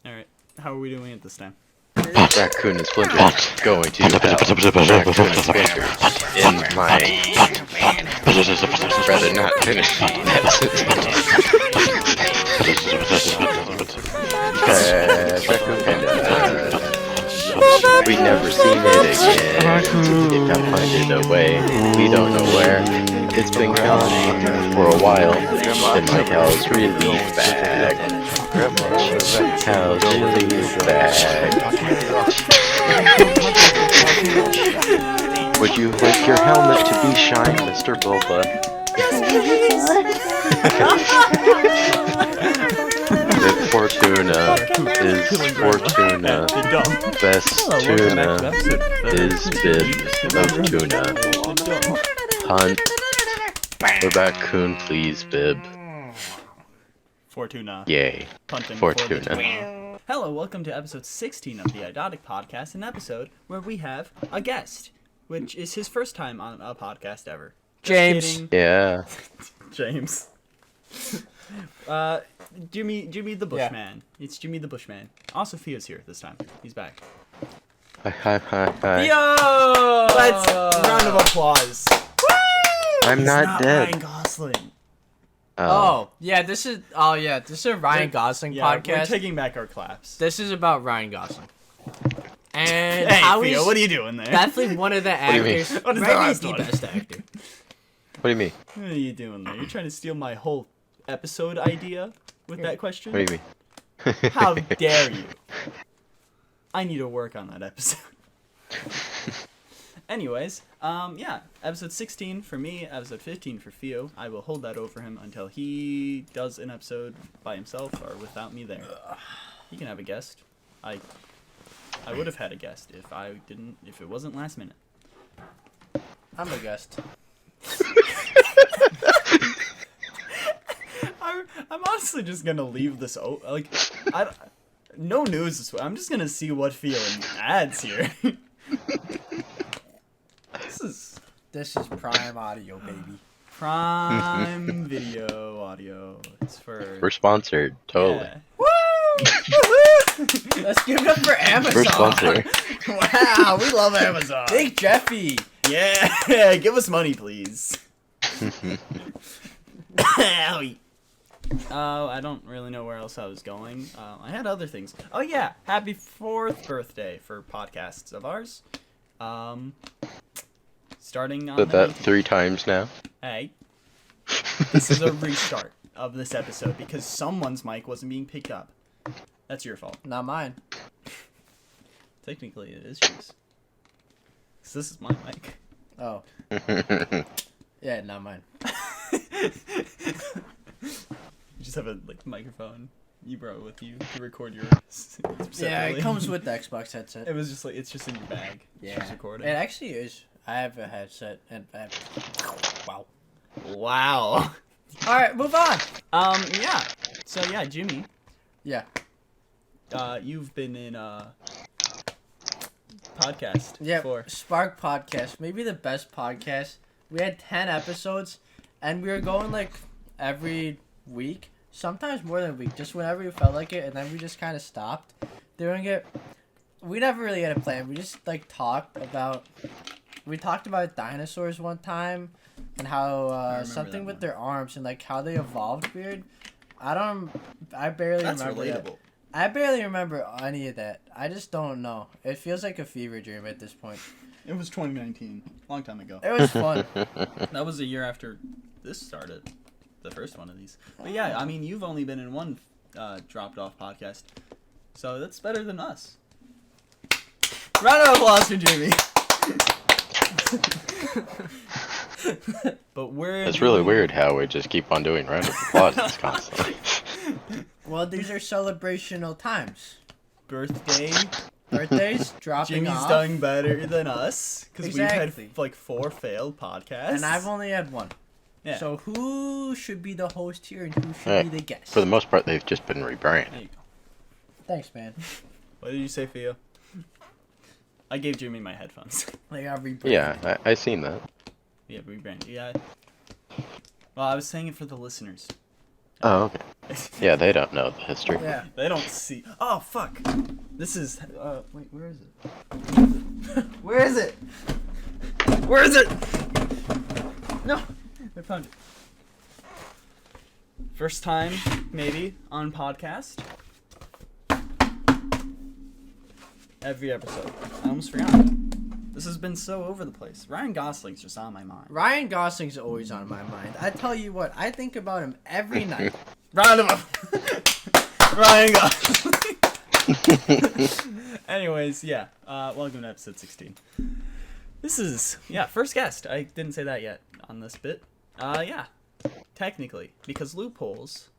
Alright, how are we doing it this time? Raccoon and Splinter going to hell. Raccoon and Splinter in my... rather not finish that Raccoon Panda. We never seen it again. It got funded away. We don't know where. It's been gone for a while. And my cow's really bad. Cow's really bad. Would you like your helmet to be shine, Mr. Bulba? Fortuna is Fortuna. Best tuna is bib of tuna. Hunt the raccoon, please, bib. Fortuna. Yay. Punting Fortuna. Hello, welcome to episode 16 of the Idotic Podcast, an episode where we have a guest, which is his first time on a podcast ever. James. Yeah. James. Jimmy the Bushman. Yeah. It's Jimmy the Bushman. Also, Pheo's here this time. He's back. Hi. Pheo! Let's round of applause. Woo! I'm not dead. Ryan Gosling. Oh yeah, this is a Ryan Gosling podcast. We're taking back our claps. This is about Ryan Gosling. And hey, how Pheo, what are you doing there? Definitely one of the actors. What is maybe the best actor. What do you mean? What are you doing there? You're trying to steal my whole episode idea with that question? What do you mean? How dare you? I need to work on that episode. Anyways, episode 16 for me, episode 15 for Pheo. I will hold that over him until he does an episode by himself or without me there. He can have a guest. I would have had a guest if it wasn't last minute. I'm a guest. I'm honestly just gonna leave this no news this way. I'm just gonna see what Pheo adds here. This is prime audio, baby. Prime video audio. It's for. We're sponsored, totally. Yeah. Woo! Let's give it up for Amazon. We're sponsored. Wow, we love Amazon. Big Jeffy. Yeah, give us money, please. I don't really know where else I was going. I had other things. Oh yeah, happy 4th birthday for podcasts of ours. Starting on Said that 3 times now. Hey, this is a restart of this episode because someone's mic wasn't being picked up. That's your fault. Not mine. Technically, it is yours. 'Cause this is my mic. Oh. Yeah, not mine. You just have a microphone you brought with you to record your. Yeah, it comes with the Xbox headset. It was just it's just in your bag. Yeah, just recording. It actually is. I have a headset and wow. Wow. All right, move on. Yeah. So yeah, Jimmy. Yeah. You've been in podcast. Yeah. Before. Spark Podcast, maybe the best podcast. We had 10 episodes, and we were going every week, sometimes more than a week, just whenever we felt like it, and then we just kind of stopped doing it. We never really had a plan. We just talked about. We talked about dinosaurs one time, and how something with their arms and how they evolved weird. I barely That's remember. Relatable. That. I barely remember any of that. I just don't know. It feels like a fever dream at this point. It was 2019, long time ago. It was fun. That was a year after this started, the first one of these. But yeah, I mean, you've only been in one dropped off podcast, so that's better than us. Round of applause for Jimmy. But It's really weird how we just keep on doing round of applause constantly. Well, these are celebrational times. Birthdays dropping Jimmy's off. done better than us because Exactly. we've had 4 failed podcasts, And I've only had 1. Yeah. So who should be the host here and who should be the guest? For the most part, they've just been rebranded. There you go. Thanks, man. What did you say, Pheo? I gave Jimmy my headphones. They got rebranded. Yeah, I seen that. Yeah, rebrand. Yeah. Well, I was saying it for the listeners. Oh, okay. Yeah, they don't know the history. Yeah. They don't see. Oh fuck! This is. Wait, where is it? Where is it? Where is it? No, I found it. First time, maybe, on podcast. Every episode. I almost forgot. This has been so over the place. Ryan Gosling's just on my mind. Ryan Gosling's always on my mind. I tell you what, I think about him every night. Round him up. Ryan Gosling. Anyways, yeah. Welcome to episode 16. This is, first guest. I didn't say that yet on this bit. Technically. Because loopholes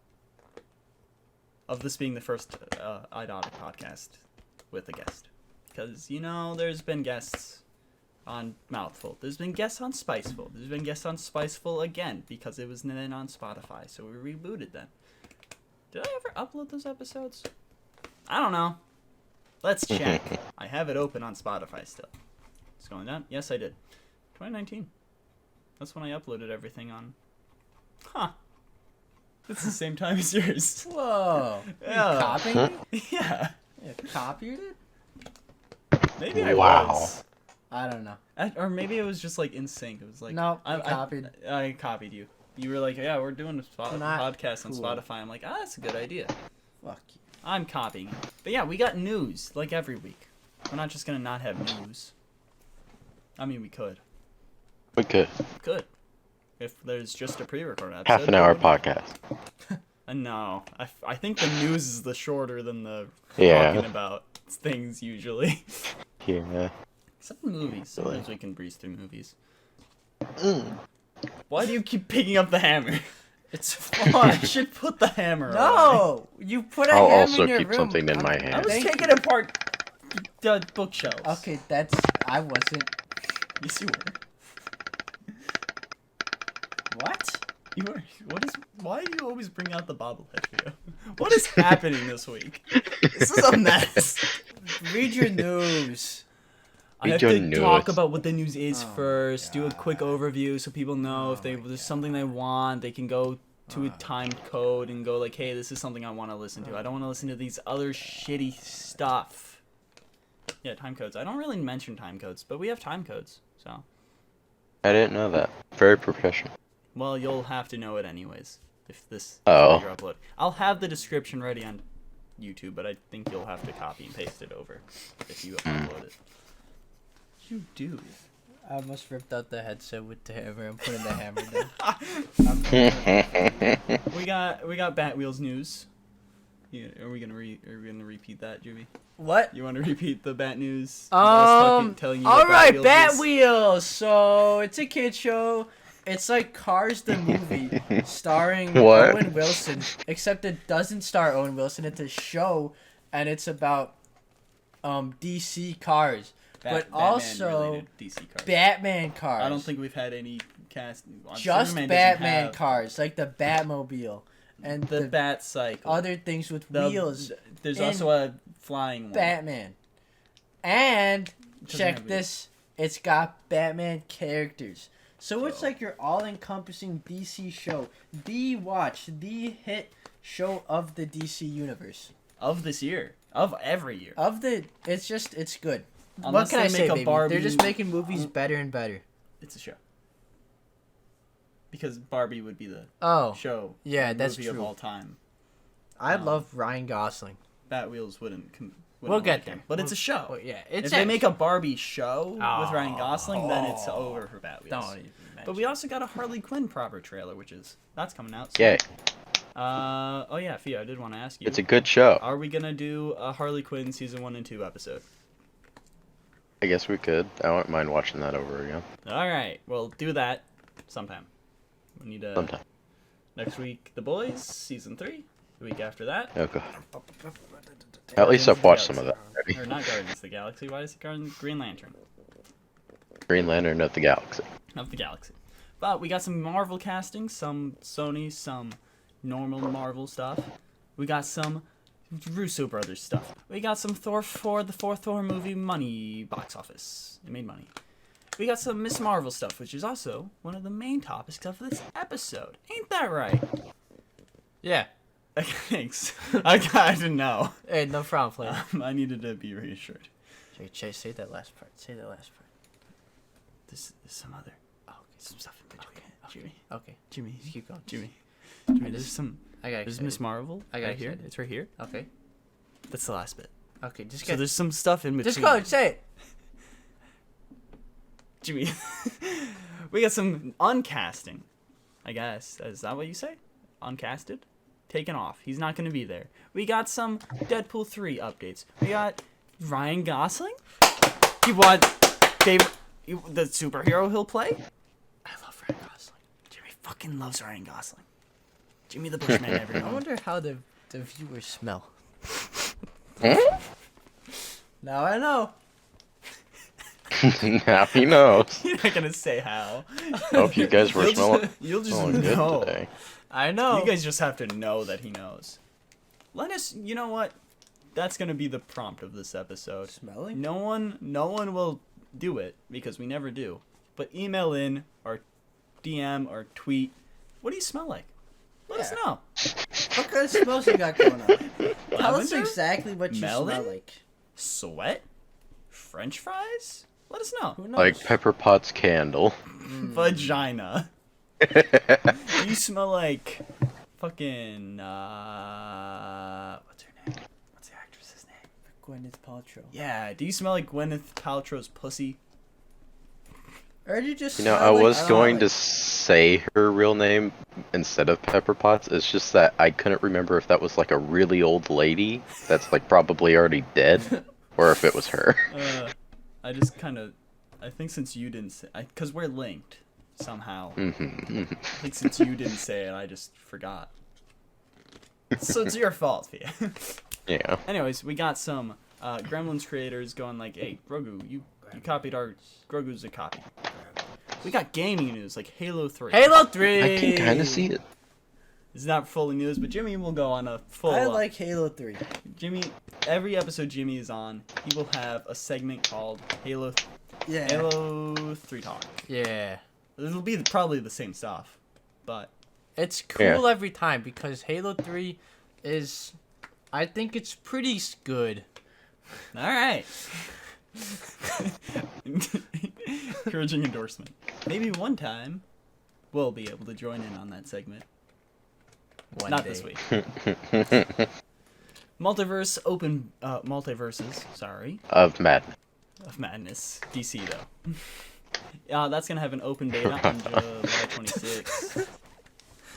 of this being the first Idotic podcast with a guest. Because, there's been guests on Mouthful. There's been guests on Spiceful. There's been guests on Spiceful again because it was then on Spotify. So we rebooted them. Did I ever upload those episodes? I don't know. Let's check. I have it open on Spotify still. It's going down. Yes, I did. 2019. That's when I uploaded everything on. Huh. It's the same time as yours. Whoa. Yeah. You copying it? Yeah. You copied it? Maybe I Wow. was. I don't know. Or maybe it was just like in sync. It was like No, I copied. I copied you. You were like, yeah, we're doing a Not podcast on cool. Spotify. I'm like, that's a good idea. Fuck you. I'm copying. But yeah, we got news like every week. We're not just gonna not have news. I mean, we could. We could. Could. If there's just a pre-recorded episode. Half an hour podcast. No, I think the news is the shorter than the Yeah. talking about things usually. Yeah. Except movies. Sometimes we can breeze through movies. Mm. Why do you keep picking up the hammer? It's I fun. should put the hammer away. No! You put a I'll hammer also in your keep room. something in my I hand. was Thank taking apart the bookshelves. Okay, I wasn't. Yes, you were. What? You were. Why do you always bring out the bobblehead video? What is happening this week? This is a mess. Read your news. I have Read to your talk news. about what the news is Oh, first, do a God. quick overview so people know if there's something they want, they can go to a time code and go like, hey, this is something I want to listen to. I don't want to listen to these other shitty stuff. Yeah, time codes. I don't really mention time codes, but we have time codes, so. I didn't know that. Very professional. Well, you'll have to know it anyways if this is Oh. what you're uploading. I'll have the description ready on YouTube, but I think you'll have to copy and paste it over if you upload it. You do. I almost ripped out the headset with the hammer. I'm putting the hammer down. We got Batwheels news. Yeah, are we gonna repeat that, Jimmy? What? You want to repeat the Bat news? Telling you all what right, Batwheels is? Batwheels. So it's a kid show. It's like Cars the movie, starring What? Owen Wilson. Except it doesn't star Owen Wilson. It's a show, and it's about DC cars, but also Batman-related DC cars. Batman cars. I don't think we've had any cast. just Superman doesn't Batman have cars, like the Batmobile and the the Bat Cycle. other things with wheels. There's in also a flying one. Batman. And Doesn't check have this, it's got Batman characters. So it's So- like your all-encompassing DC show, the hit show of the DC universe. Of this year. Of every year. It's good. Unless what can they I say, make a baby? Barbie- They're just making movies better and better. It's a show. Because Barbie would be the Oh, show. yeah, the that's movie true. of all time. I love Ryan Gosling. Batwheels wouldn't We'll get like there. him. But it's a show. Oh, yeah, If it's they make a Barbie show with Ryan Oh. Gosling, then it's over for Batwheels. Don't even But mention we also got a Harley Quinn proper trailer, that's coming out soon. Yay. Oh yeah, Pheo, I did want to ask you. It's a good show. Are we gonna do a Harley Quinn season 1 and 2 episode? I guess we could. I wouldn't mind watching that over again. All right, we'll do that sometime. We need Sometime. next week, The Boys season 3. The week after that, Okay. At least I've watched some of that already. or not Guardians of the Galaxy. Why is it Green Lantern Green Lantern of the Galaxy. of the Galaxy? But we got some Marvel casting, some Sony, some normal Marvel stuff. We got some Russo brothers stuff. We got some Thfour, the fourth Thor movie money box office. It made money. We got some Miss Marvel stuff, which is also one of the main topics of this episode. Ain't that right? Yeah. Thanks. I didn't know. Hey, no problem, player. I needed to be reassured. Chase, say that last part. Say that last part. There's some other. Oh, okay. Some stuff in between. Jimmy. Okay. Jimmy. Just keep going. Jimmy. Jimmy, There's some. I got There's Miss Marvel. I got right here. excited. It's right here. Okay. That's the last bit. Okay, just So get... there's some stuff in between. Just go, say it. Jimmy. We got some uncasting, I guess. Is that what you say? Uncasted? Taken off. He's not going to be there. We got some Deadpool 3 updates. We got Ryan Gosling. You want the superhero he'll play? I love Ryan Gosling. Jimmy fucking loves Ryan Gosling. Jimmy the Bushman, everyone. I wonder how the viewers smell. Now I know. Now he knows. You're not going to say how. Hope you guys were smelling You'll just good know. today. I know. You guys just have to know that he knows. Let us, you know what? That's going to be the prompt of this episode. Smelling? No one will do it because we never do. But email in or DM or tweet. What do you smell like? Let us know. What kind of smells you got going on? Tell us Lavender? exactly what you Melon? smell like. Sweat? French fries? Let us know. Who knows? Like Pepper Pot's candle. Vagina. Do you smell like fucking what's her name? What's the actress's name? Gwyneth Paltrow. Yeah, do you smell like Gwyneth Paltrow's pussy? Or did you just You know, smell I like was going like... to say her real name instead of Pepper Potts. It's just that I couldn't remember if that was like a really old lady that's like probably already dead, or if it was her. I just kind of, I think since you didn't say, because we're linked somehow. I think since you didn't say it, I just forgot. So it's your fault, Pheo. Yeah. Anyways, we got some Gremlins creators going like, hey, Grogu, you copied our, Grogu's a copy. We got gaming news, like Halo 3. Halo 3! I can kind of see it. It's not fully news, but Jimmy will go on a full... I like Halo 3. Jimmy, every episode Jimmy is on, he will have a segment called Halo 3 Talk. Yeah. It'll be probably the same stuff, but... It's cool every time because Halo 3 is... I think it's pretty good. Alright. Encouraging endorsement. Maybe one time we'll be able to join in on that segment. Not this week. Multiverses, sorry. Of Madden. Of Madness. DC, though. That's going to have an open beta on July 26th.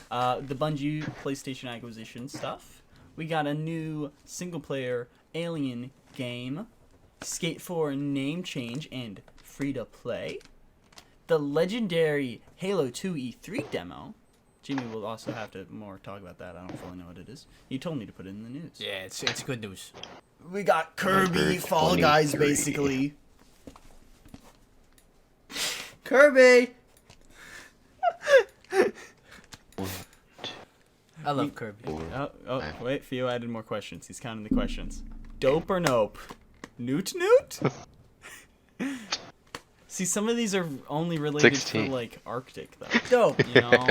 The Bungie Playstation Acquisition stuff. We got a new single-player Alien game. Skate 4 name change and free-to-play. The legendary Halo 2 E3 demo. Jimmy will also have to more talk about that. I don't fully know what it is. He told me to put it in the news. Yeah, it's good news. We got Kirby Fall Guys, basically. Kirby! I love Kirby. Oh, wait. Pheo added more questions. He's counting the questions. Dope or nope? Newt Newt? See, some of these are only related 16. to, like, Arctic, though. Dope. You know?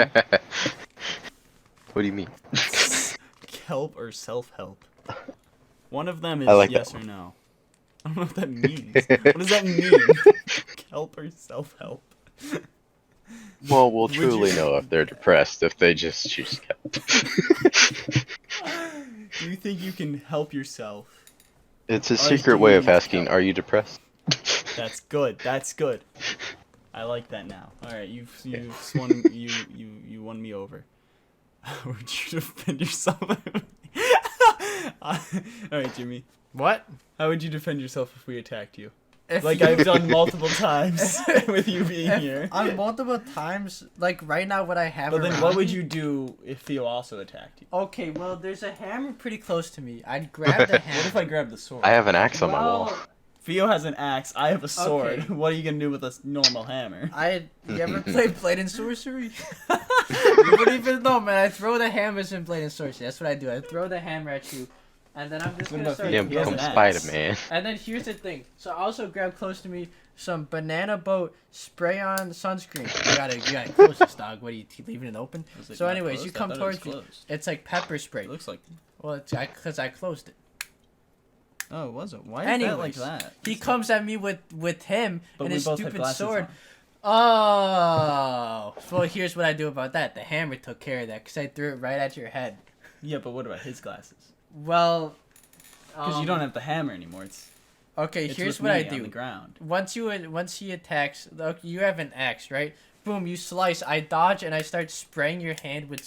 What do you mean? Kelp or self-help? One of them is like yes that or no. I don't know what that means. What does that mean? Kelp or self-help? Well, we'll truly know if they're depressed if they just choose Kelp. Do you think you can help yourself? It's a secret way of asking, Kelp? are you depressed? That's good. That's good. I like that now. All right, you won me over. How would you defend yourself? All right, Jimmy. What? How would you defend yourself if we attacked you? If Like you- I've done multiple times with you being here. On multiple times, like right now what I have But then around what would me- you do if Theo also attacked you? Okay, well, there's a hammer pretty close to me. I'd grab the hammer. What if I grab the sword? I have an axe on my wall. Theo has an axe. I have a sword. Okay. What are you gonna do with a normal hammer? You ever played Blade and Sorcery? You wouldn't even know, man. I throw the hammers in Blade and Sorcery. That's what I do. I throw the hammer at you, And then I'm just What gonna about start. Pheo? Yeah, He has become an axe. Spider-Man. And then here's the thing. So I also grab close to me some banana boat spray on sunscreen. You gotta close this, dog. What are you leaving it open? Was it So not anyways, closed? you I come thought it was towards me. closed. It's like pepper spray. It looks like. Well, it's because I closed it. Oh, it wasn't. Why is Anyways, that like that? he comes at me with him But and we his both had stupid glasses sword. on. Oh, well, here's what I do about that. The hammer took care of that because I threw it right at your head. Yeah, but what about his glasses? Well, Because you don't have the hammer anymore. Okay, It's here's with what I me on do. the ground. Once he attacks, look, you have an axe, right? Boom, you slice. I dodge and I start spraying your hand with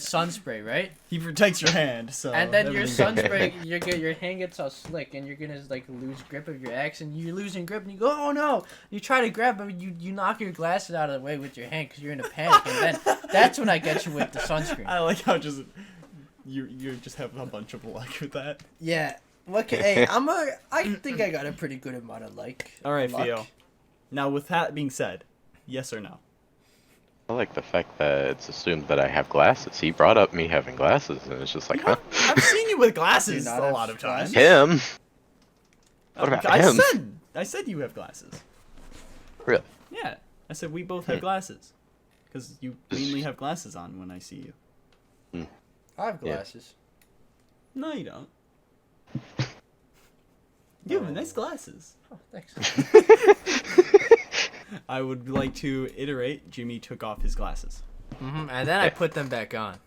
sun spray, right? He protects your hand, so. And then your everything's sun good. spray, your hand gets all slick, and you're gonna like lose grip of your axe, and you're losing grip, and you go, oh no! You try to grab, but you knock your glasses out of the way with your hand because you're in a panic, and then that's when I get you with the sunscreen. I like how just you just have a bunch of luck with that. Yeah. Okay. Hey, I think I got a pretty good amount of All right, luck. Pheo. Now, with that being said, yes or no? I like the fact that it's assumed that I have glasses. He brought up me having glasses, and it's just like, huh? I've seen you with glasses Do you a not have lot of times. Him? What about him? I said you have glasses. Really? Yeah, I said we both have glasses. Because you mainly have glasses on when I see you. I have glasses. No, you don't. You have nice glasses. Oh, thanks. I would like to iterate. Jimmy took off his glasses. And then I put them back on.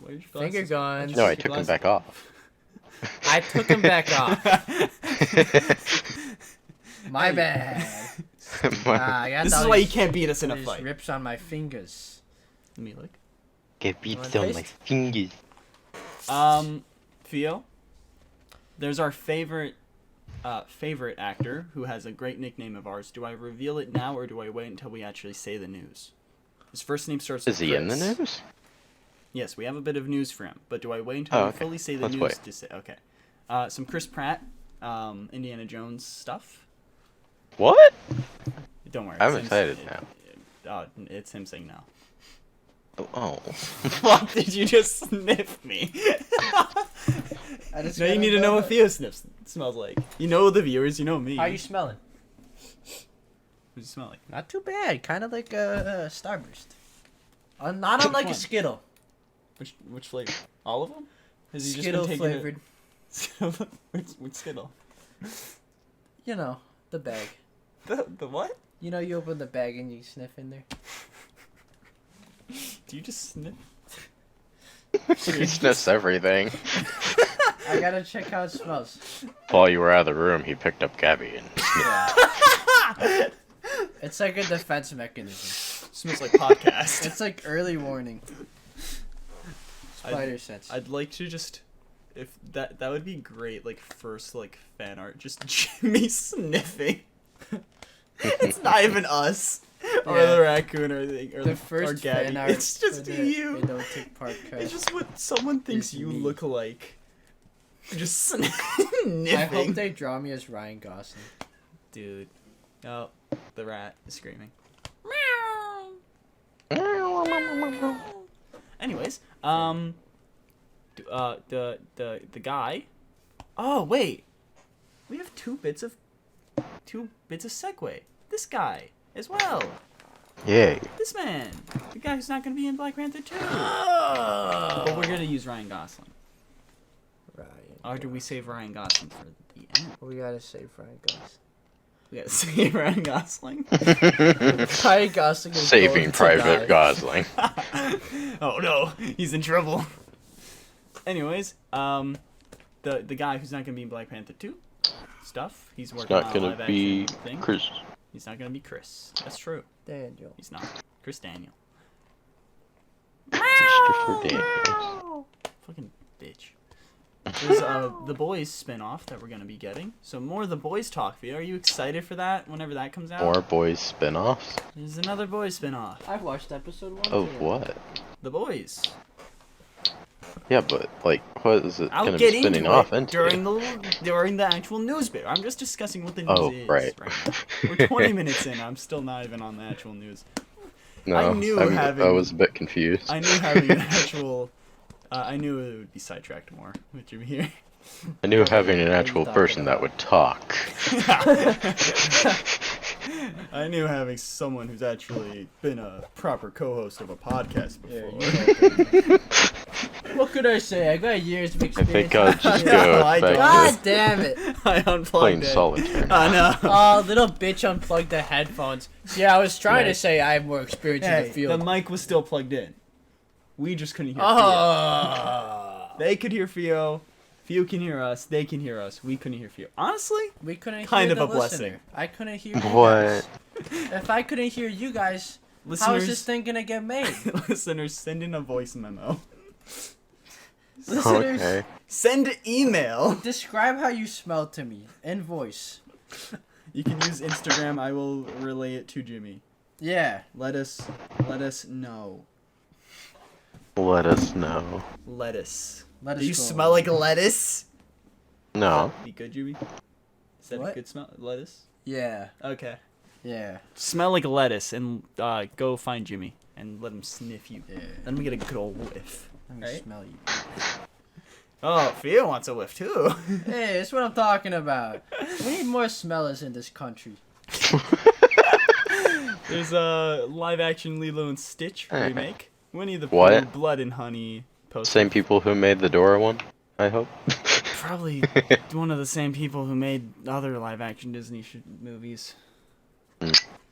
Where's your Finger glasses? guns. No, I took him back off. I took them back off. My bad. I got This all is why you these- can't beat us in a these fight. rips on my fingers. Let me look. Get beats Wanna on my taste? fingers. Pheo, there's our favorite actor who has a great nickname of ours. Do I reveal it now or do I wait until we actually say the news? His first name starts with Is he in the Chris. news? Yes, we have a bit of news for him, but do I wait until we okay. fully say the Let's news wait. to say? Okay. Some Chris Pratt, Indiana Jones stuff. What? Don't worry. I'm it's him excited now. It's him saying no. Oh. What? Did you just sniff me? I just Now you gotta need to know what know- Pheo smells like. You know the viewers, you know me. How you smelling? What does it smell like? Not too bad. Kind of like a Starburst. Not unlike a one? Skittle. Which flavor? All of them? Has he Skittle just been flavored. Skittle? which Skittle? You know, the bag. The what? You know, you open the bag and you sniff in there. Do you just sniff? He sniffs everything. I gotta check how it smells. While you were out of the room, he picked up Gabby and It's like a defense mechanism. Smells like podcast. It's like early warning. Spider sense. I'd like to just, if that would be great. Like first like fan art, just Jimmy sniffing. It's not even us or Yeah. the raccoon or the The first or Gabby. fan art. It's just for the you. Idotic Podcast. It's just what someone thinks It's you me. look like. Just sniffing. I hope they draw me as Ryan Gosling. Dude. Oh, the rat is screaming. Anyways, the guy. Oh wait, we have two bits of segue. This guy as well. Yay. This man, the guy who's not gonna be in Black Panther 2. But we're gonna use Ryan Gosling. Ryan. Or do we save Ryan Gosling for the end? We gotta save Ryan Gosling. We gotta save Ryan Gosling. Ryan Gosling is Saving going to Private die. Gosling. Oh no, he's in trouble. Anyways, the guy who's not gonna be in Black Panther 2 stuff. He's It's working not on a gonna live be action thing. Chris. He's not gonna be Chris. That's true. Daniel. He's not. Chris Daniel. Christopher Daniels. Fucking bitch. There's the Boys spin-off that we're gonna be getting. So more of the Boys talk. Are you excited for that? Whenever that comes out. More boys spin-offs? There's another Boys spin-off. I've watched episode 1. Of what? The Boys. Yeah, but like, what is it I'll gonna get be spinning into off it into? during the actual news bit. I'm just discussing what the news Oh, is. right. now. We're 20 minutes in. I'm still not even on the actual news. No, I knew I having- was a bit confused. I knew having an actual I knew it would be sidetracked more with Jimmy here. I knew having an actual person that would talk. I knew having someone who's actually been a proper co-host of a podcast before. What could I say? I got years of I experience. think I'll just No, go I don't. God back to damn it. I unplugged playing it. solitaire. I know. Oh, little bitch unplugged the headphones. Yeah, I was trying to Right. say I have more experience in Hey, the field. the mic was still plugged in. We just couldn't hear Pheo. Oh. They could hear Pheo. Pheo can hear us. They can hear us. We couldn't hear Pheo. Honestly, We couldn't Kind hear of the a blessing. listener. I couldn't hear you What? guys. If I couldn't hear you guys, how is this thing gonna get made? listeners, send in a voice memo. Listeners, Okay. Send email. describe how you smell to me in voice. You can use Instagram. I will relay it to Jimmy. Yeah. Let us know. Let us know. Lettuce. Let us Do you go. smell like lettuce? No. Be good, Jimmy. Is that a What? good smell? Lettuce? Yeah. Okay. Yeah. Smell like lettuce and go find Jimmy and let him sniff you. Yeah. Let me get a good old whiff. Let me Right? smell you. Oh, Pheo wants a whiff too. Hey, that's what I'm talking about. We need more smellers in this country. There's a live action Lilo and Stitch remake. Winnie the Pooh, What? Blood and Honey poster. Same people who made the Dora one, I hope. Probably one of the same people who made other live action Disney movies.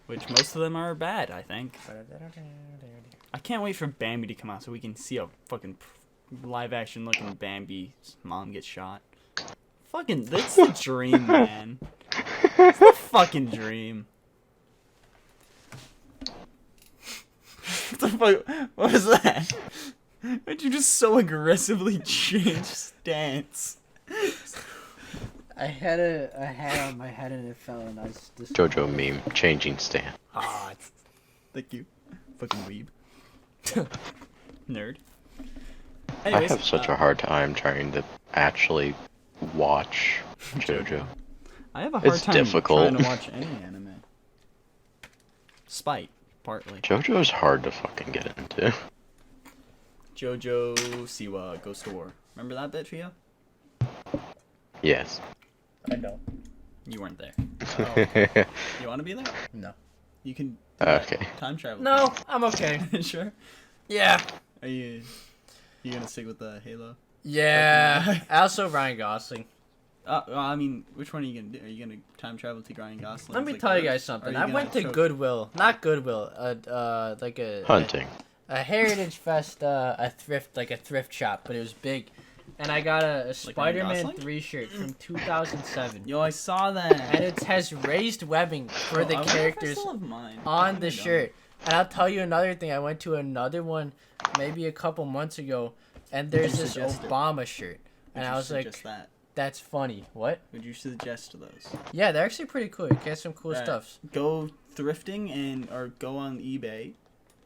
Which most of them are bad, I think. I can't wait for Bambi to come out so we can see a fucking live action looking Bambi's mom get shot. Fucking, that's the dream, man. It's the fucking dream. What the fuck? What was that? Why'd you just so aggressively change stance? I had a hat on my head and it fell and I was just... JoJo meme, changing stand. Ah, thank you. Fucking weeb. Nerd. Anyways, I have such a hard time trying to actually watch JoJo. I have a hard It's time difficult. trying to watch any anime. Spite, partly. JoJo's hard to fucking get into. JoJo Siwa Ghost of War. Remember that bit, Pheo? Yes. I know. You weren't there. Oh. You want to be there? No. You can Okay. time travel. No, I'm okay. Sure. Yeah. Are you gonna stick with the Halo? Yeah. Also Ryan Gosling. Well, I mean, which one are you gonna do? Are you gonna time travel to Ryan Gosling? Let me tell you guys something. I went to Goodwill. Not Goodwill. Like a... Hunting. A Heritage Fest, a thrift shop, but it was big. And I got a Spider-Man Gosling? 3 shirt from 2007. Yo, I saw that. And it has raised webbing for the characters on the shirt. And I'll tell you another thing. I went to another one maybe a couple months ago, and there's this Obama shirt. And I was like, that's funny. What? Would you suggest those? Yeah, they're actually pretty cool. You get some cool stuff. Go thrifting or go on eBay,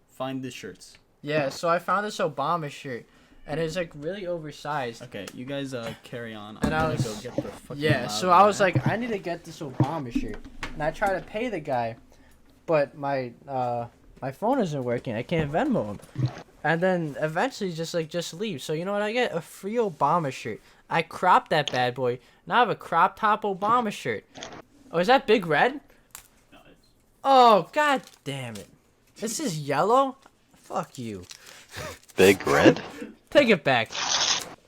find the shirts. Yeah, so I found this Obama shirt, and it's like really oversized. Okay, you guys carry on. And I'm I gonna was- go get the fucking Yeah, so I was like, I need to get this Obama shirt, and I try to pay the guy, but my phone isn't working. I can't Venmo him, and then eventually just leave. So you know what? I get a free Obama shirt. I cropped that bad boy. Now I have a crop top Obama shirt. Oh, is that Big Red? No, it's... Oh, god damn it! This is yellow. Fuck you. Big Red? Take it back.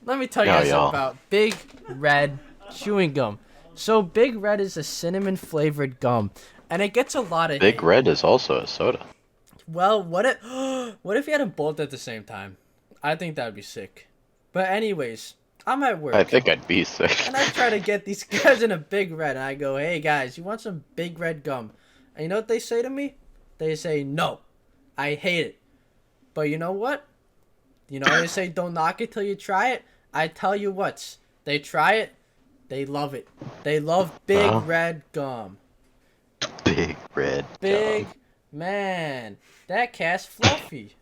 Let me tell you No, guys y'all. about Big Red chewing gum. So Big Red is a cinnamon flavored gum, and it gets a lot of Big hate. Red is also a soda. Well, what if you had them both at the same time? I think that'd be sick. But anyways, I'm at work. I think I'd be sick. And I try to get these guys in a Big Red, and I go, hey guys, you want some Big Red gum? And you know what they say to me? They say, no, I hate it. But you know what? You know they say don't knock it till you try it? I tell you what, they try it, they love it. They love Big Red gum. Big Red Big gum. man. That cat's fluffy.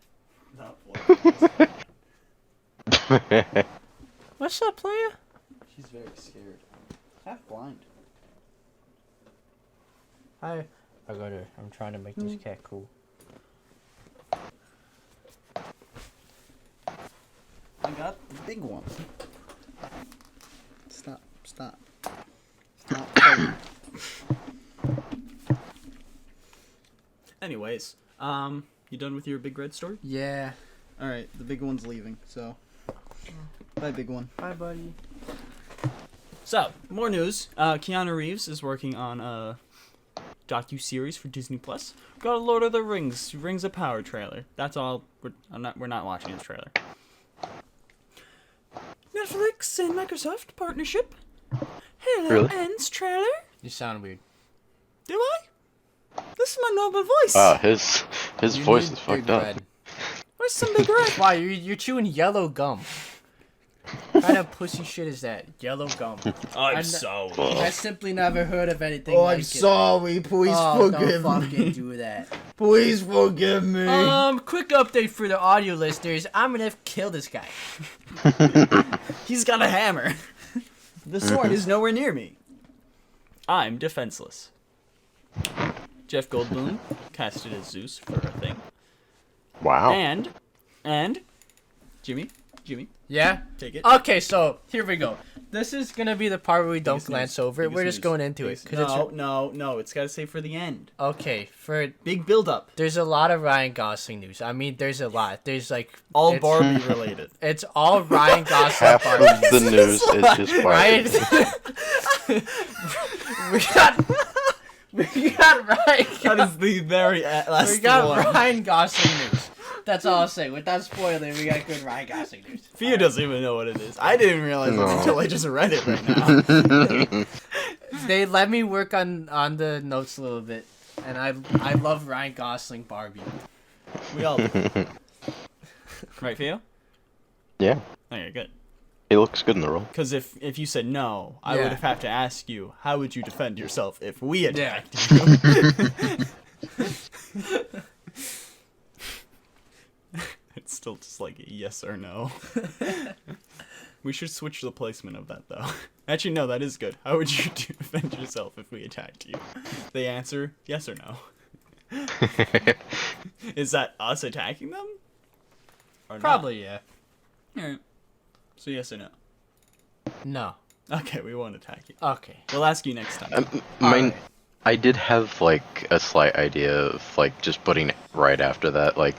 Not What's up, player? She's very scared. Half blind. Hi. I'm trying to make this cat cool. I'm got the big one. Stop. Anyways, you done with your big red story? Yeah. All right, the big one's leaving, so bye, big one. Bye, buddy. So, more news. Keanu Reeves is working on a docu series for Disney Plus. Got a Lord of the Rings of Power trailer. That's all. We're not watching this trailer. Netflix and Microsoft partnership. Halo Really? Ends trailer. You sound weird. Do I? This is my normal voice. His voice is fucked up. Red. Where's some big red? Why, you're chewing yellow gum. What kind of pussy shit is that? Yellow gum. I'm sorry. I simply never heard of anything like it. sorry. Please Don't fucking do that. Please forgive me. Quick update for the audio listeners. I'm gonna kill this guy. He's got a hammer. The sword is nowhere near me. I'm defenseless. Jeff Goldblum casted as Zeus for a thing. Wow. And Jimmy, Yeah? take it. Okay, so here we go. This is gonna be the part where we don't Biggest glance news. over it. Biggest We're just news. going into it. Cause No. It's got to say for the end. okay, Big build up. there's a lot of Ryan Gosling news. I mean, there's a lot. There's like All it's- Barbie related. It's all Ryan Gosling. Half of Barbie. the news is just Right? Barbie. we got Ryan. That is the very last We got one. Ryan Gosling news. That's all I'll say. Without spoiling, we got good Ryan Gosling news. Pheo doesn't even know what it is. I didn't realize No. it until I just read it right now. They let me work on the notes a little bit, and I love Ryan Gosling Barbie. We all do. Right, Pheo? Yeah, Okay, good. he looks good in the role. Because if you said no, I Yeah. would have to ask you, how would you defend yourself if we Yeah. attacked you? It's still just like a yes or no. We should switch the placement of that, though. Actually, no, that is good. How would you defend yourself if we attacked you? They answer yes or no. Is that us attacking them? Or not? Probably, yeah. Alright. So yes or no? No. Okay, we won't attack you. Okay. We'll ask you next time. Alright. I did have like a slight idea of like just putting it right after that. Like,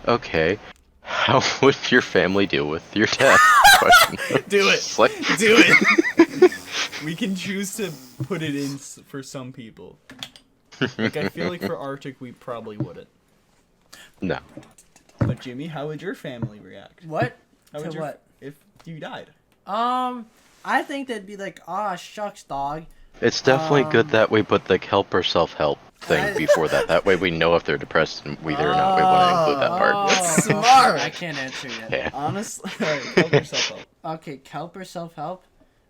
okay, how would your family deal with your death? Question. Do it. It's like, Do it. We can choose to put it in for some people. Like, I feel like for Arctic, we probably wouldn't. No. But Jimmy, how would your family react? What? How would To your, what? if you died? I think they'd be like, "Aw, shucks, dog." It's definitely good that we put the help or self-help thing I- before that. That way we know if they're depressed and whether or not we want to include that part. That's smart. I can't answer yet. Yeah. Honestly, alright, help yourself out. Okay, kelp or self-help?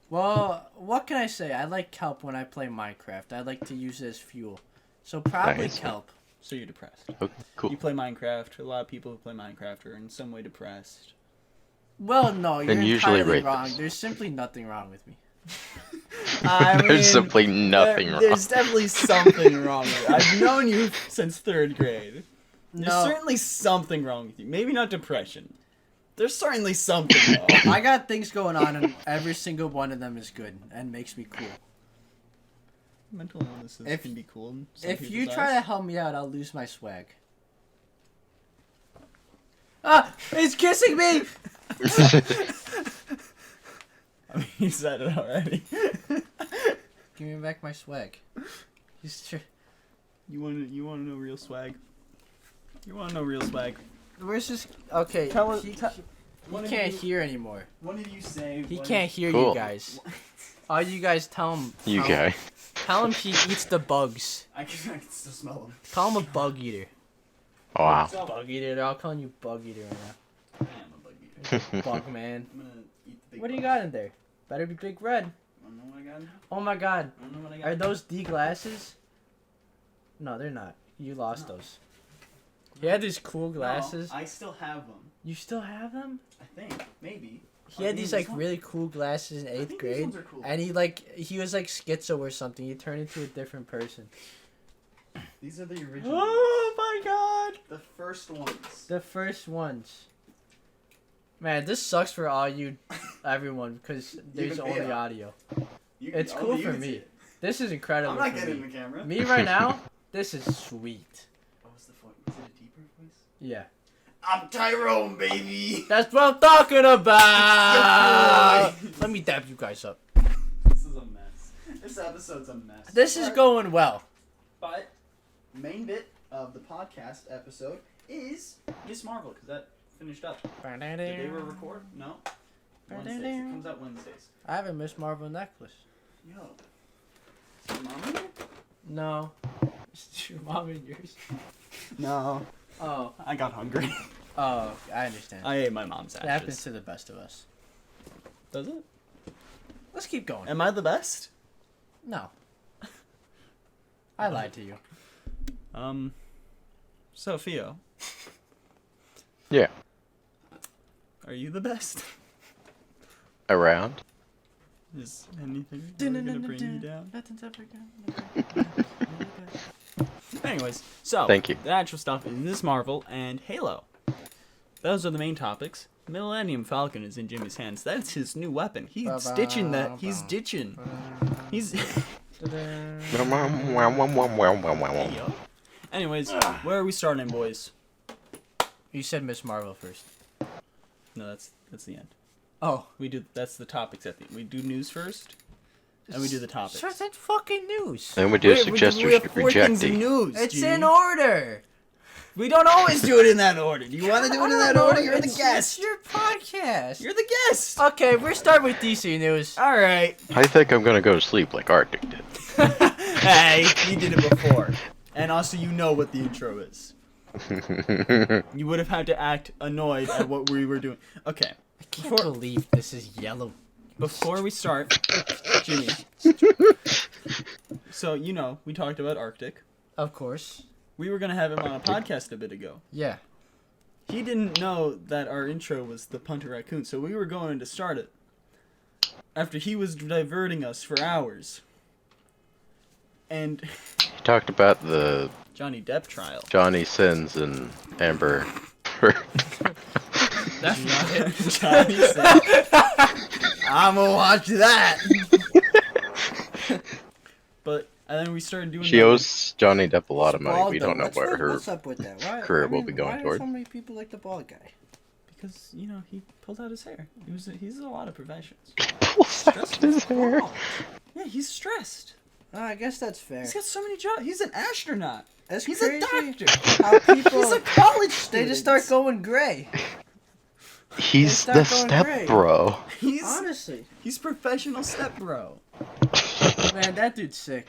Well, what can I say? I like kelp when I play Minecraft. I like to use it as fuel. So probably Nice. kelp. So you're depressed. Okay, cool. You play Minecraft. A lot of people who play Minecraft are in some way depressed. Well, no, you're And usually entirely rate wrong. this. There's simply nothing wrong with me. There's simply nothing wrong. There's definitely something wrong with it. I've known you since 3rd grade. There's No. certainly something wrong with you. Maybe not depression. There's certainly something wrong. I got things going on, and every single one of them is good and makes me cool. Mental illnesses If- can be cool. In some If you people's try to eyes. help me out, I'll lose my swag. Ah! He's kissing me! I mean, you said it already. Give me back my swag. He's You want to know real swag? You want to know real swag? Where's this? Okay, Tell us- he One of can't you- hear anymore. One of you say. He one can't hear Cool. you guys. All you guys tell him. You guy. Tell him he eats the bugs. I can still smell them. Call him a bug eater. Wow. Bug eater. They're all calling you bug eater right I am a bug eater. now. Bug man. I'm gonna eat the big What do you bug. got in there? Better be big red. I don't know what I got. Oh my god. I don't know what I got. Are those D glasses? No, they're not. You lost No. those. He had these cool No, glasses. I still have them. You still have them? I think. Maybe. He Are had these these like one? really cool glasses in I 8th think these grade. ones are cool. And he was like schizo or something. He turned into a different person. These are the original. Oh my god! The first ones. The first ones. Man, this sucks for all everyone, because there's can only pay audio. You, It's cool you for can see me. it. This is incredible. I'm not for getting me. in the camera. Me right now, this is sweet. What was the voice? Was it a deeper voice? Yeah. I'm Tyrone, baby. That's what I'm talking about. Let me dab you guys up. This is a mess. This episode's a mess. This is going well. But main bit of the podcast episode is Miss Marvel, because that finished up. Did they record? No. Wednesdays. It comes out Wednesdays. I have a Miss Marvel necklace. Yo. Is your mom in here? No. Is your mom and yours? No. Oh. I got hungry. Oh, I understand. I ate my mom's It ashes. happens to the best of us. Does it? Let's keep going. Am I the best? No. I lied to you. So Pheo, Yeah. are you the best? Around. Is anything ever gonna bring you down? Nothing's ever gonna. Anyways, so Thank you. The actual stuff is Miss Marvel and Halo. Those are the main topics. Millennium Falcon is in Jimmy's hands. That's his new weapon. He's stitching that. He's ditching. He's. Yo. Anyways, where are we starting, boys? You said Miss Marvel first. No, that's the end. Oh. We do. That's the topics at the. We do news first, and we do the topics. Sure, that's fucking news. Then we do We suggestors have 4 things in rejecting. news. It's Jimmy. in order. We don't always do it in that order. Do you want to do it in that order? You're the It's guest. your podcast. You're the guest. Okay, we're starting with DC news. All right. I think I'm gonna go to sleep like Arctic did. Hey, you did it before. And also, you know what the intro is. You would have had to act annoyed at what we were doing. Okay. I can't believe this is yellow. Before we start, Jimmy. So, you know, we talked about Arctic. Of course. We were going to have him on a podcast a bit ago. Yeah. He didn't know that our intro was the Punter Raccoon, so we were going to start it. After he was diverting us for hours. And He talked about the Johnny Depp trial. Johnny Sins and Amber. That's not it. Johnny said, I'm gonna watch that. But and then we started doing. She owes Johnny Depp a lot of money. We don't know where her What's up with that? Why, career will be going why toward. do so many people like the bald guy? Because you know he pulled out his hair. He's a lot of professions. pulls out his hair. Yeah, he's stressed. I guess that's fair. He's got so many jobs. He's an astronaut. It's He's crazy a doctor. how people He's a college they student. just start going gray. He's They the start going step great. bro. Honestly, He's professional step bro. man, that dude's sick.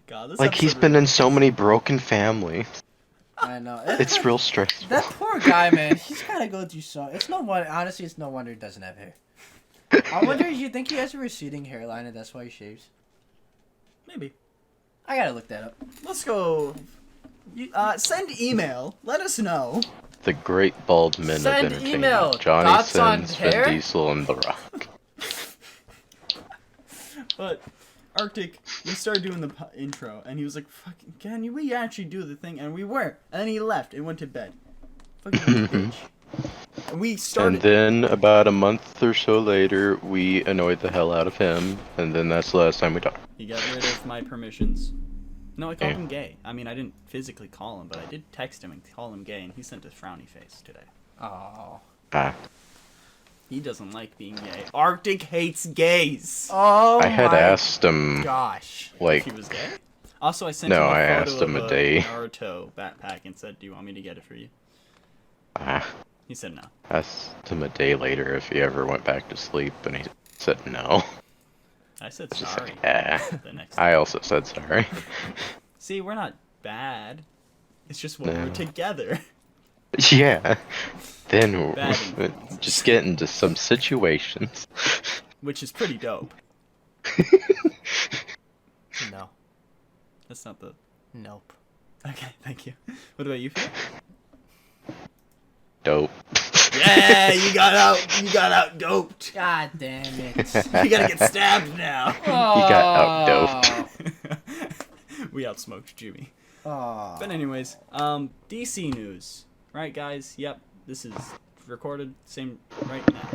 God, this Like he's episode been in so many broken families. I know. It's real stressful. That poor guy, man. He's gotta go through so. It's no wonder. Honestly, it's no wonder he doesn't have hair. I wonder. You think he has a receding hairline and that's why he shaves? Maybe. I gotta look that up. Let's go. Send email. Let us know. The great bald men Send of entertainment. email. Johnny Thoughts on Sins, hair? Vin Diesel, and The Rock. But Arctic, we started doing the intro, and he was like, "Fucking, can we actually do the thing?" And we were. And then he left and went to bed. Fucking bitch. And we started. And then about a month or so later, we annoyed the hell out of him, and then that's the last time we talked. He got rid of my permissions. No, I called Yeah. him gay. I mean, I didn't physically call him, but I did text him and call him gay, and he sent a frowny face today. Oh. Ah, He doesn't like being gay. Arctic hates gays. Oh I had my asked him, gosh. like, He was gay. Also, I sent No, him a I photo asked him of a day. Naruto backpack and said, "Do you want me to get it for you?" ah, He said no. asked him a day later if he ever went back to sleep, and he said no. I said Just sorry. like, ah. The next. I also said sorry. See, we're not bad. It's just when we're No. together. Yeah. Then Bad we'll influences. just get into some situations. Which is pretty dope. No. That's not the. Nope. Okay, thank you. What about you? Phil? Dope. Yeah, you got out doped. God damn it. You gotta get stabbed now. He got out-doped. We outsmoked Jimmy. Oh. But anyways, DC news, right, guys? Yep, this is recorded same right now.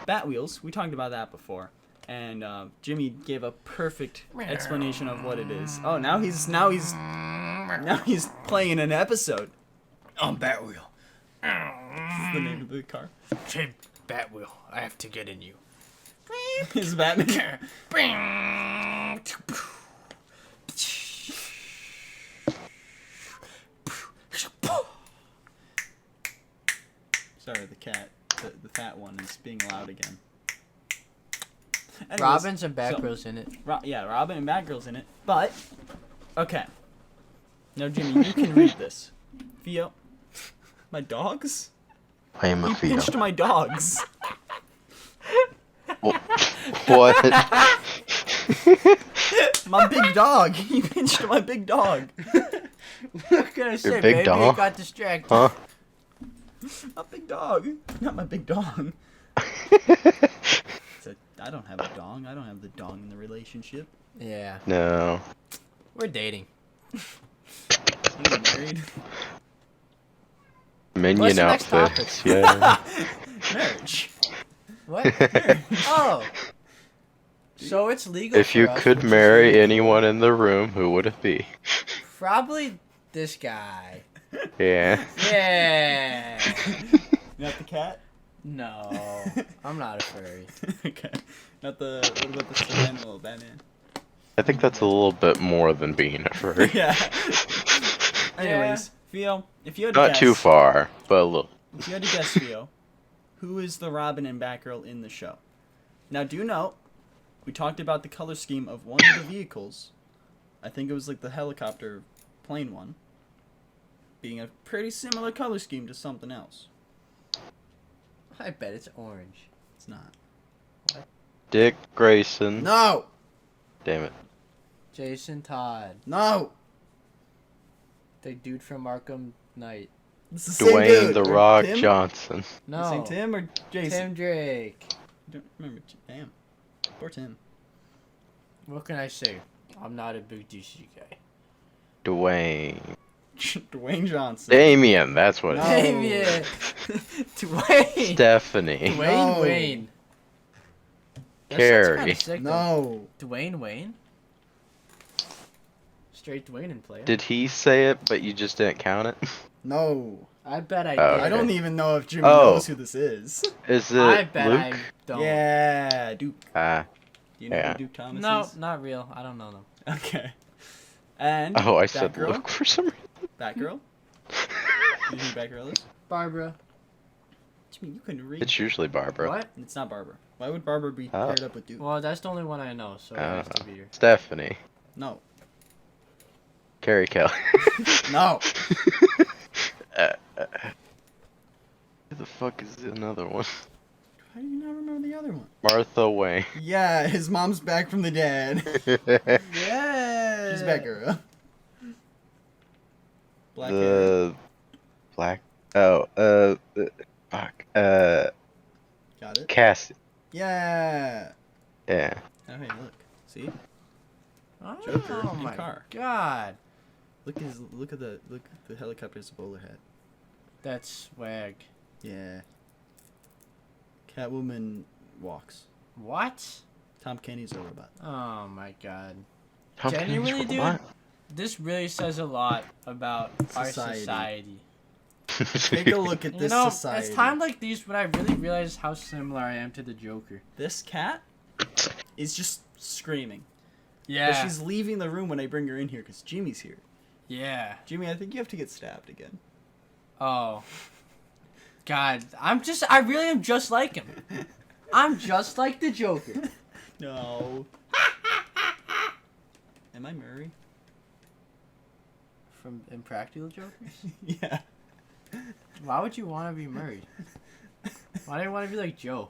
Bat wheels. We talked about that before, and Jimmy gave a perfect explanation of what it is. Oh, now he's playing an episode. I'm Batwheel. That's the name of the car. Hey, Batwheel, I have to get in you. Is Batman? Sorry, the cat, the fat one, is being loud again. Anyways, Robin's and Batgirl's in it. Yeah, Robin and Batgirl's in it. But, okay. Now, Jimmy, you can read this. Pheo. My dogs? I am a You Pheo. pinched my dogs. What? My big dog. You pinched my big dog. What can I say, big baby? dog? I got distracted. Huh? My big dog. Not my big dong. I don't have a dong. I don't have the dong in the relationship. Yeah, No. we're dating. I'm married. Minion What's the next outfits. Yeah. Marriage. What? Oh. So it's legal If for you us, could which is marry illegal. anyone in the room, who would it be? Probably this guy. Yeah. Yeah. Not the cat? No, I'm not a furry. Okay. Not the. What about the Savannah little Batman? I think that's a little bit more than being a furry. Yeah. Anyways, Pheo, if you had to Not guess, too far, but a little. If you had to guess, Pheo, who is the Robin and Batgirl in the show? Now, do note, we talked about the color scheme of one of the vehicles. I think it was like the helicopter plane one, being a pretty similar color scheme to something else. I bet it's orange. It's not. Dick Grayson. No! Damn it. Jason Todd, No! the dude from Arkham Knight. It's the same Dwayne dude. The Or Rock Tim? Johnson. No, Same Tim or Jason? Tim Drake. I don't remember. Damn. Poor Tim. What can I say? I'm not a big DC guy. Dwayne. Dwayne Johnson. Damien, that's what No. it Damien. Dwayne. is. Stephanie. Dwayne No. Wayne. That sounds Carrie. kinda sick, though. No. Dwayne Wayne? Straight Dwayne and player. Did he say it, but you just didn't count it? No. I bet I Oh, did. I don't Okay. even know if Jimmy Oh. knows who this is. Is it I bet Luke? I don't. Yeah, Duke. Ah. Do you know Yeah. who Duke Thomas No, is? not real. I don't know them. Okay. And Oh, I said Batgirl? Luke for some reason. Batgirl? You know who Batgirl is? Barbara. Jimmy, you couldn't read. It's usually Barbara. What? It's not Barbara. Why would Barbara be Oh. paired up with Duke? Well, that's the only one I know, so it has to be her. Stephanie. No. Carrie Kelly. No. Who the fuck is another one? How do you not remember the other one? Martha Wayne. Yeah, his mom's back from the dead. Yeah. She's Batgirl. Black hair. The black. Oh, fuck. Got it? Cassie. Yeah. Yeah. Oh, hey, look. See? Oh, Joker in my car. god. Look at the helicopter's bowler hat. That's swag. Yeah. Catwoman walks. What? Tom Kenny's a robot. Oh my god. Tom Genuinely, Kenny's dude? robot? This really says a lot about our Society. society. Take a look at You this know, society. it's time like these when I really realize how similar I am to the Joker. This cat is just screaming. Yeah. But she's leaving the room when I bring her in here because Jimmy's here. Yeah. Jimmy, I think you have to get stabbed again. Oh. God, I really am just like him. I'm just like the Joker. No. Am I Murray? From Impractical Jokers? Yeah. Why would you want to be Murray? Why do you want to be like Joe?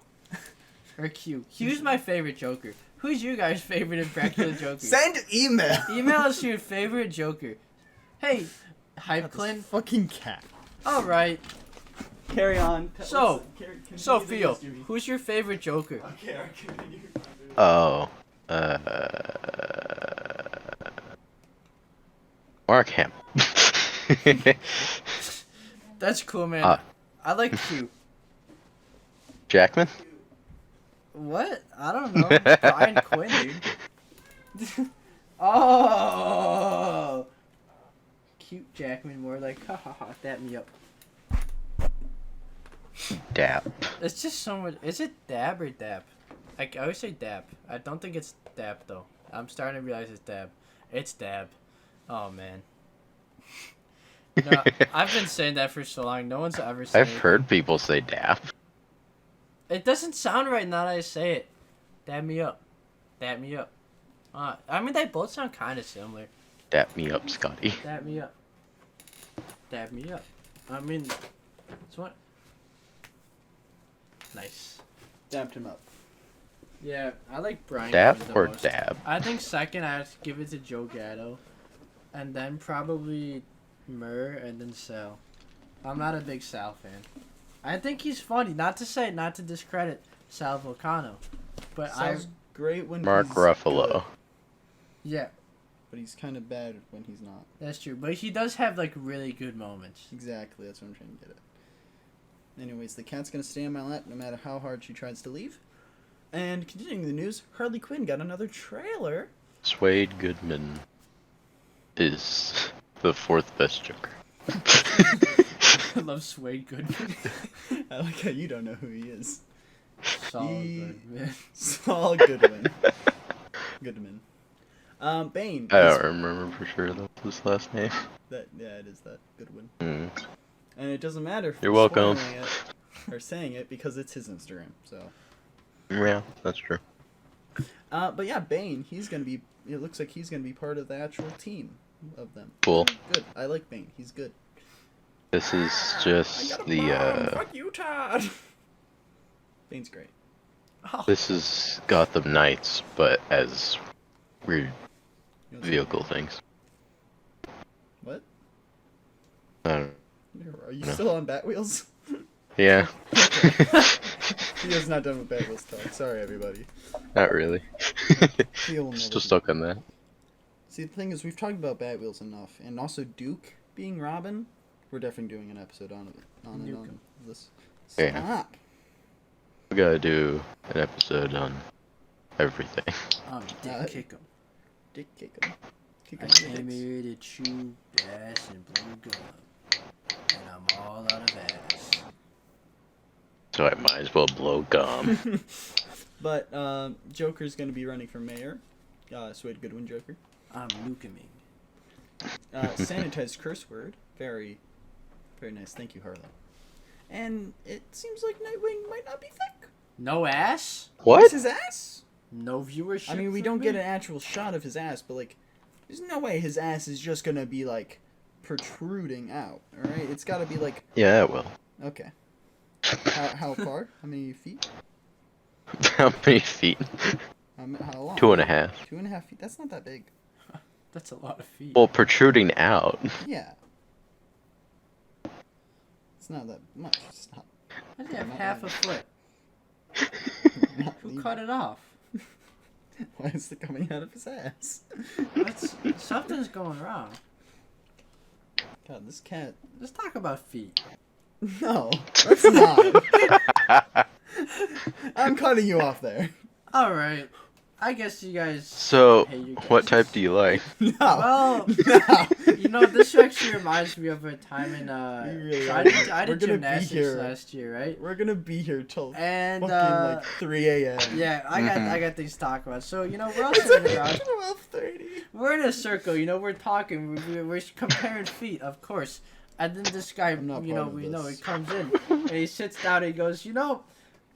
Or Q? Q's my favorite Joker. Who's you guys' favorite Impractical Joker? Send email. Email us your favorite Joker. Hey, Hypclen. Hypclen. Fucking cat. Alright. Carry on. So, So, Pheo, who's your favorite Joker? Okay, continue. Oh. Mark Hamill. That's cool, man. I like cute. Jackman? What? I don't know. Brian Quinn, dude. Oh, cute Jackman, more like ha ha ha. Dap me up. Dap. It's just so much. Is it dab or dap? I always say dab. I don't think it's dab though. I'm starting to realize it's dab. It's dab. Oh man. No, I've been saying that for so long. No one's ever said. I've heard people say dap. It doesn't sound right now that I say it. Dab me up. Dab me up. I mean, they both sound kind of similar. Dap me up, Scotty. Dab me up. Dab me up. I mean, it's what? Nice. Dabbed him up. Yeah, I like Brian. Dap Quinn the or most. dab? I think second I'd give it to Joe Gatto. And then probably Murr and then Sal. I'm not a big Sal fan. I think he's funny. Not to discredit Sal Vulcano. But Sounds great when Mark he's Ruffalo. good, yeah, but he's kind of bad when he's not. that's true. But he does have like really good moments. Exactly, that's what I'm trying to get at. Anyways, the cat's gonna stay on my lap no matter how hard she tries to leave. And continuing the news, Harley Quinn got another trailer. Swade Goodman is the fourth best Joker. I love Swade Goodman. I like how you don't know who he is. Solid Goodman. Saul Goodwin. Goodman. Bane. I don't remember for sure that's his last name. It is that Goodwin. Mm. And it doesn't matter if You're we're welcome. spoiling it or saying it because it's his Instagram. So. Yeah, that's true. But yeah, Bane. It looks like he's gonna be part of the actual team of them. Cool. Good. I like Bane. He's good. This is I just got a the bomb. Fuck you, Todd. Bane's great. Oh, this is Gotham Knights, but as weird You wanna say- vehicle things. What? I don't Are you No. still on Batwheels? Yeah. He is not done with Batwheels talk. Sorry, everybody. Not really. He will never Still be. stuck on that. See, the thing is, we've talked about Batwheels enough, and also Duke being Robin. We're definitely doing an episode on Nuke this. Yeah. Stop. We gotta do an episode on everything. Dick kick him. Dick kick him. Kick I him in the came dicks. here to chew ass and blow gum, and I'm all out of ass. So I might as well blow gum. But Joker's gonna be running for mayor. Swade Goodwin Joker. I'm lukeming. Sanitized curse word. Very, very nice. Thank you, Harlow. And it seems like Nightwing might not be thick. No ass? What? Is his ass? No viewership. I mean, we for don't me? get an actual shot of his ass, but like, there's no way his ass is just gonna be like protruding out. All right, it's got to be like. Yeah, it will. Okay. How far? How many feet? How many feet? How long? 2.5. 2.5 feet. That's not that big. That's a lot of feet. Well, protruding out. Yeah. It's not that much. Stop. I think I have half a foot. Not Who leaving. cut it off? Why is it coming out of his ass? Something's going wrong. God, this cat. Let's talk about feet. No, let's not. I'm cutting you off there. Alright. I guess you guys... So, Hey, you what guys. type do you like? No. Well, No. you know, this actually reminds me of a time in, You really so are. I did We're gonna be gymnastics here. last year, right? We're gonna be here till And, fucking like 3 a.m. yeah, I Mhm. got things to talk about. So, you know, we're all sitting around. 12:30. We're in a circle, you know, we're talking, we're comparing feet, of course. And then this guy, I'm not you part know, of we know, he this. comes in, and he sits down, and he goes, you know,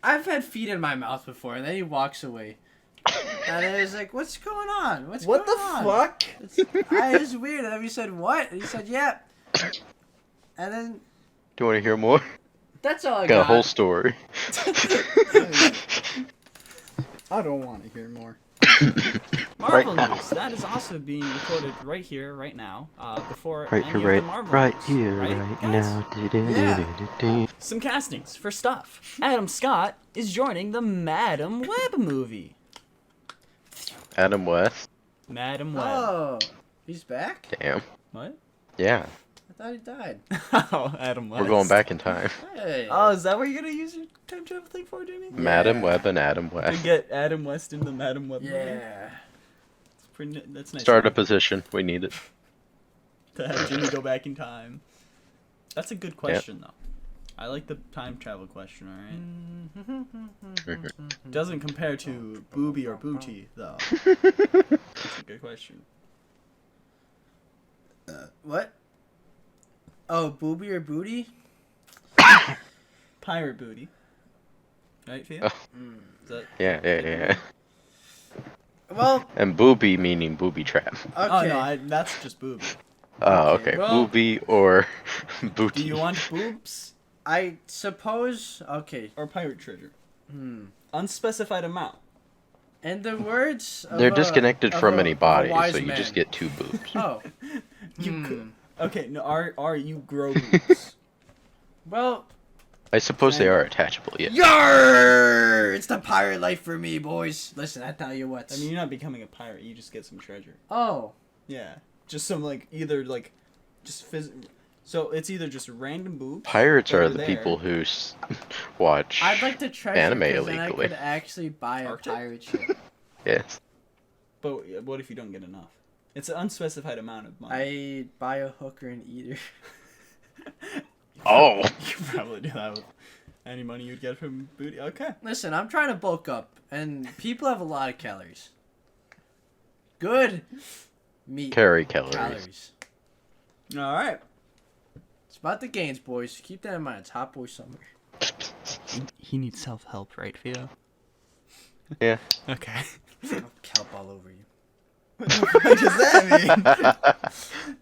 I've had feet in my mouth before, and then he walks away. And I was like, what's going on? What's What the going on? fuck? It's weird. And then we said, what? And he said, yeah. And then, Do you want to hear more? that's all I Got a got. whole story. I don't want to hear more. Right Marvel now. news. That is also being recorded right here, right now. Before Right any here, of the Marvel right news, here, right right guys? now. Yeah. Some castings for stuff. Adam Scott is joining the Madam Web movie. Adam West. Madam Web. Oh, he's back? Damn. What? Yeah. thought he died. Oh, Adam West. We're going back in time. Hey. Oh, is that what you're gonna use your time travel thing for, Jimmy? Madam Web and Adam To West. get Adam West into the Madam Web movie? Yeah. It's pretty, that's nice. Start a position. We need it. To have Jimmy go back in time. That's a good question, though. I like the time travel question, alright? Doesn't compare to Booby or Booty, though. That's a good question. What? Oh, booby or booty? Pirate Booty. Right, Pheo? Oh. Is that... Yeah. Well, And booby meaning booby trap. okay. Oh, no, that's just Booby. Oh, Okay, okay. well- Booby or Do booty. you want boobs I suppose. Okay. or pirate treasure? Hmm. Unspecified amount. In the words of They're disconnected of from a- any of a body, wise so you man. just get 2 boobs. Oh. You could... Hmm. Okay, no, are you grow boobs? Well. I suppose they are attachable, yeah. Yarr! It's the pirate life for me, boys. Listen, I tell you what. I mean, you're not becoming a pirate. You just get some treasure. Oh. Yeah, just some either just So it's either just random boobs. Pirates that are the there. people who watch I'd like to treasure anime because then I illegally. could actually buy a Arctic? pirate ship. Yes. But what if you don't get enough? It's an unspecified amount of money. I buy a hooker and eat her. Oh! You probably do that with any money you'd get from booty. Okay. Listen, I'm trying to bulk up, and people have a lot of calories. Good meat Carry calories. calories. All right. It's about the gains, boys. Keep that in mind. It's hot boy summer. He needs self-help, right, Pheo? Yeah. Okay. I'll kelp all over you. What does that mean?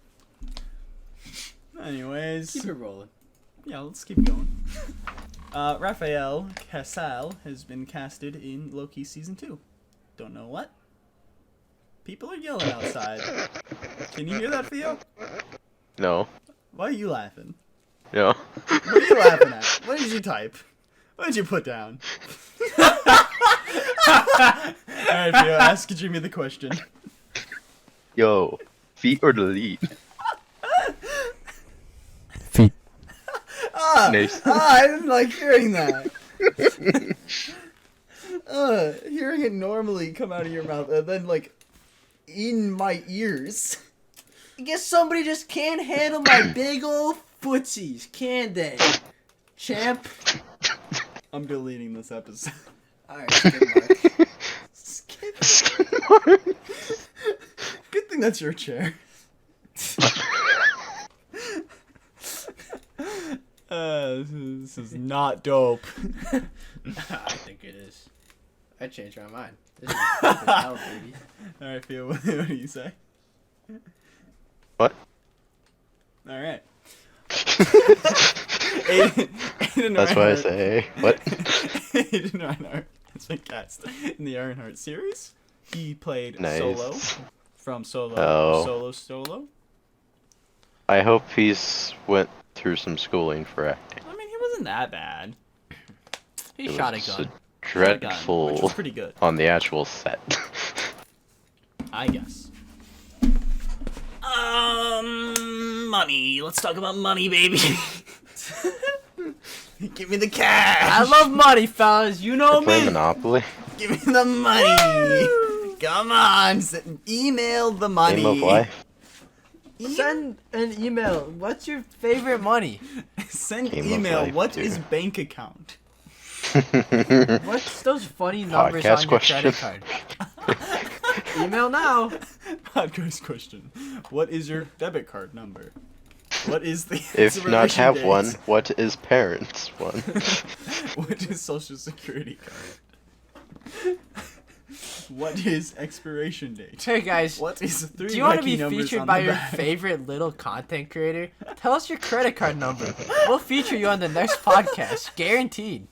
Anyways. Keep it rolling. Yeah, let's keep going. Raphael Casal has been casted in Loki Season 2. Don't know what? People are yelling outside. Can you hear that, Pheo? No. Why are you laughing? No. What are you laughing at? What did you type? What did you put down? Alright, Pheo, ask Jimmy the question. Yo. Feet or delete? Feet. Nice. I didn't like hearing that. Hearing it normally come out of your mouth and then, in my ears. I guess somebody just can't handle my big old footsies, can they? Champ. I'm deleting this episode. Alright, skip mark. Skip. Good thing that's your chair. This is not dope. I think it is. I changed my mind. This is hell, baby. Alright, Phil, what do you say? What? Alright. That's why I say, what? Aiden Reinhardt has been cast in the Ironheart series. He played Nice. Solo from Solo. Oh. Solo. I hope he's went through some schooling for acting. I mean, he wasn't that bad. He It shot a was gun. Shot a gun, which dreadful was pretty good, on the actual set. I guess. Money. Let's talk about money, baby. Give me the cash. I love money, fellas. You know Play me. Monopoly. Give me the money. Come on, email the money. Game of life. Send an email. What's your favorite money? Send Game of email. life, What dude. is bank account? What's those funny numbers Podcast on your question. credit card? Email now. Podcast question. What is your debit card number? What is the If not expiration have date? one, what is parents one? What is social security card? What is expiration date? Hey guys, What is three do you want to wacky be numbers featured on by the your back? favorite little content creator? Tell us your credit card number. We'll feature you on the next podcast, guaranteed.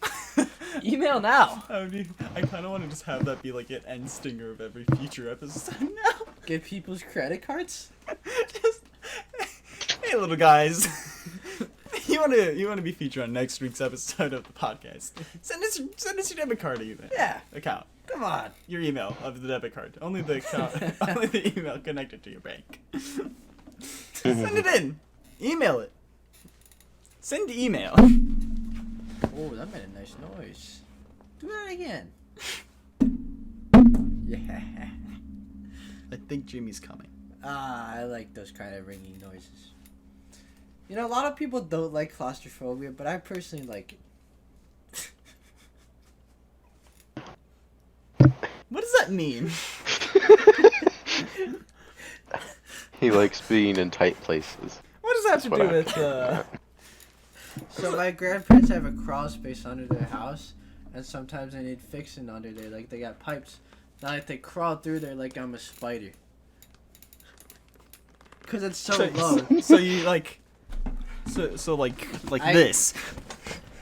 Email now. I kind of want to just have that be like an end stinger of every future episode now. Get people's credit cards. Just, hey, little guys. You want to be featured on next week's episode of the podcast? Send us your debit card email. Yeah. Account. Come on. Your email of the debit card. Only the account. Only the email connected to your bank. Send it in. Email it. Send email. Oh, that made a nice noise. Do that again. Yeah. I think Jimmy's coming. I like those kind of ringing noises. You know, a lot of people don't like claustrophobia, but I personally like it. What does that mean? He likes being in tight places. What does that have to That's do what with, So my grandparents have a crawl space under their house, and sometimes they need fixing under there. Like, they got pipes. Not like they crawl through there like I'm a spider. Because it's so low. So you, like... So like this.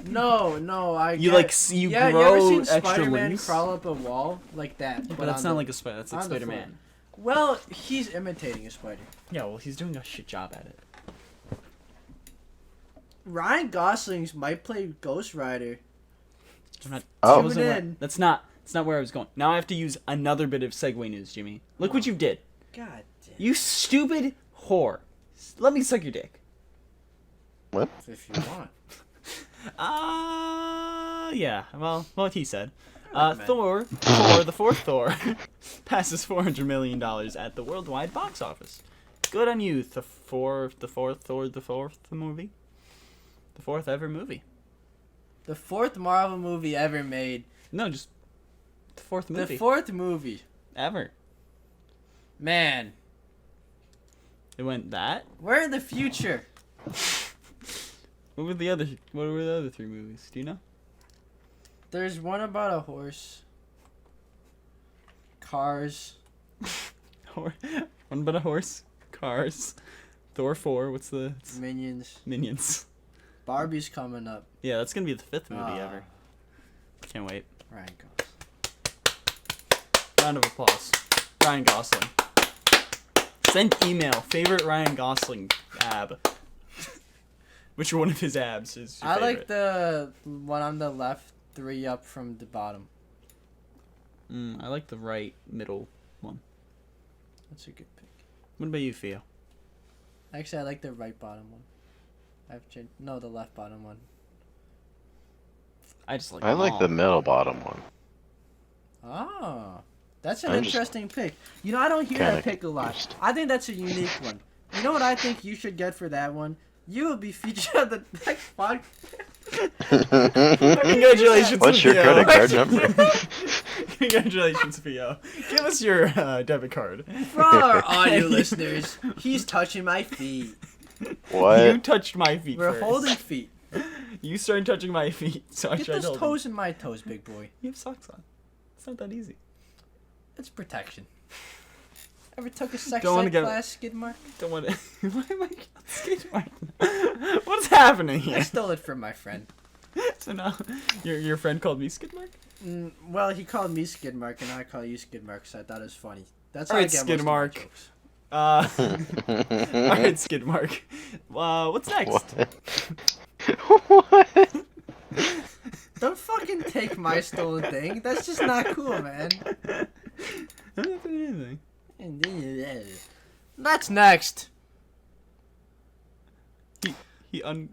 No, I You, get, like, you yeah, grow you ever seen extra Spider-Man wings? crawl up a wall? Like that. But that's on not the- like a spider. That's like on the Spider-Man. floor. Well, he's imitating a spider. Yeah, well, he's doing a shit job at it. Ryan Gosling's might play Ghost Rider. I'm not, Oh. that wasn't Tune where- in. That's not where I was going. Now I have to use another bit of segue news, Jimmy. Look what you did. God damn. You stupid whore. Let me suck your dick. What? If you want. Yeah. Well, what he said. Alright, man. Thor, the fourth Thor, passes $400 million at the worldwide box office. Good on you, the fourth movie. The fourth ever movie. The fourth Marvel movie ever made. No, just the fourth movie. The fourth movie. Ever. Man, It went that? we're in the future. What were the other three movies? Do you know? There's one about a horse. Cars. One about a horse, Cars, Thor 4, what's the... it's Minions. Minions. Barbie's coming up. Yeah, that's gonna be the fifth movie Ah. ever. Can't wait. Ryan Gosling. Round of applause. Ryan Gosling. Send email. Favorite Ryan Gosling ab. Which one of his abs is your I favorite? like the one on the left, 3 up from the bottom. I like the right middle one. That's a good pick. What about you, Pheo? Actually, I like the right bottom one. I've changed. No, the left bottom one. I just like I them like all. the middle bottom one. Ah, that's an I'm just interesting pick. You know, I don't hear that kinda pick a lot. confused. I think that's a unique one. You know what I think you should get for that one? You will be featured on the next podcast. Congratulations, What's your Pheo. credit card number? Congratulations, Pheo. Give us your debit card. For all our audio listeners, he's touching my feet. You What? touched my feet We're first. holding feet. You started touching my feet, so I Get tried those to hold toes in my toes, big boy. them. You have socks on. It's not that easy. It's protection. Ever took a sex Don't wanna ed get- class, Skid Mark? Don't want to... Why am I on skate mark? What's happening I here? stole it from my friend. So now, your friend called me skid mark? Well, he called me Skid Mark, and I call you Skid Mark, so I thought it was funny. That's how Alright, I get Skid most of my Mark. jokes. Alright, skid mark. What's next? What? What? Don't fucking take my stolen thing. That's just not cool, man. I don't do anything. That's next. He unplugged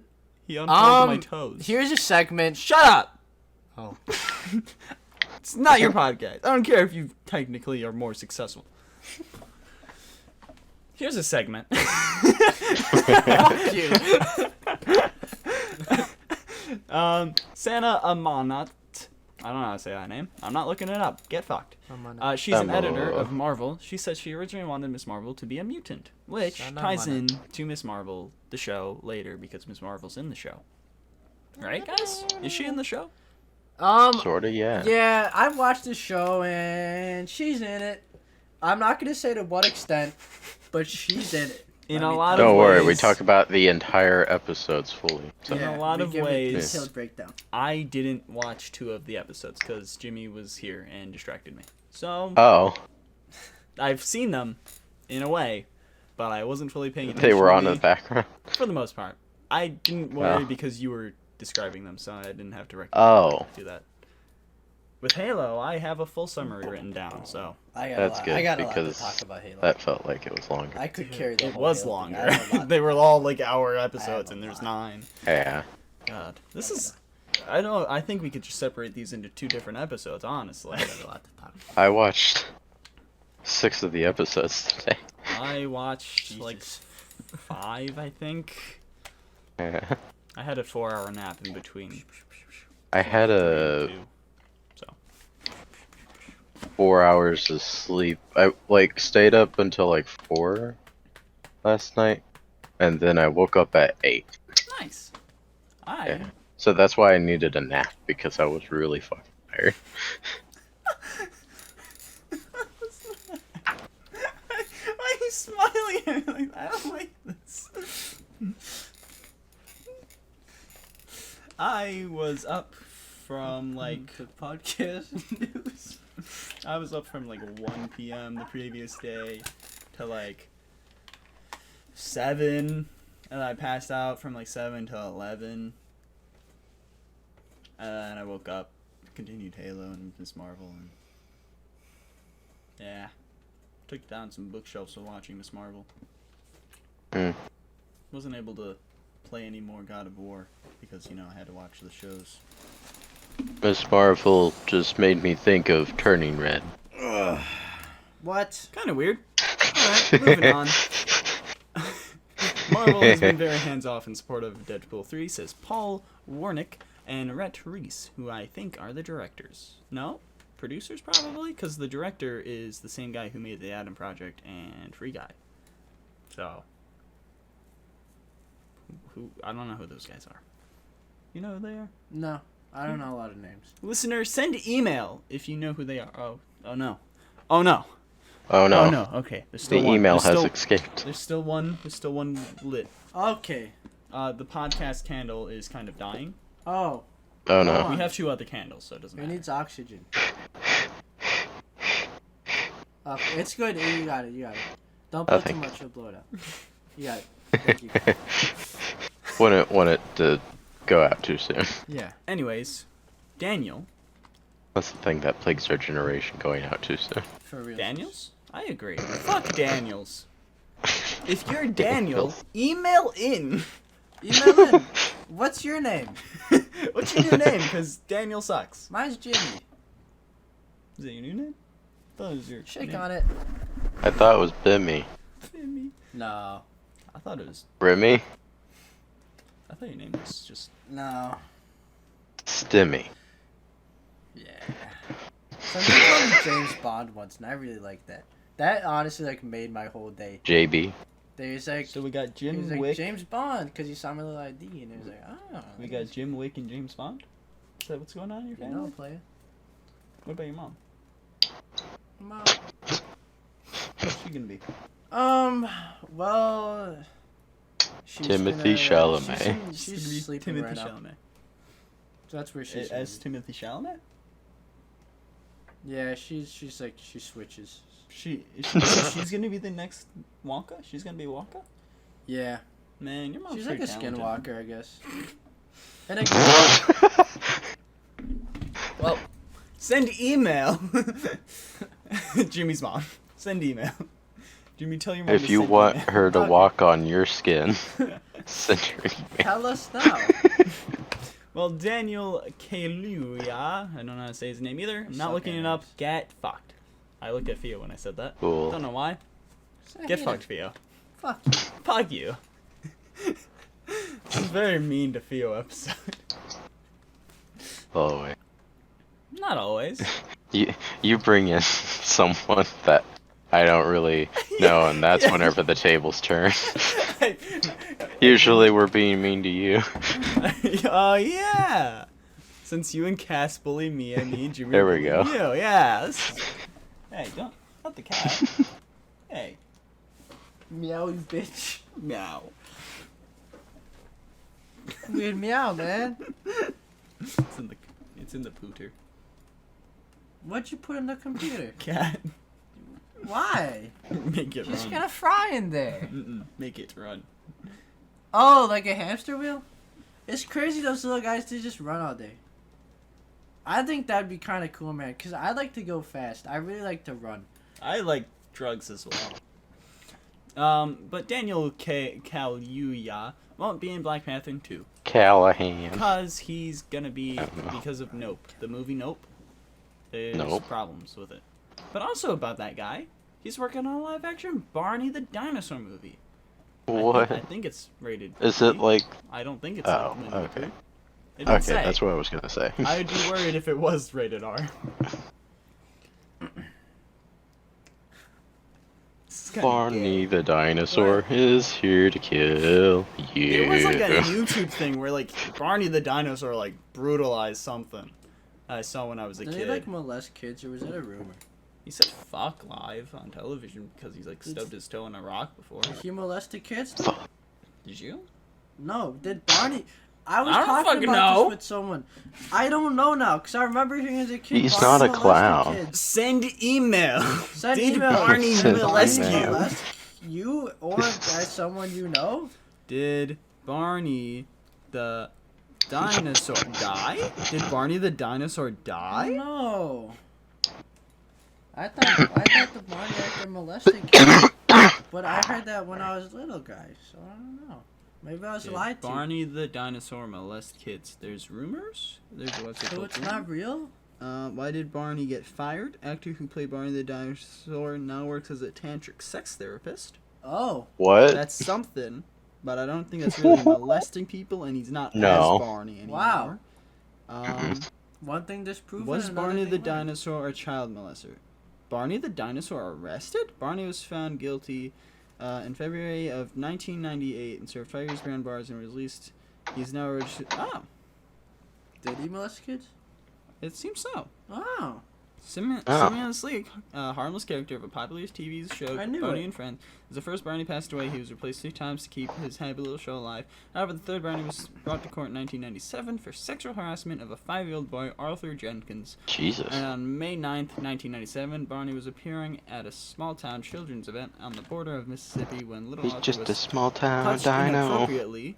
my toes. Here's a segment. Shut up! Oh. It's not your podcast. I don't care if you technically are more successful. Here's a segment. Fuck you. Santa Amanat. I don't know how to say that name. I'm not looking it up. Get fucked. She's an editor of Marvel. She said she originally wanted Miss Marvel to be a mutant, which Santa ties in Amanat. to Miss Marvel, the show, later because Miss Marvel's in the show. Right, guys? Is she in the show? Sorta, yeah. Yeah, I watched the show and she's in it. I'm not gonna say to what extent, but she's in it. In I a mean, lot of Don't worry, we ways- talk about the entire episodes fully. So. in a lot we of give a ways- detailed breakdown. I didn't watch 2 of the episodes because Jimmy was here and distracted me. So, Oh, I've seen them, in a way, but I wasn't fully paying attention. they were on to in the background. For the most part. I didn't worry Oh. because you were describing them, so I didn't have to Oh, do that. with Halo, I have a full summary written down, so That's good I got a lot to because talk about Halo. that felt like it was longer. I could carry the it whole was Halo thing. longer. I have a lot. They were all like hour episodes, a and there's lot. 9. Yeah. God, this is. I think we could just separate these into 2 different episodes, honestly. I got a lot to talk about. I watched 6 of the episodes today. I watched like Jesus. 5, I think. Yeah. I had a 4-hour nap in between. I had a 2. So 4 hours of sleep. I stayed up until like 4 last night, and then I woke up at 8. nice. Yeah. So that's why I needed a nap, because I was really fucking tired. Why are you smiling at me like that? I don't like this. I was up from like The podcast news. I was up from like 1 p.m. the previous day to like 7, and I passed out from like 7 to 11. And I woke up, continued Halo and Miss Marvel, and yeah, took down some bookshelves while watching Miss Marvel. Mm. Wasn't able to play any more God of War because I had to watch the shows. Miss Marvel just made me think of Turning Red. What? Kind of weird. Alright, moving on. Marvel has been very hands-off in support of Deadpool 3, says Paul Warnick and Rhett Reese, who I think are the directors. No? Producers, probably? Because the director is the same guy who made The Adam Project and Free Guy. So, who I don't know who those guys are. You know who they are? No, I don't know a lot of names. Listener, send email if you know who they are. Oh no. Oh no. Oh no. Oh no. Okay. There's still The one. email There's has still, escaped. There's still one lit. Okay. The podcast candle is kind of dying. Oh, Oh no. We have 2 other candles, so it doesn't who matter. needs oxygen? It's good. You got it. Don't put too Nothing. much, you'll blow it up. You got it. Thank you. Wouldn't want it to go out too soon. Yeah. Anyways, Daniel. That's the thing that plagues our generation, going out too soon. For real. Daniels? I agree. Fuck Daniels. If you're Daniel, email in. Email in. What's your name? What's your new name? Because Daniel sucks. Mine's Jimmy. Is that your new name? I thought it was your Shake name. on it. I thought it was Bimmy. Timmy. No. I thought it was. Remy? I thought your name was just. No. Stimmy. Yeah. Somebody called me James Bond once, and I really liked that. That honestly made my whole day. JB. There's like, So we got he Jim was like Wick. James Bond because he saw my little ID, and it was like, oh. We got Jim Wick and James Bond. Is that what's going on in your You family? know, player. What about your mom? Mom. What's she gonna be? Well. She's Timothy Chalamet. She's sleeping Timothy right now. Chalamet. So that's where she's. As Timothy Chalamet? Yeah, she's like she switches. She's gonna be the next Wonka? She's gonna be Wonka? Yeah, Man, your mom's she's like a pretty talented. skinwalker, I guess. And I Well, send email. Jimmy's mom. Send email. Jimmy, tell your mom If to you send want email. her to Okay. walk on your skin, send her an email. tell us now. Well, Daneil Kayuula, I don't know how to say his name either. I'm not Suck looking at it up. names. Get fucked. I looked at Pheo when I said that. Cool. Don't know why. I Get hate fucked, it. Pheo. Fuck you. Fuck you. This is very mean to Pheo episode. Oh wait. Not always. You bring in someone that I don't really know, and that's Yeah. whenever the tables turn. Usually we're being mean to you. Oh yeah. Since you and Cass bully me, I need you. There we go. You, yeah. Hey, don't not the cat. Hey, Meow, you bitch. meow. Weird meow, man. It's in the pooter. What'd you put in the computer? Cat. Why? Make it She's run. gonna fry in there. Make it run. Oh, like a hamster wheel? It's crazy those little guys, they just run all day. I think that'd be kind of cool, man. Cause I like to go fast. I really like to run. I like drugs as well. But Daneil Kayuula won't be in Black Panther 2. Callahan. Because he's gonna be, because of Nope. The movie Nope. There's problems with it. But also about that guy, he's working on a live action Barney the Dinosaur movie. What? I think it's rated Is PG. it like... I don't think it's Oh, like okay. It didn't Okay, say. that's what I was gonna say. I'd be worried if it was rated R. Barney the dinosaur is here to kill you. It was like a YouTube thing where like Barney the dinosaur like brutalized something. I saw when I was a Did kid. he like molest kids, or was that a rumor? He said "fuck" live on television because he's like stubbed his toe in a rock before. Did he molested kids? Did you? No. Did Barney? I was I don't talking fucking about know. this with someone. I don't know now, because I remember hearing as a kid. He's Barney not a molested clown. kids. Send email. Send Did email. Barney Send molest email. you? Molest you or as someone you know? Did Barney the dinosaur die? Did Barney the dinosaur die? No. I thought the Barney actor molested kids, but I heard that when I was a little guy, so I don't know. Maybe I was Did lied to. Barney the dinosaur molest kids? There's rumors. There's a website So called it's Rumor. not real? Why did Barney get fired? Actor who played Barney the dinosaur now works as a tantric sex therapist. Oh. What? That's something, but I don't think that's really molesting people, and he's not No. as Barney anymore. Wow. One thing disproven. Was another Barney thing the learned. dinosaur a child molester? Barney the dinosaur arrested? Barney was found guilty in February of 1998 and served 5 years behind bars and released. He's now registered. Oh, Did he molest kids? it seems so. Oh. Similarly, harmless character of a popular TV show, I knew Barney it. and Friends. As the first Barney passed away, he was replaced 3 times to keep his happy little show alive. However, the third Barney was brought to court in 1997 for sexual harassment of a 5-year-old boy, Arthur Jenkins. Jesus. And on May 9th, 1997, Barney was appearing at a small-town children's event on the border of Mississippi when little He's Arthur just was a small town touched dino. inappropriately.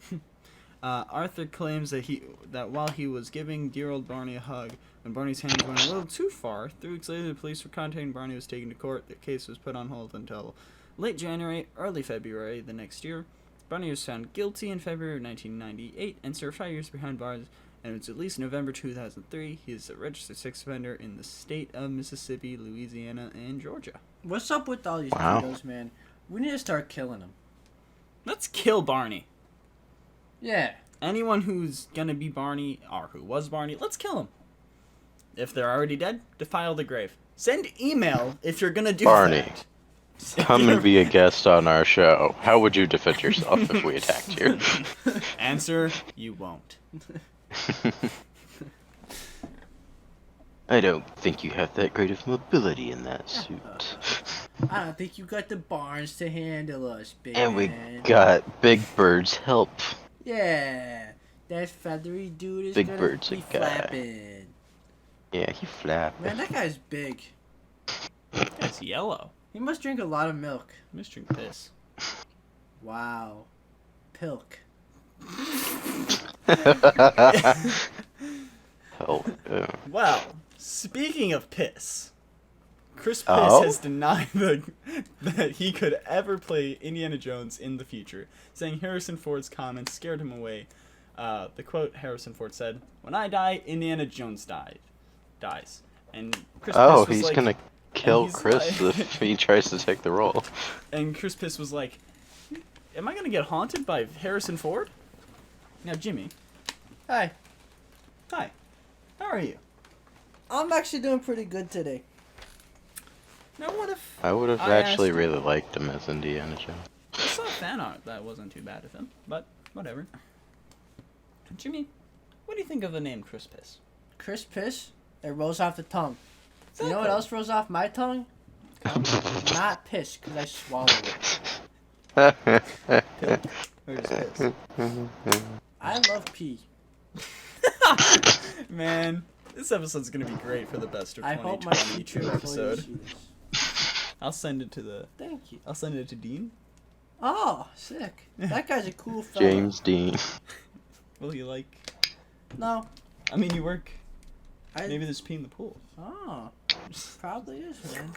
Arthur claims that while he was giving dear old Barney a hug, when Barney's hands went a little too far, 3 weeks later the police were contacted. Barney was taken to court. The case was put on hold until late January, early February the next year. Barney was found guilty in February of 1998 and served 5 years behind bars, and it was at least November 2003. He is a registered sex offender in the state of Mississippi, Louisiana, and Georgia. What's up with all these Wow. pedos, man? We need to start killing them. Let's kill Barney. Yeah. Anyone who's gonna be Barney, or who was Barney, let's kill him. If they're already dead, defile the grave. Send email if you're gonna do Barney, that. Come and be a guest on our show. How would you defend yourself if we attacked you? Answer, you won't. I don't think you have that great of mobility in that suit. I don't think you got the barns to handle us, big And we man. got Big Bird's help. Yeah. That feathery dude is Big gonna Bird's be a guy. flapping. Yeah, he flapped. Man, that guy's big. It's yellow. He must drink a lot of milk. Must drink piss. Wow. Pilk. Oh, Well, speaking of piss, Chris Piss Oh? has denied that he could ever play Indiana Jones in the future, saying Harrison Ford's comments scared him away. The quote Harrison Ford said, "When I die, Indiana Jones dies." And Chris oh, Piss was he's like, gonna kill he's Chris like- if he tries to take the role. And Chris Piss was like, "Am I gonna get haunted by Harrison Ford?" Now, Jimmy, Hi. hi, how are you? I'm actually doing pretty good today. Now, what if I would have I actually asked- really liked him as Indiana Jones. I saw fan art that wasn't too bad of him, but whatever. Jimmy, what do you think of the name Chris Piss? Chris Piss, it rolls off the tongue. You know what Exactly. else rolls off my tongue? Not piss, because I swallowed it. Or just piss? I love pee. Man, this episode's gonna be great for the best of I hope my 2020 future true employees episode. see this. I'll send it to the. Thank you. I'll send it to Dean. Oh, sick. That guy's a cool fella. James Dean. Will you like? No. I mean, you work Maybe there's pee in the pool. Oh, probably is, man.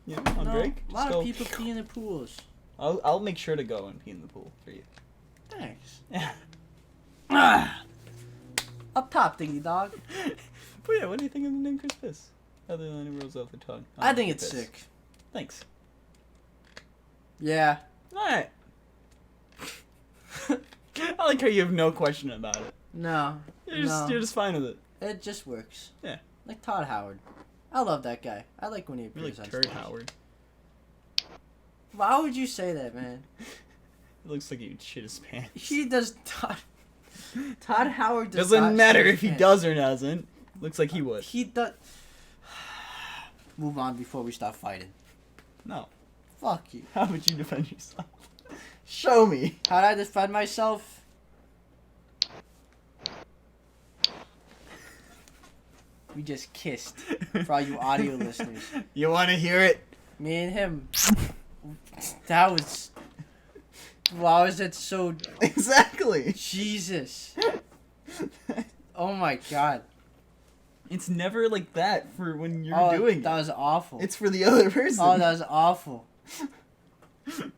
Yeah, on break. A lot of people pee in the pools. I'll make sure to go and pee in the pool for you. Thanks. Yeah. Up top, dingy dog. But yeah, what do you think of the name Chris Piss? Other than it rolls off the tongue. I think it's sick. Thanks. Yeah. Alright. I like how you have no question about it. No. You're just fine with it. It just works. Yeah. Like Todd Howard. I love that guy. I like when he You're appears like on Turd stage. Howard. Why would you say that, man? It looks like he'd shit his pants. He does Todd Howard does Doesn't not matter shit if he his does or doesn't. Looks like he would. He does. Move on before we start fighting. No. Fuck you. How would you defend yourself? Show me. How'd I defend myself? We just kissed. For all you audio listeners. You want to hear it? Me and him. That was. Why was it so. Exactly. Jesus. Oh my god. It's never like that for when you're doing that it. was awful. It's for the other person. Oh, that was awful.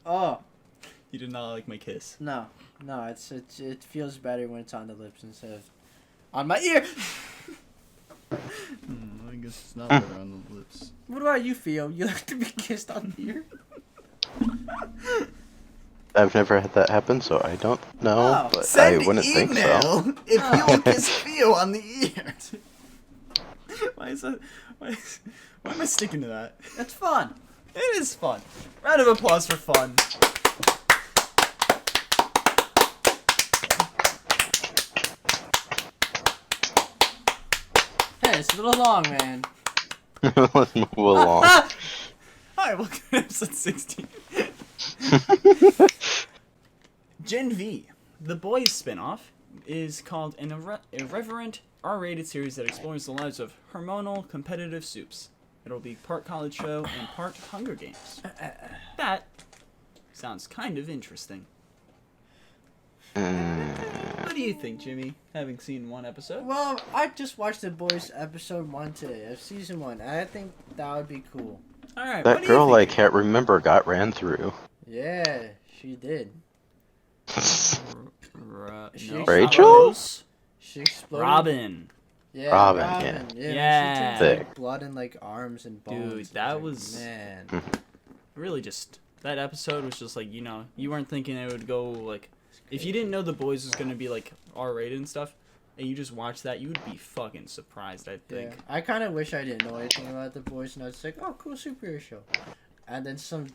Oh. You did not like my kiss. No, it feels better when it's on the lips instead of on my ear. I guess it's not better on the lips. What about you, Pheo? You like to be kissed on the ear? I've never had that happen, so I don't know, Oh, but Send I wouldn't think so. if you'll kiss Pheo on the ear. Why am I sticking to that? That's fun. It is fun. Round of applause for fun. Hey, it's a little long, man. Let's move along. Hi, welcome to episode 16. Gen V, the Boys spin-off, is called an irreverent R-rated series that explores the lives of hormonal competitive soups. It'll be part college show and part Hunger Games. That sounds kind of interesting. What do you think, Jimmy, having seen one episode? Well, I just watched The Boys episode 1 today of season 1. I think that would be cool. Alright, That girl I can't remember got ran through. Yeah, she did. Rachel? She exploded. Robin. Yeah, Robin, yeah. Yeah. She turned, Thick. like, blood in like arms and bones. Dude, It's that like, was- man. Really just, that episode was just like, you weren't thinking it would go, like, if you didn't know The Boys was going to be, like, R-rated and stuff, and you just watched that, you would be fucking surprised, I think. Yeah, I kind of wish I didn't know anything about The Boys, and I was like, oh, cool superhero show. And then some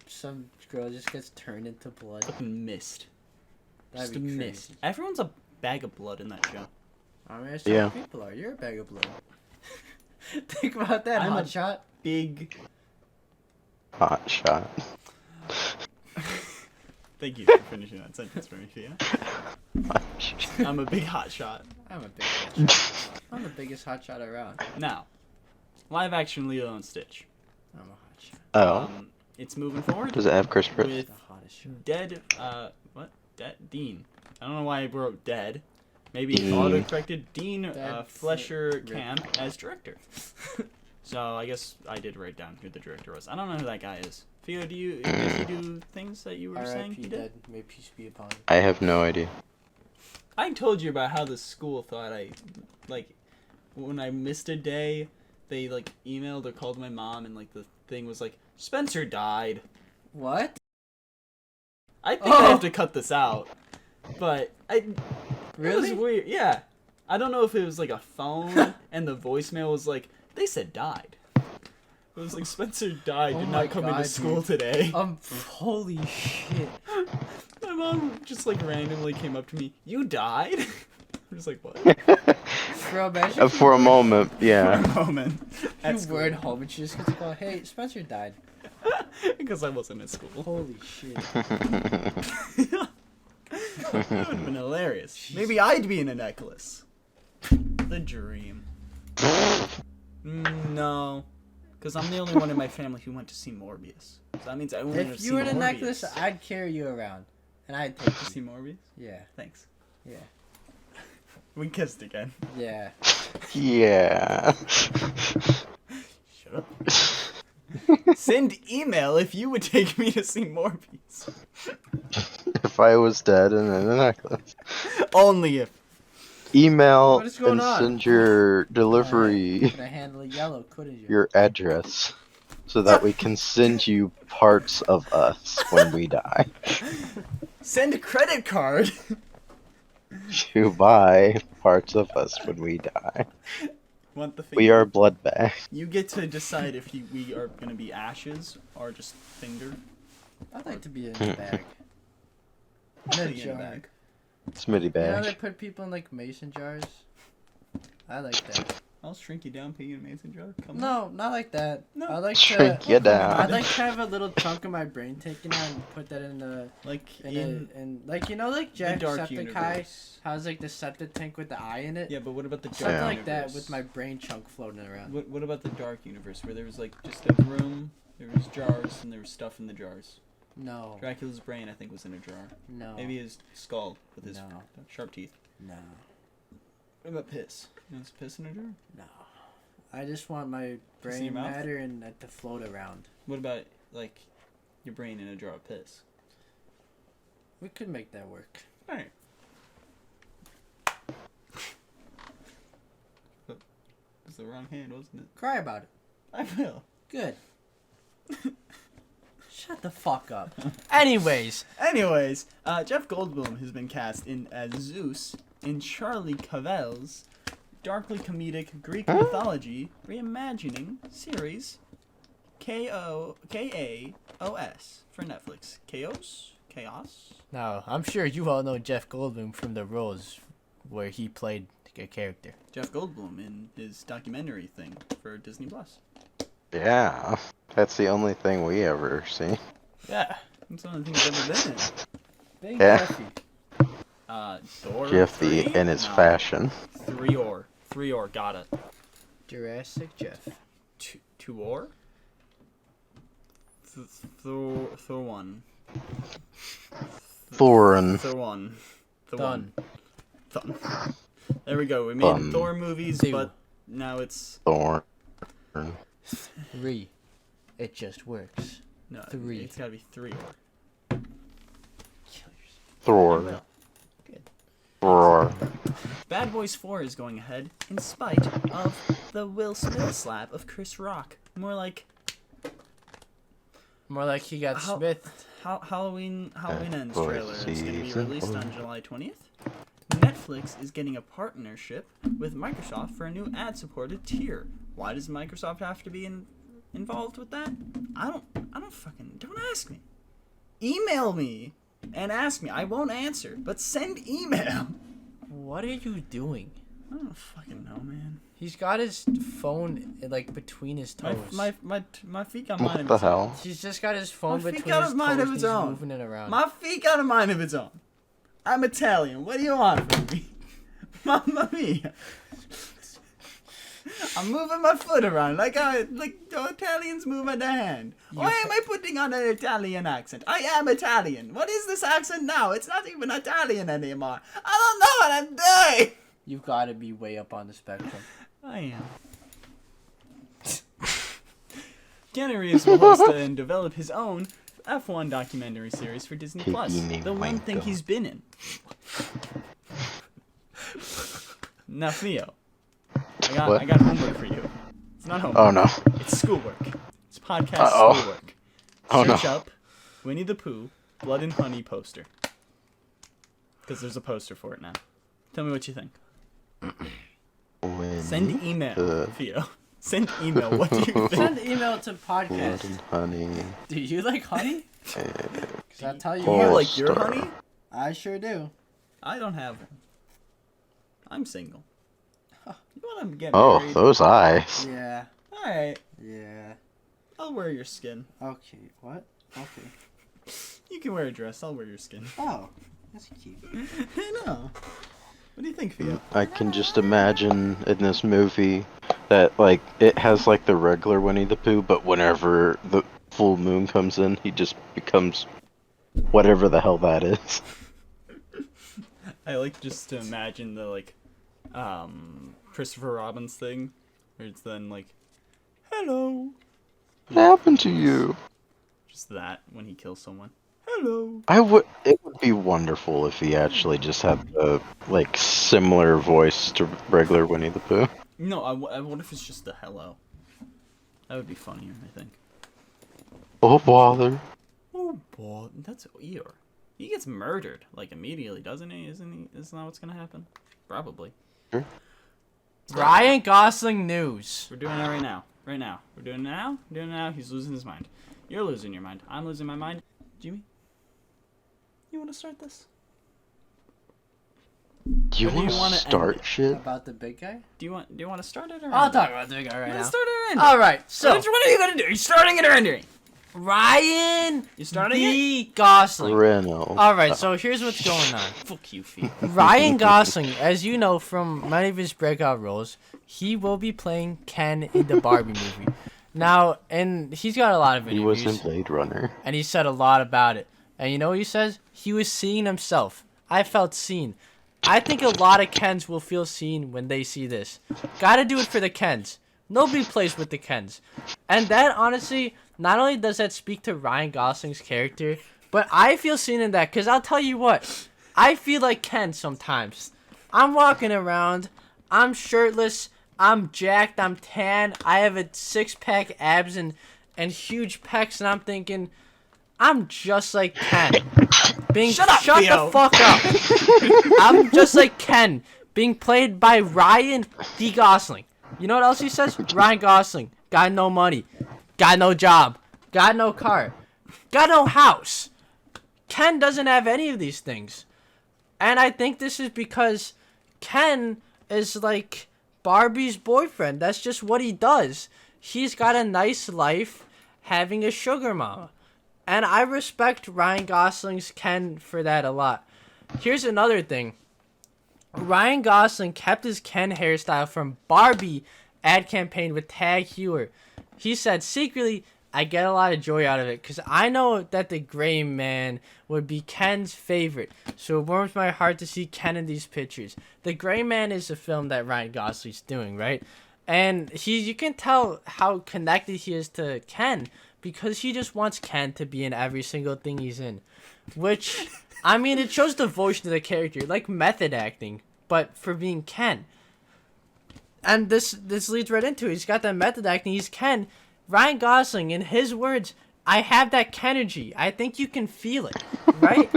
girl just gets turned into blood. Fucking mist. That'd Just a be crazy. mist. Everyone's a bag of blood in that show. I mean, it's Yeah. people are. You're a bag of blood. Think about that, I'm a- hot shot. Big. Hot shot. Thank you for finishing that sentence for me, Pheo. I'm a big hot shot. I'm a big hot shot. I'm the biggest hot shot around. Now, live action Lilo and Stitch. I'm a hot shot. Oh. It's moving forward Does it have Chris Pratt? with The hottest shot. Dean. I don't know why I wrote Dead. Maybe Dean. auto-corrected Dean Dead Flesher Rip. Camp as director. So I guess I did write down who the director was. I don't know who that guy is. Pheo, did he do things that you were saying R.I.P. he dead. did? May peace be upon him. I have no idea. I told you about how the school thought when I missed a day, they, emailed or called my mom and, the thing was Spencer died. What? I think I have to cut this out. But it Really? was weird. Yeah. I don't know if it was a phone and the voicemail was they said died. It was Spencer died, Oh did my not come God, into school dude. today. Holy shit. My mom just randomly came up to me, you died? I'm just what? Bro, imagine For a moment, yeah. For a moment. At you school. were at home and she just gets a call, hey, Spencer died. Because I wasn't at school. Holy shit. That would have been hilarious. Maybe I'd be in a necklace. The dream. No. Because I'm the only one in my family who went to see Morbius. So that means I went to If see you were in a Morbius. necklace, I'd carry you around. And I'd take To see you. Morbius? Yeah, Thanks. yeah. We kissed again. Yeah. Yeah. Shut up. Send email if you would take me to see Morbius. If I was dead and in a necklace. Only if. Email What is going and on? send your delivery, Could I handle a yellow, couldn't you? your address, so that we can send you parts of us when we die. Send a credit card. To buy parts of us when we die. Want the finger? We are blood bag. You get to decide if we are gonna be ashes or just finger. I'd like to be in the bag. Putting in a jar. bag. Smitty You know they bag. put people in like mason jars? I like that. I'll shrink you down, put you in a mason jar. Come on. No, not like that. No. I like Shrink to. you I'd down. like to have a little chunk of my brain taken out and put that in the Like in like you know like the Dark Jacksepticeye Universe. has like the septic tank with the eye in it. Yeah, but what about the Dark Something Yeah. like that Universe? with my brain chunk floating around. What about the Dark Universe, where there was like just a room, there was jars, and there was stuff in the jars? No. Dracula's brain, I think, was in a jar. No. Maybe his skull with his No. sharp teeth. No. What about piss? You know, is piss in a jar? No. I just want my Piss in your brain mouth? matter and that to float around. What about like your brain in a jar of piss? We could make that work. All right. That was the wrong hand, wasn't it? Cry about it. I will. Good. Shut the fuck up. Anyways, Anyways, Jeff Goldblum has been cast as Zeus in Charlie Cavell's darkly comedic Greek mythology reimagining series K-A-O-S for Netflix. Chaos? now I'm sure you all know Jeff Goldblum from the roles where he played a character. Jeff Goldblum in his documentary thing for Disney Plus. Yeah. That's the only thing we ever see. Yeah, that's the only thing he's ever been in. Big Yeah. Jeffy. Thor. Jiffy 3? in his No. fashion. 3 got it. Jurassic Jeff. 2 or? Thor 1. Thorin. Thor 1. The Done. Done. There we go. We made Done. Thor movies, Two. but now it's 3. It just works. no. 3. It's gotta be 3 or. Kill yourself. Thor. Good. Thor. Bad Boys 4 is going ahead in spite of the Will Smith slap of Chris Rock. More like More like he got How- Smith. Halloween Ends Boys trailer is going to be season released on 4. July 20th. Netflix is getting a partnership with Microsoft for a new ad-supported tier. Why does Microsoft have to be involved with that? I don't fucking don't ask me. Email me and ask me. I won't answer, but send email. What are you doing? I don't fucking know, man. He's got his phone like between his toes. My feet got mine What of the its own. hell? He's just got his phone My feet between got his a mind toes. of And its he's own. moving it around. My feet got a mind of its own. I'm Italian. What do you want from me? Mamma mia. I'm moving my foot around like the Italians move their hand. Why am I putting on an Italian accent? I am Italian. What is this accent now? It's not even Italian anymore. I don't know what I'm doing. You've got to be way up on the spectrum. I am. Keanu Reeves will host and develop his own F1 documentary series for Disney Plus. Keanu The one thing Michael. he's been in. Now, Pheo, I What? got homework for you. It's not homework. Oh no. It's schoolwork. It's podcast Uh-oh. schoolwork. Oh, Search no. up Winnie the Pooh Blood and Honey poster. Because there's a poster for it now. Tell me what you think. Send email, Pheo. Send email. What do you think? Send email to Blood podcast. and honey. Do you like honey? Cause I tell you, You Oh. like your Star. honey? I sure do. I don't have one. I'm single. You want to get Oh, married? those eyes. Yeah. Alright, Yeah. I'll wear your skin. Okay. What? Okay. You can wear a dress, I'll wear your skin. Oh, that's cute. I know. What do you think, Pheo? I can just imagine in this movie that, like, it has, like, the regular Winnie the Pooh, but whenever the full moon comes in, he just becomes whatever the hell that is. I like just to imagine the, like, Christopher Robin's thing, where it's then like, hello. What happened to you? Just that when he kills someone. Hello. It would be wonderful if he actually just had a like similar voice to regular Winnie the Pooh. No, I wonder if it's just the hello. That would be funnier, I think. Oh bother! Oh boy, that's Eeyore. He gets murdered like immediately, doesn't he? Isn't that what's gonna happen? Probably. Sure. Ryan Gosling news. We're doing it right now. Right now. We're doing it now. We're doing it now. He's losing his mind. You're losing your mind. I'm losing my mind. Jimmy, you want to start this? Do you Or do want you to wanna start end shit? About the big guy? Do you want to start it or? I'll end talk it? about the big guy right You now. wanna start it or end it? All right, so What are you gonna do? Are you starting it or ending it? Ryan You starting B. Gosling. Renault. All right, so here's what's going on. Fuck you, Pheo. Ryan Gosling, as you know from many of his breakout roles, he will be playing Ken in the Barbie movie. Now, and he's got a lot of He interviews, was in Blade Runner. and he said a lot about it. And you know what he says? He was seeing himself. I felt seen. I think a lot of Kens will feel seen when they see this. Gotta do it for the Kens. Nobody plays with the Kens. And that, honestly, not only does that speak to Ryan Gosling's character, but I feel seen in that, because I'll tell you what, I feel like Ken sometimes. I'm walking around, I'm shirtless, I'm jacked, I'm tan, I have a six-pack abs and huge pecs, and I'm thinking, I'm just like Ken. Shut up, Shut Pheo. the fuck up. I'm just like Ken, being played by Ryan D. Gosling. You know what else he says? Ryan Gosling, got no money, got no job, got no car, got no house. Ken doesn't have any of these things. And I think this is because Ken is like Barbie's boyfriend. That's just what he does. He's got a nice life having a sugar mama. And I respect Ryan Gosling's Ken for that a lot. Here's another thing. Ryan Gosling kept his Ken hairstyle from Barbie ad campaign with Tag Heuer. He said, secretly, I get a lot of joy out of it because I know that the Gray Man would be Ken's favorite. So it warms my heart to see Ken in these pictures. The Gray Man is a film that Ryan Gosling's doing, right? And you can tell how connected he is to Ken because he just wants Ken to be in every single thing he's in. Which, I mean, it shows devotion to the character, like method acting, but for being Ken. And this leads right into it. He's got that method acting. He's Ken. Ryan Gosling, in his words, I have that Kenergy. I think you can feel it, right?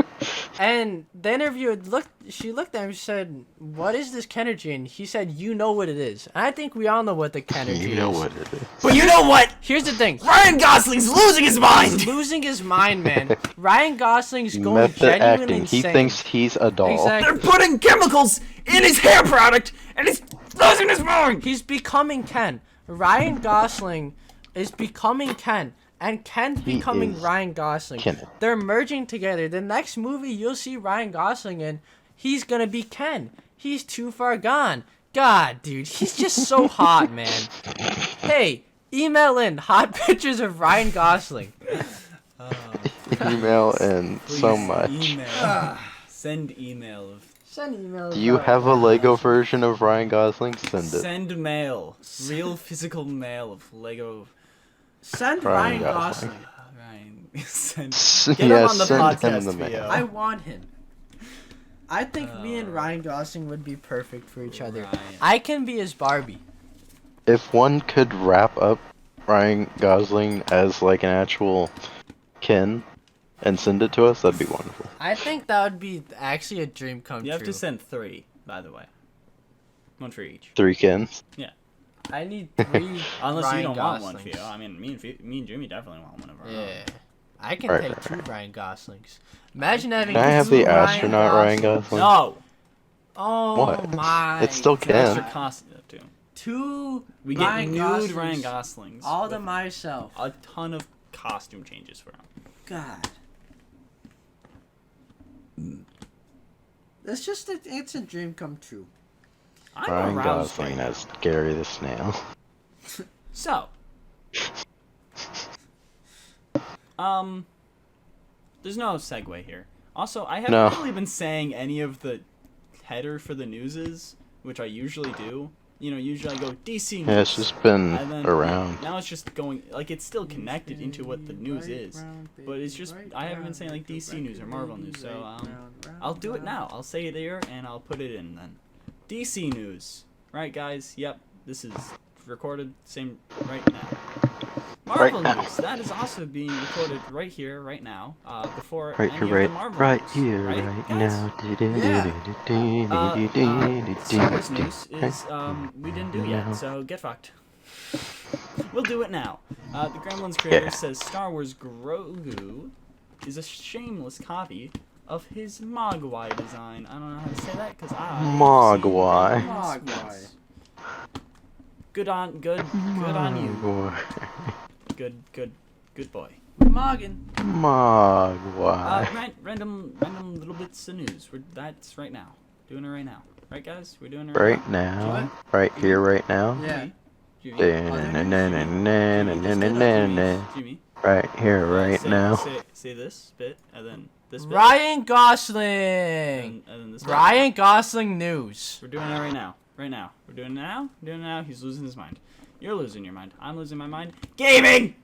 And the interviewer she looked at him and said, what is this Kenergy? And he said, you know what it is. And I think we all know what the Kenergy is. You know what it is. But you know what? Here's the thing. Ryan Gosling's losing his mind. He's losing his mind, man. Ryan Gosling's going Method genuinely acting. insane. He thinks he's a doll. Exactly. They're putting chemicals in his hair product, and he's losing his mind. He's becoming Ken. Ryan Gosling is becoming Ken. And Ken's He becoming is Ryan Gosling. Ken. They're merging together. The next movie you'll see Ryan Gosling in, he's gonna be Ken. He's too far gone. God, dude, he's just so hot, man. Hey, email in hot pictures of Ryan Gosling. Email and so much. Email. Send email of. Send email. Do you have a Lego version of Ryan Gosling? Send it. Send mail. Real physical mail of Lego. Send Ryan Ryan Gosling. Gosling. Ryan. Send. Get Get him on the send him podcast, the Pheo. mail. I want him. I think me and Ryan Gosling would be perfect for each other. Ryan. I can be his Barbie. If one could wrap up Ryan Gosling as like an actual Ken and send it to us, that'd be wonderful. I think that would be actually a dream come You true. have to send 3, by the way. One for each. 3 Kens. I need 3 Unless Ryan you don't want one, Goslings. Pheo. I mean, me and Jimmy definitely want one of our own. Yeah. I can Right, take right, 2 right. Ryan Goslings. Imagine having Can I have 2 the Ryan astronaut Ryan Goslings. Gosling? No! Oh What? my. It's still It's an extra Ken. cost too. 2 We get Ryan nude Goslings Ryan Goslings. all to with myself. a ton of costume changes for him. God. It's a dream come true. I'm Ryan aroused Gosling right as Gary the Snail. So, there's no segue here. Also, I haven't No. really been saying any of the header for the newses which I usually do. Usually I go DC news. Yeah, it's just been and then, around. Now it's just going, like, it's still connected into what the news is. But it's just, I haven't been saying, like, DC news or Marvel news, so, I'll do it now. I'll say it there, and I'll put it in then. DC news. Right, guys? Yep, this is recorded same right now. Marvel news. That is also being recorded right here, right now. Before any of the Marvel news. Right now. Star Wars news is we didn't do yet, so get fucked. We'll do it now. The Gremlins creator says Star Wars Grogu is a shameless copy of his Mogwai design. I don't know how to say that because Mogwai. Good on you. Good boy. Moggin. Mogwai. Random little bits of news. That's right now. Doing it right now. Right, guys? We're doing it right now. Right here, right now. Yeah. Jimmy. Jimmy. Right here, right now. Say this bit, and then this bit. Ryan Gosling. And then this bit. Ryan Gosling news. We're doing it right now. Right now. We're doing it now. He's losing his mind. You're losing your mind. I'm losing my mind. Gaming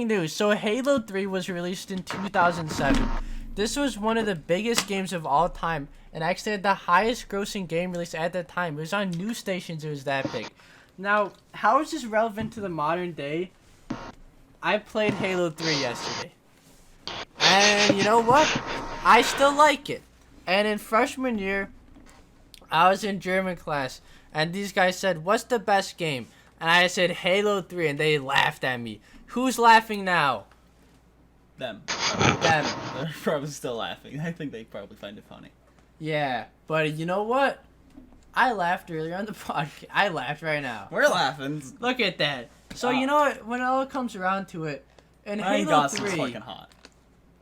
news. So Halo 3 was released in 2007. This was one of the biggest games of all time, and actually had the highest grossing game release at the time. It was on news stations. It was that big. Now, how is this relevant to the modern day? I played Halo 3 yesterday. And you know what? I still like it. And in freshman year, I was in German class, and these guys said, "What's the best game?" And I said, "Halo 3, and they laughed at me. Who's laughing now? Them. Them. They're probably still laughing. I think they probably find it funny. Yeah, but you know what? I laughed earlier on the podcast. I laughed right now. We're laughing. Look at that. So you know what? When it all comes around to it, in Ryan Halo Gosling's 3, fucking hot.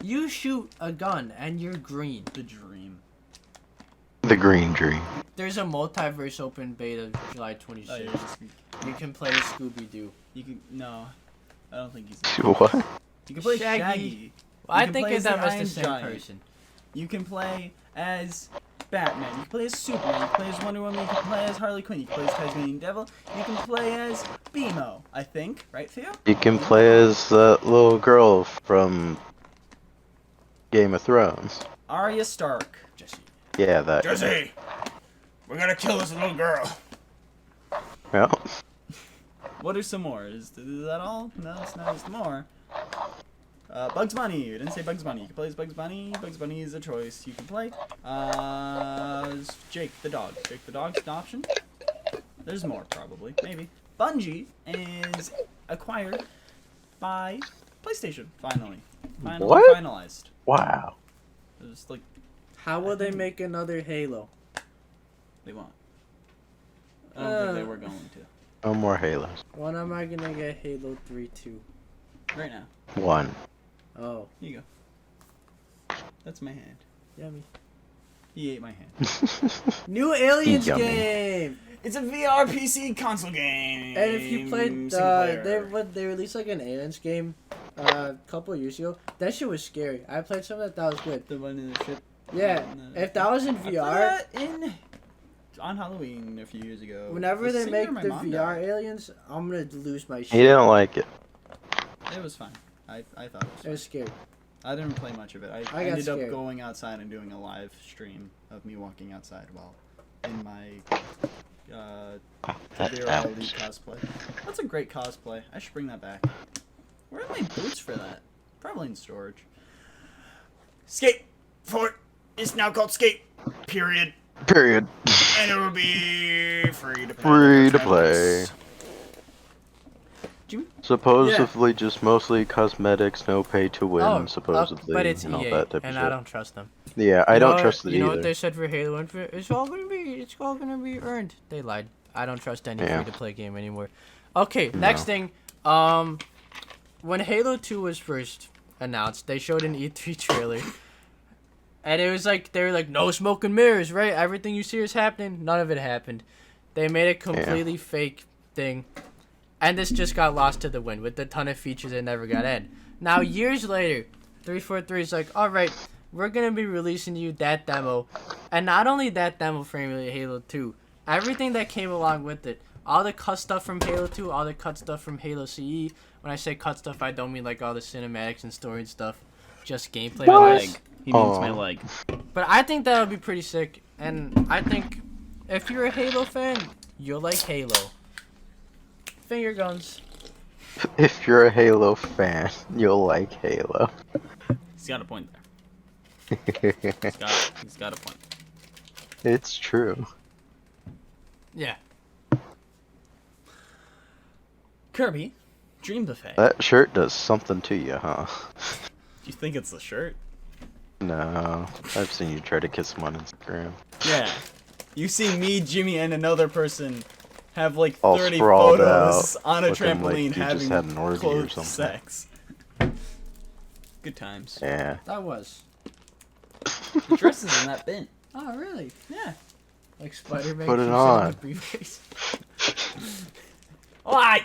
you shoot a gun and you're green. The dream. The green dream. There's a Multiverse Open Beta July 26th. You can play Scooby-Doo. You can no. I don't think he's. What? You can play Shaggy. Shaggy. I can think play of as them the as the Iron same Giant. person. You can play as Batman. You can play as Superman. You can play as Wonder Woman. You can play as Harley Quinn. You can play as Tasmanian Devil. You can play as BMO, I think. Right, Pheo? You can play as that little girl from Game of Thrones. Arya Stark. Jesse. Yeah, that. Jesse! We're gonna kill this little girl. Well, What are some more? Is that all? No, it's not. There's more. Bugs Bunny. You didn't say Bugs Bunny. You can play as Bugs Bunny. Bugs Bunny is a choice you can play. Jake the dog. Jake the dog's an option. There's more, probably. Maybe. Bungie is acquired by PlayStation. Finally. What? Finalized. wow. It was like, How will they make another Halo? they won't. I don't think they were going to. No more Halos. When am I gonna get Halo 3 2? Right now. Oh, 1. Here you go. That's my hand. yummy. He ate my hand. New Aliens Yummy. game! It's a VR PC console game. And if you played, Single player. they released like an Aliens game a couple of years ago. That shit was scary. I played some of that. That was good. The one in the ship. Yeah, if that was in I played VR, that on Halloween a few years ago. whenever The they singer make of my the mom VR died. aliens, I'm gonna lose my He shit. didn't like it. It was fine. I thought it was It fine. was scary. I didn't play much of it. I got ended up scared. going outside and doing a live stream of me walking outside while in my Vera Elite cosplay. That's a great cosplay. I should bring that back. Where are my boots for that? Probably in storage. Skate Fort is now called Skate. Period. Period. And it will be free to play. Free to play. Jimmy? Supposedly just mostly cosmetics, no pay to win, supposedly, but it's and all EA, that type and of I shit. don't trust them. Yeah, I don't trust it You know either. what they said for Halo Infinite? It's all gonna be earned. They lied. I don't trust any Yeah. free-to-play game anymore. Okay, No. next thing. When Halo 2 was first announced, they showed an E3 trailer. And it was like, they were like, no smoke and mirrors, right? Everything you see is happening. None of it happened. They made a completely fake thing. And this just got lost to the wind with a ton of features that never got in. Now, years later, 343 is like, alright, we're going to be releasing you that demo. And not only that demo for Halo 2, everything that came along with it. All the cut stuff from Halo 2, all the cut stuff from Halo CE. When I say cut stuff, I don't mean like all the cinematics and story and stuff. Just gameplay. Leg. He means my leg. But I think that would be pretty sick. And I think if you're a Halo fan, you'll like Halo. Finger guns. If you're a Halo fan, you'll like Halo. He's got a point there. He's got a point. It's true. Yeah. Kirby, Dream Buffet. That shirt does something to you, huh? Do you think it's the shirt? No, I've seen you try to kiss him on Instagram. Yeah. You see me, Jimmy, and another person have like All 30 sprawled photos out, on a looking like trampoline you just having had an orgy or clothed something. sex. Good times. Yeah. That was. The dress is in that bin. Oh, really? Yeah. Like Spider-Man. Put it keeps in on. the briefcase. Alright,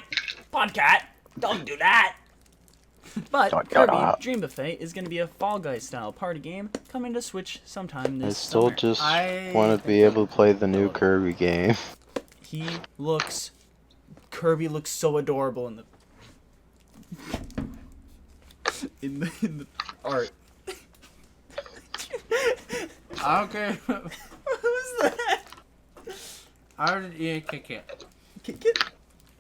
Podcat, don't do that. But Don't do Kirby that. Dream Buffet is going to be a Fall Guys style party game coming to Switch sometime I this still summer. just I want to be able to play the new Kirby game. Kirby looks so adorable in the art. Okay. Who's that? I already eat a Kit Kat. Kit Kit?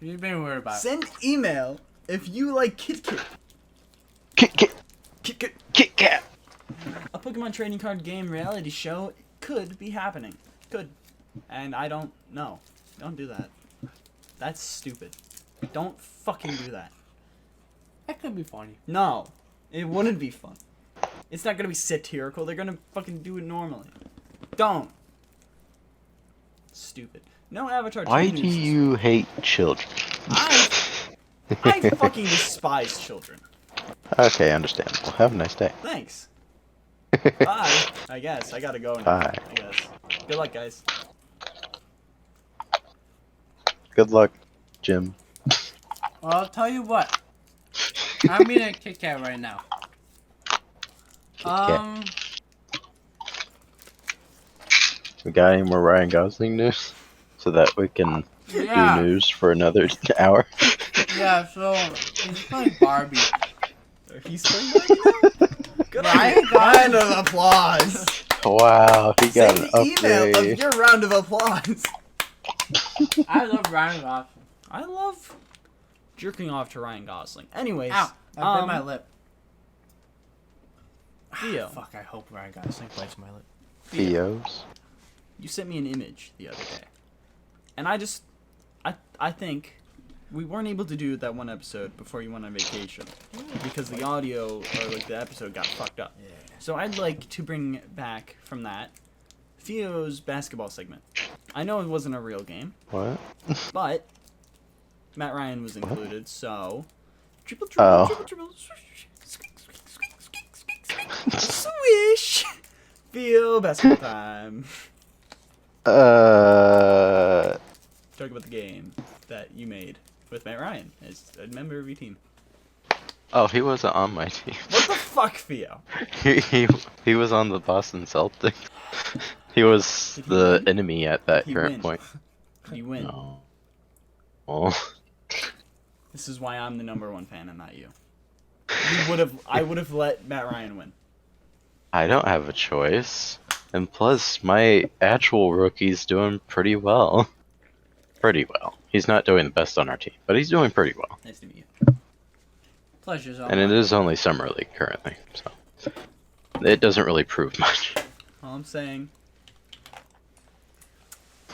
You've been worried about it. Send email if you like Kit Kit. Kit Kit Kit Kit. Kit Kat. A Pokemon trading card game reality show could be happening. Could. And I don't know. Don't do that. That's stupid. Don't fucking do that. That could be funny. No. It wouldn't be fun. It's not gonna be satirical. They're gonna fucking do it normally. Don't. Stupid. No Avatar 2 Why news. do you hate children? I fucking despise children. Okay, understandable. Have a nice day. Thanks. Bye. I guess. I gotta go now. Bye. I guess. Good luck, guys. Good luck, Jim. Well, I'll tell you what. I'm eating a Kit Kat right now. Kat. We got any more Ryan Gosling news? So that we can Yeah. do news for another hour? Yeah, so he's playing Barbie. He's playing Barbie now? Good Ryan round of applause. Wow, he got Send an the email upgrade. of your round of applause. I love Ryan Gosling. I love jerking off to Ryan Gosling. Anyways, Ow! I bit my lip. Theo, Fuck! I hope Ryan Gosling bites my lip. Theos. you sent me an image the other day, and I think we weren't able to do that one episode before you went on vacation because the audio or like the episode got fucked up. Yeah. So I'd like to bring back from that Theo's basketball segment. I know it wasn't a real game, What? but Matt Ryan was included, so triple, Oh. triple, swish. Theo, basketball time. Talk about the game that you made with Matt Ryan as a member of your team. Oh, he wasn't on my team. What the fuck, Theo? He was on the Boston Celtics. He was Did he the win? enemy at that He current win. point. You win. No. Oh. This is why I'm the number one fan and not you. I would have let Matt Ryan win. I don't have a choice. And plus, my actual rookie's doing pretty well. Pretty well. He's not doing the best on our team, but he's doing pretty well. Nice to meet you. Pleasure's all And it mine. is only Summer League currently, so it doesn't really prove much. All I'm saying,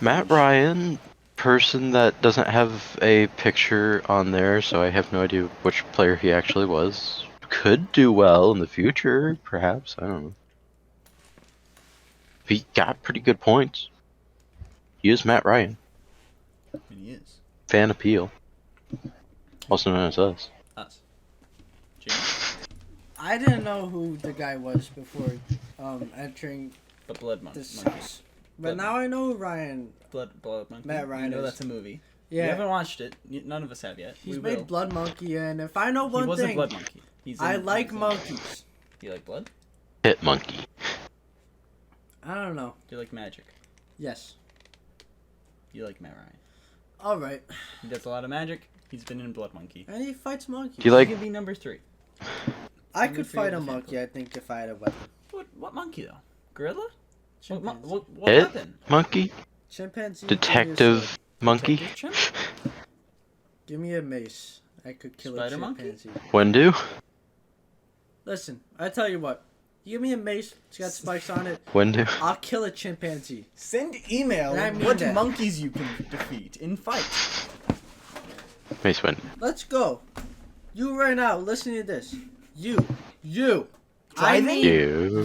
Matt Ryan, person that doesn't have a picture on there, so I have no idea which player he actually was, could do well in the future, perhaps. I don't know. He got pretty good points. He is Matt Ryan. and he is Fan appeal. Also known as us. us. Jimmy, I didn't know who the guy was before entering but Blood this Monkey. house. But now I know who Ryan. Blood Monkey. Matt Ryan You know is. that's a movie. Yeah. We haven't watched it. None of us have yet. He's we made will. Blood Monkey, and if I know He one wasn't thing, Blood Monkey. He's I in- like he's in- monkeys. Do you like blood? Hit Monkey. I don't know. Do you like magic? Yes. You like Matt Ryan. All right. He does a lot of magic. He's been in Blood Monkey. And he fights monkeys. Do you like? He could be number 3. I could fight a monkey, I think, if I had a weapon. What monkey though? Gorilla? Chimpanzee. What It? weapon? Monkey? Chimpanzee. Detective monkey? Detective chimp? Give me a mace. I could kill Spider a monkey? chimpanzee. Wendu? Listen, I tell you what. You give me a mace. It's got spikes on it. Wendu? I'll kill a chimpanzee. Send email And I mean what that. monkeys you can defeat in fight. Mace Wendu. Let's go. You right now, listen to this. You. Driving? I mean,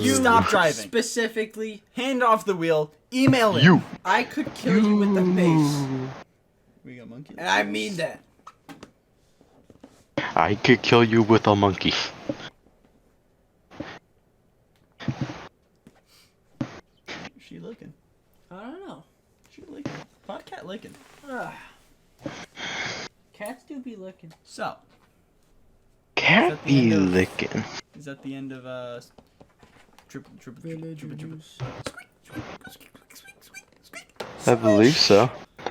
You. Stop driving. specifically, Hand off the wheel. Email it. You. I could kill you with the mace. We got monkey. And I mean that. I could kill you with a monkey. She looking. I don't know. She licking. Podcat licking. Cats do be looking. So, Cat be licking. is that the end of I believe so.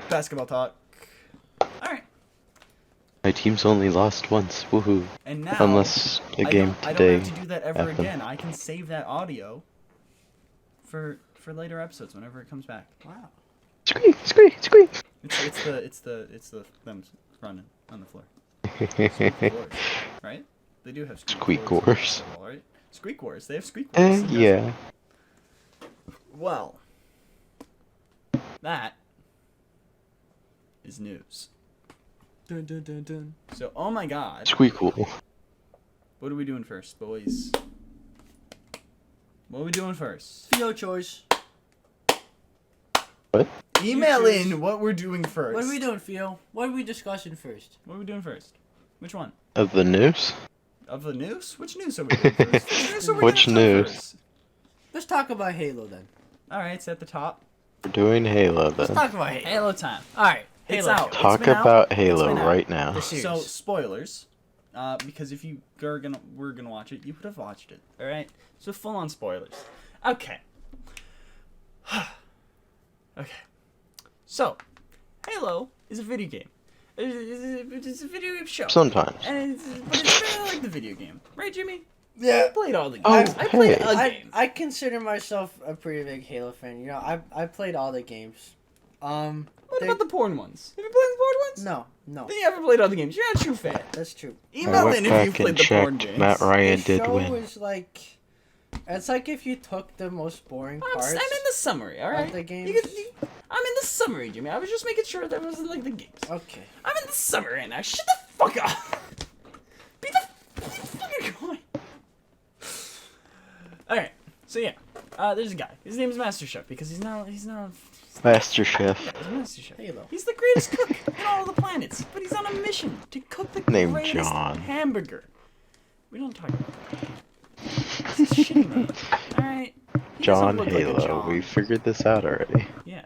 basketball talk? Alright. My team's only lost once. Woohoo. And now Unless the game I today. don't have to do that ever happened. again. I can save that audio for later episodes whenever it comes back. Wow. Squeak, squeak, squeak. It's the them running on the floor. Squeak wars, right? They do have Squeak wars, wars. in basketball, right? Squeak wars. They have squeak wars. Yeah. Well, that is news. Dun dun dun dun. So, oh my God, Squeakle. what are we doing first, boys? What are we doing first? Pheo choice. What? Email choose. in what we're doing first. What are we doing, Pheo? What are we discussing first? What are we doing first? Which one? Of the news? Of the news? Which news are we doing first? Which news? Are we Which gonna do news? first? Let's talk about Halo then. All right, it's at the top. We're doing Halo Let's then. talk about Halo. Halo time. Alright. It's Halo. out. Talk It's been out. about It's Halo been out. right now. The series. So spoilers, because if you we're gonna watch it, you would have watched it. All right. So full on spoilers. Okay. Okay. So, Halo is a video game. It's a video game show. Sometimes. But it's really like the video game, right, Jimmy? Yeah. I played all the Oh, games. I played hey. a game. I consider myself a pretty big Halo fan. You know, I played all the games. What they- about the porn ones? Have you played the porn ones? No. Then you haven't played all the games. You're not a true fan. That's true. I Email went in if you back and played the porn checked. games. Matt Ryan The did show win. is like, it's like if you took the most boring I'm parts. in the summary, all right? the games. I'm in the summary, Jimmy. I was just making sure that wasn't like the games. Okay. I'm in the summary right now. Shut the fuck up. Be the fucking going. All right. So yeah, there's a guy. His name is Master Chef because he's not. Master Chef. Yeah, he's Master Chef. Halo. He's the greatest cook in all the planets, but he's on a mission to cook the Named greatest John. hamburger. We don't talk about that. This is shitty, man. All right. He John doesn't look like a Halo. John. We figured this out already. Yeah.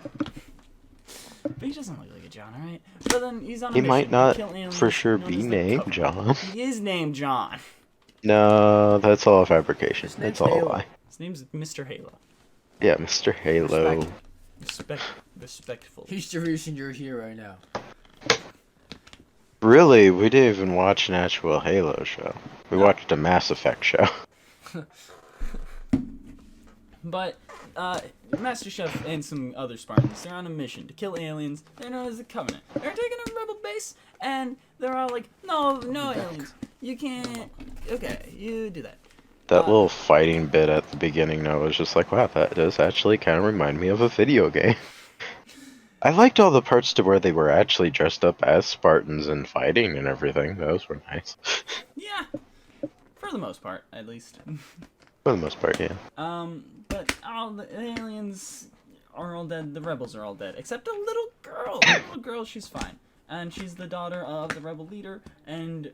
But he doesn't look like a John, alright? But then he's on a He mission might to not kill aliens for sure known be as the named Cook. John. He is named John. No, that's all a fabrication. His name's That's all a Halo. lie. His name's Mr. Halo. Yeah, Mr. Halo. Respectful. He's the reason you're here right now. Really, we didn't even watch an actual Halo show. We watched a Mass Effect show. But, Master Chef and some other Spartans, they're on a mission to kill aliens. They're known as the Covenant. They're taking a rebel base, and they're all like, no aliens. You can't. Okay, you do that. That little fighting bit at the beginning, though, was just like, wow, that does actually kind of remind me of a video game. I liked all the parts to where they were actually dressed up as Spartans and fighting and everything. Those were nice. Yeah. For the most part, at least. For the most part, yeah. But all the aliens are all dead. The rebels are all dead, except a little girl. The little girl, she's fine, and she's the daughter of the rebel leader. And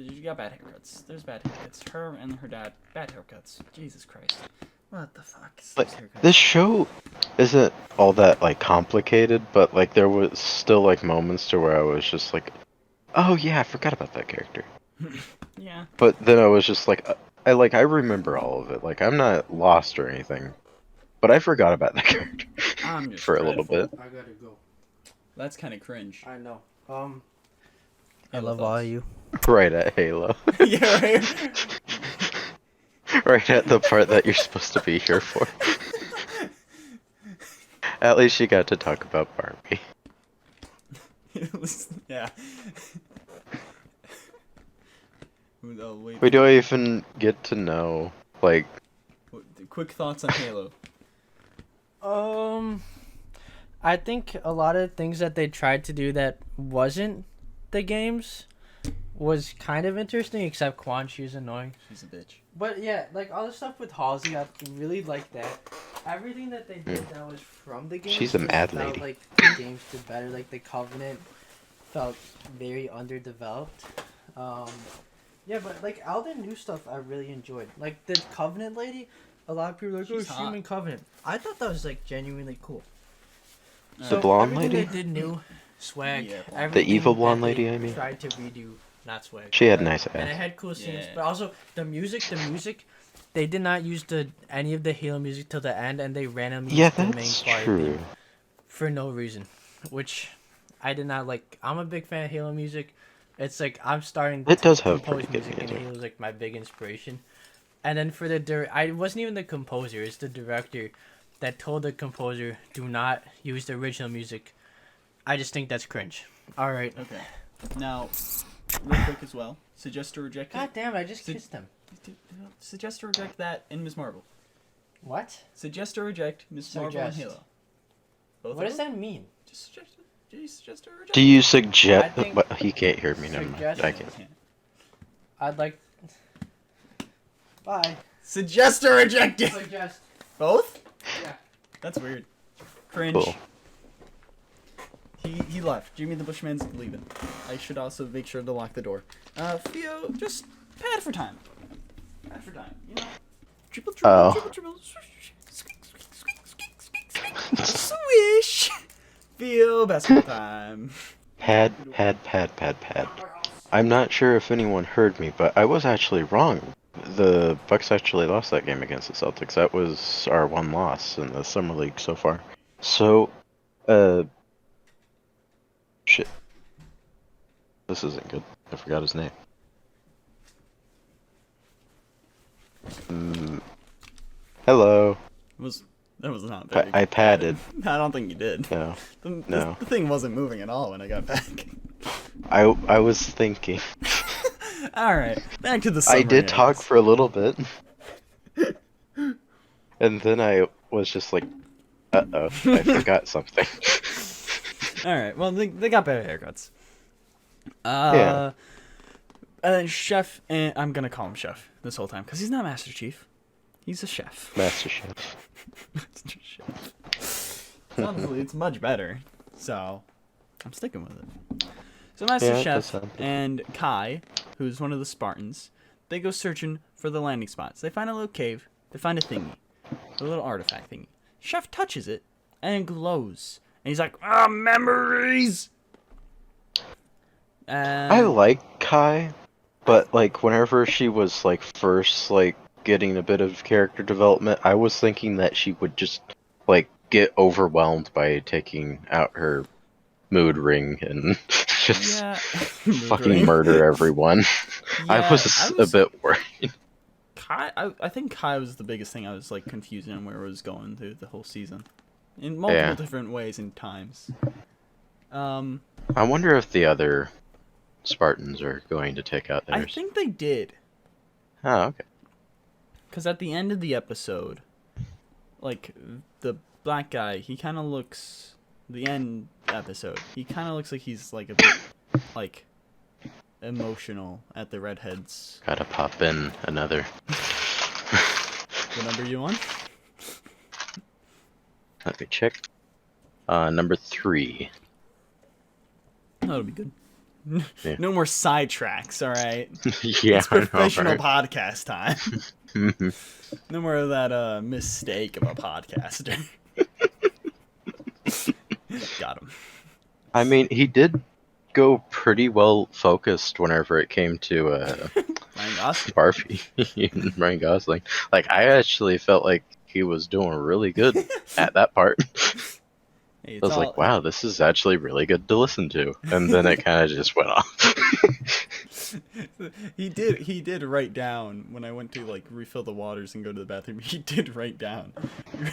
she got bad haircuts. There's bad haircuts. Her and her dad, bad haircuts. Jesus Christ, what the fuck? Is But this haircut? this show isn't all that, like, complicated, but, like, there was still, like, moments to where I was just like, oh, yeah, I forgot about that character. Yeah. But then I was just like, I remember all of it. Like, I'm not lost or anything. But I forgot about that character. I'm just for a little dreadful. bit. I gotta go. That's kind of cringe. I know. I Halo love all thoughts. of you. Right at Halo. Yeah, right. Right at the part that you're supposed to be here for. At least you got to talk about Barbie. Yeah. Oh, wait. We don't even get to know, like... Quick thoughts on Halo. I think a lot of things that they tried to do that wasn't the games was kind of interesting, except Quan Chi's annoying. She's a bitch. But yeah, like all the stuff with Halsey, I really like that. Everything that they did that was from the game. She's a mad felt lady. like the games did better. Like the Covenant felt very underdeveloped. Yeah, but like all the new stuff I really enjoyed. Like the Covenant lady, a lot of people are like, She's oh, hot. human Covenant. I thought that was like genuinely cool. The blonde everything lady? they did new, swag. Yeah, everything The evil that blonde they lady, I mean? tried to redo, not swag. She had nice And it ass. had cool scenes, Yeah. but also the music, they did not use any of the Halo music till the end, and they randomly Yeah, used the main that's choir true. theme for no reason, which I did not like. I'm a big fan of Halo music. It's like I'm starting It to does have compose pretty good music, and music. Halo's like my big inspiration. And then for the I wasn't even the composer; it's the director that told the composer, "Do not use the original music." I just think that's cringe. All right. Okay. Now, real quick as well. Suggest to reject God damn it! I just Did- kissed him. Suggest to reject that in Ms. Marvel. What? Suggest to reject Ms. Marvel and Suggest. Halo. Both What of does them? that mean? Just suggest. Do you suggest to reject? Do you I suggest... think- But he can't hear me, never mind. Suggest- I can. I'd like. Bye. Suggest to reject it. Suggest. Both? Yeah. That's weird. Cringe. Cool. He left. Jimmy the Bushman's leaving. I should also make sure to lock the door. Pheo, just pad for time. Pad for time. You know? Triple, Oh. triple. Swish. Pheo, basketball time. Pad. I'm not sure if anyone heard me, but I was actually wrong. The Bucks actually lost that game against the Celtics. That was our one loss in the Summer League so far. So, shit. This isn't good. I forgot his name. Hello. That was not very I padded. I don't think you did. No. No. The thing wasn't moving at all when I got back. I was thinking. Alright, back to the I summary, did talk guess. for a little bit. And then I was just like, uh-oh, I forgot something. Alright, well, they got better haircuts. Yeah. And then Chef, and I'm gonna call him Chef this whole time, because he's not Master Chief. He's a chef. Master Chef. Master Chef. Honestly, it's much better. So, I'm sticking with it. So Master Yeah, it does Chef sound good. and Kai, who's one of the Spartans, they go searching for the landing spots. They find a little cave. They find a thingy. A little artifact thingy. Chef touches it, and it glows. And he's like, memories! I like Kai, but like whenever she was like first like getting a bit of character development, I was thinking that she would just like get overwhelmed by taking out her mood ring and just Yeah. fucking murder everyone. I Yeah, was a bit worried. Kai, I think Kai was the biggest thing I was like confused on where it was going through the whole season, in multiple Yeah. different ways and times. I wonder if the other Spartans are going to take out I theirs. think they did, Oh, okay. because at the end of the episode, like the black guy, he kind of looks. The end episode, he kind of looks like he's like a bit like emotional at the redheads. Gotta pop in another. What number you on? Let me check. Number 3. That'll be good. Yeah. No more sidetracks, all right? Yeah, It's I know, professional right? podcast time. No more of that mistake of a podcaster. Got him. I mean, he did go pretty well focused whenever it came to Ryan Gosling. Barbie and Ryan Gosling. Like, I actually felt like he was doing really good at that part. Hey, I it's was all, like, wow, this is actually really good to listen to. And then it kind of just went off. He did write down when I went to like refill the waters and go to the bathroom. He did write down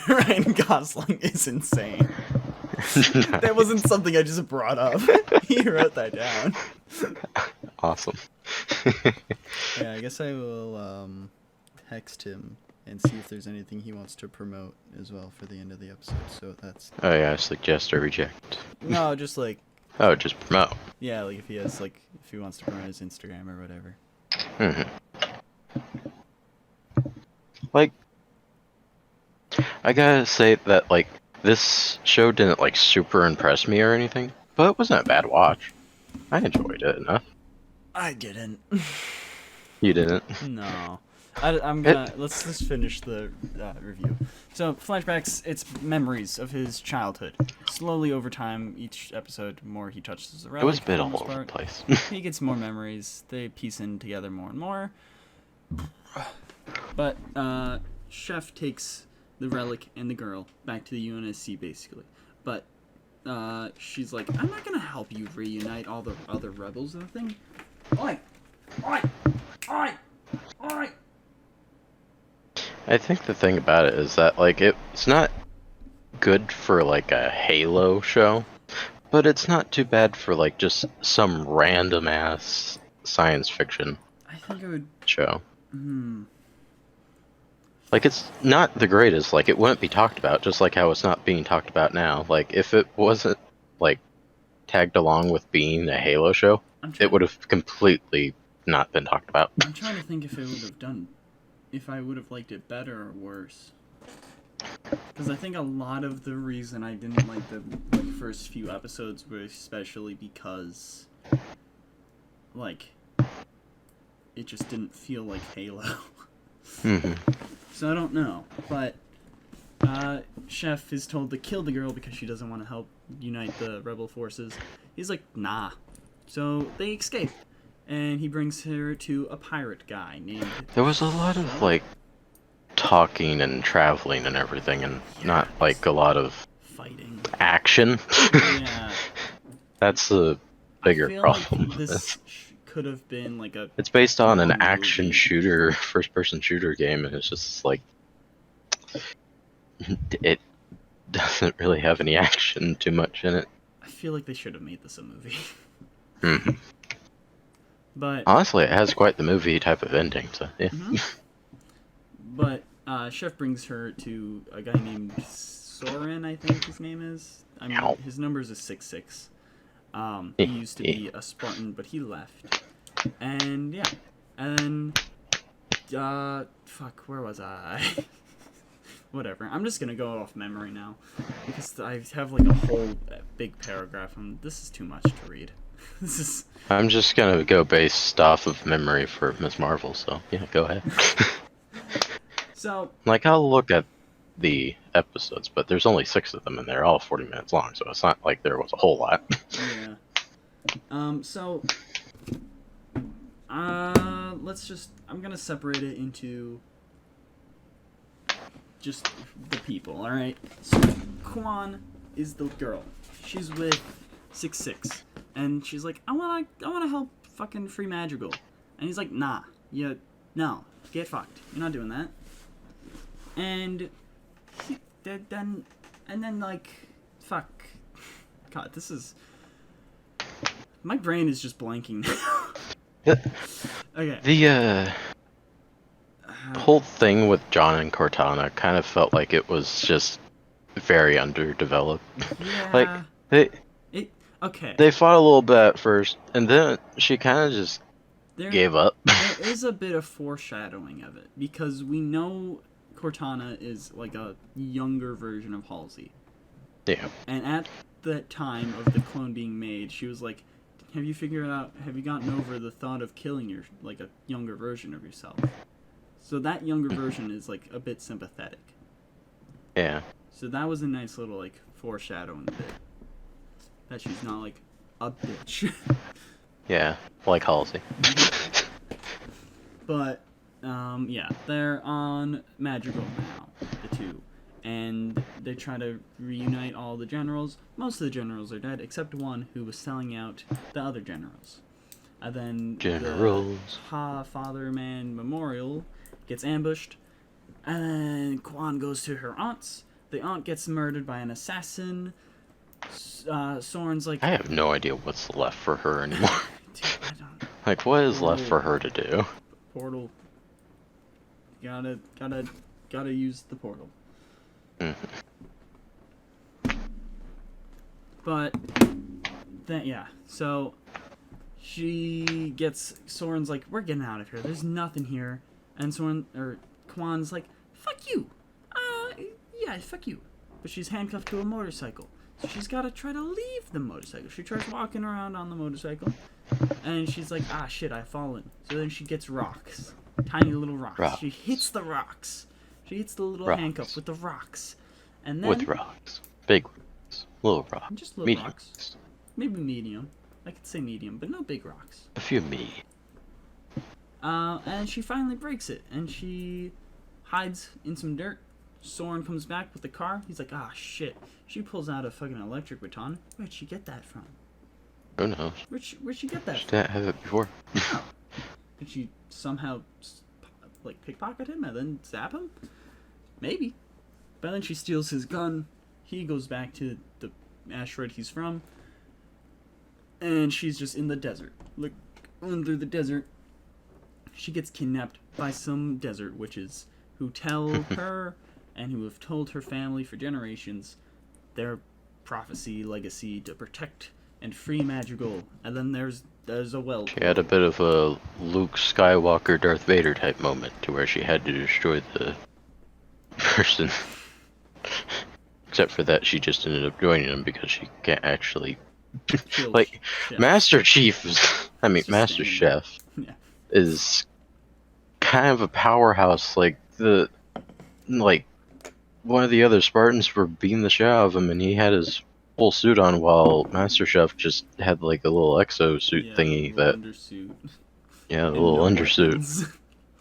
Ryan Gosling is insane. That wasn't something I just brought up. He wrote that down. Awesome. Yeah, I guess I will text him and see if there's anything he wants to promote as well for the end of the episode. So that's Oh yeah, suggest or reject. no, just like Oh, just promote. yeah, like if he has like if he wants to promote his Instagram or whatever. Like, I gotta say that like this show didn't like super impress me or anything, but it wasn't a bad watch. I enjoyed it enough. I didn't. You didn't? No. I'm gonna let's just finish the review. So flashbacks, it's memories of his childhood. Slowly over time, each episode, more he touches the relic. It was a bit for all the most over the part. place. He gets more memories. They piece in together more and more. But Chef takes the relic and the girl back to the UNSC basically. But she's like, I'm not gonna help you reunite all the other rebels and everything. Oi! Oi! Oi! Oi! I think the thing about it is that like it's not good for like a Halo show, but it's not too bad for like just some random ass science fiction I think I would. show. Like it's not the greatest, like it wouldn't be talked about, just like how it's not being talked about now. Like if it wasn't like tagged along with being a Halo show, it would have completely not been talked about. I'm trying to think if it would have done, if I would have liked it better or worse. Because I think a lot of the reason I didn't like the first few episodes were especially because, like, it just didn't feel like Halo. So I don't know, but Chef is told to kill the girl because she doesn't want to help unite the rebel forces. He's like, nah. So they escape, and he brings her to a pirate guy named... There was a lot of like talking and traveling and everything, and not like a lot of fighting. action. Yeah. That's the bigger I feel problem. like this could have been like a... It's based on an long action movie. shooter, first-person shooter game, and it's just like it doesn't really have any action too much in it. I feel like they should have made this a movie. But Honestly, it has quite the movie type of ending, so yeah. But Chef brings her to a guy named Soren, I think his name is. I mean, Ow. his numbers is 66. He used to be a Spartan, but he left. And yeah, and then fuck, where was I? Whatever. I'm just gonna go off memory now because I have like a whole big paragraph, and this is too much to read. This is. I'm just gonna go based off of memory for Ms. Marvel, so yeah, go ahead. So. Like, I'll look at the episodes, but there's only 6 of them, and they're all 40 minutes long, so it's not like there was a whole lot. Yeah. So. I'm gonna separate it into just the people, alright? So, Kwan is the girl. She's with 66. And she's like, I wanna help fucking free Madrigal. And he's like, nah. No. Get fucked. You're not doing that. And then like, fuck. God, this is... My brain is just blanking now. Okay. The whole thing with John and Cortana kind of felt like it was just very underdeveloped. Yeah. Like, Okay. they fought a little bit at first, and then she kind of just gave up. There is a bit of foreshadowing of it, because we know Cortana is like a younger version of Halsey. Yeah. And at the time of the clone being made, she was like, have you gotten over the thought of killing a younger version of yourself? So that younger version is like a bit sympathetic. Yeah. So that was a nice little like foreshadowing bit. That she's not like a bitch. Yeah, like Halsey. But, yeah, they're on Madrigal now, the two. and they try to reunite all the generals. Most of the generals are dead, except one who was selling out the other generals. And then Generals. the Fatherman Memorial gets ambushed, and then Quan goes to her aunt's. The aunt gets murdered by an assassin. Soren's like, I have no idea what's left for her anymore. dude, I don't. Like, what is left for her to do? Portal. Gotta use the portal. But then so Soren's like, we're getting out of here. There's nothing here. And Quan's like, fuck you. Fuck you. But she's handcuffed to a motorcycle. So she's got to try to leave the motorcycle. She tries walking around on the motorcycle. And she's like, shit, I've fallen. So then she gets rocks. Tiny little rocks. She hits the rocks. She hits the little handcuff with the rocks. And then... With rocks. Big rocks. Little rocks. Just little medium rocks. Maybe medium. I could say medium, but no big rocks. A few medium. And she finally breaks it. And she hides in some dirt. Soren comes back with the car. He's like, shit. She pulls out a fucking electric baton. Where'd she get that from? Who knows? Where'd she get that She from? didn't have it before. Did she somehow, pickpocket him and then zap him? Maybe. But then she steals his gun. He goes back to the asteroid he's from. And she's just in the desert. Like, under the desert. She gets kidnapped by some desert witches who tell her and who have told her family for generations their prophecy, legacy to protect and free Madrigal. And then there's a well. She had a bit of a Luke Skywalker, Darth Vader type moment to where she had to destroy the person. Except for that, she just ended up joining him because she can't actually... like, Chef. Master Chief is... I mean, Just Master standing Chef Yeah. is kind of a powerhouse. Like, one of the other Spartans were beating the shit out of him, and he had his full suit on, while Master Chef just had like a little exosuit thingy that undersuit. a And little no undersuit. weapons.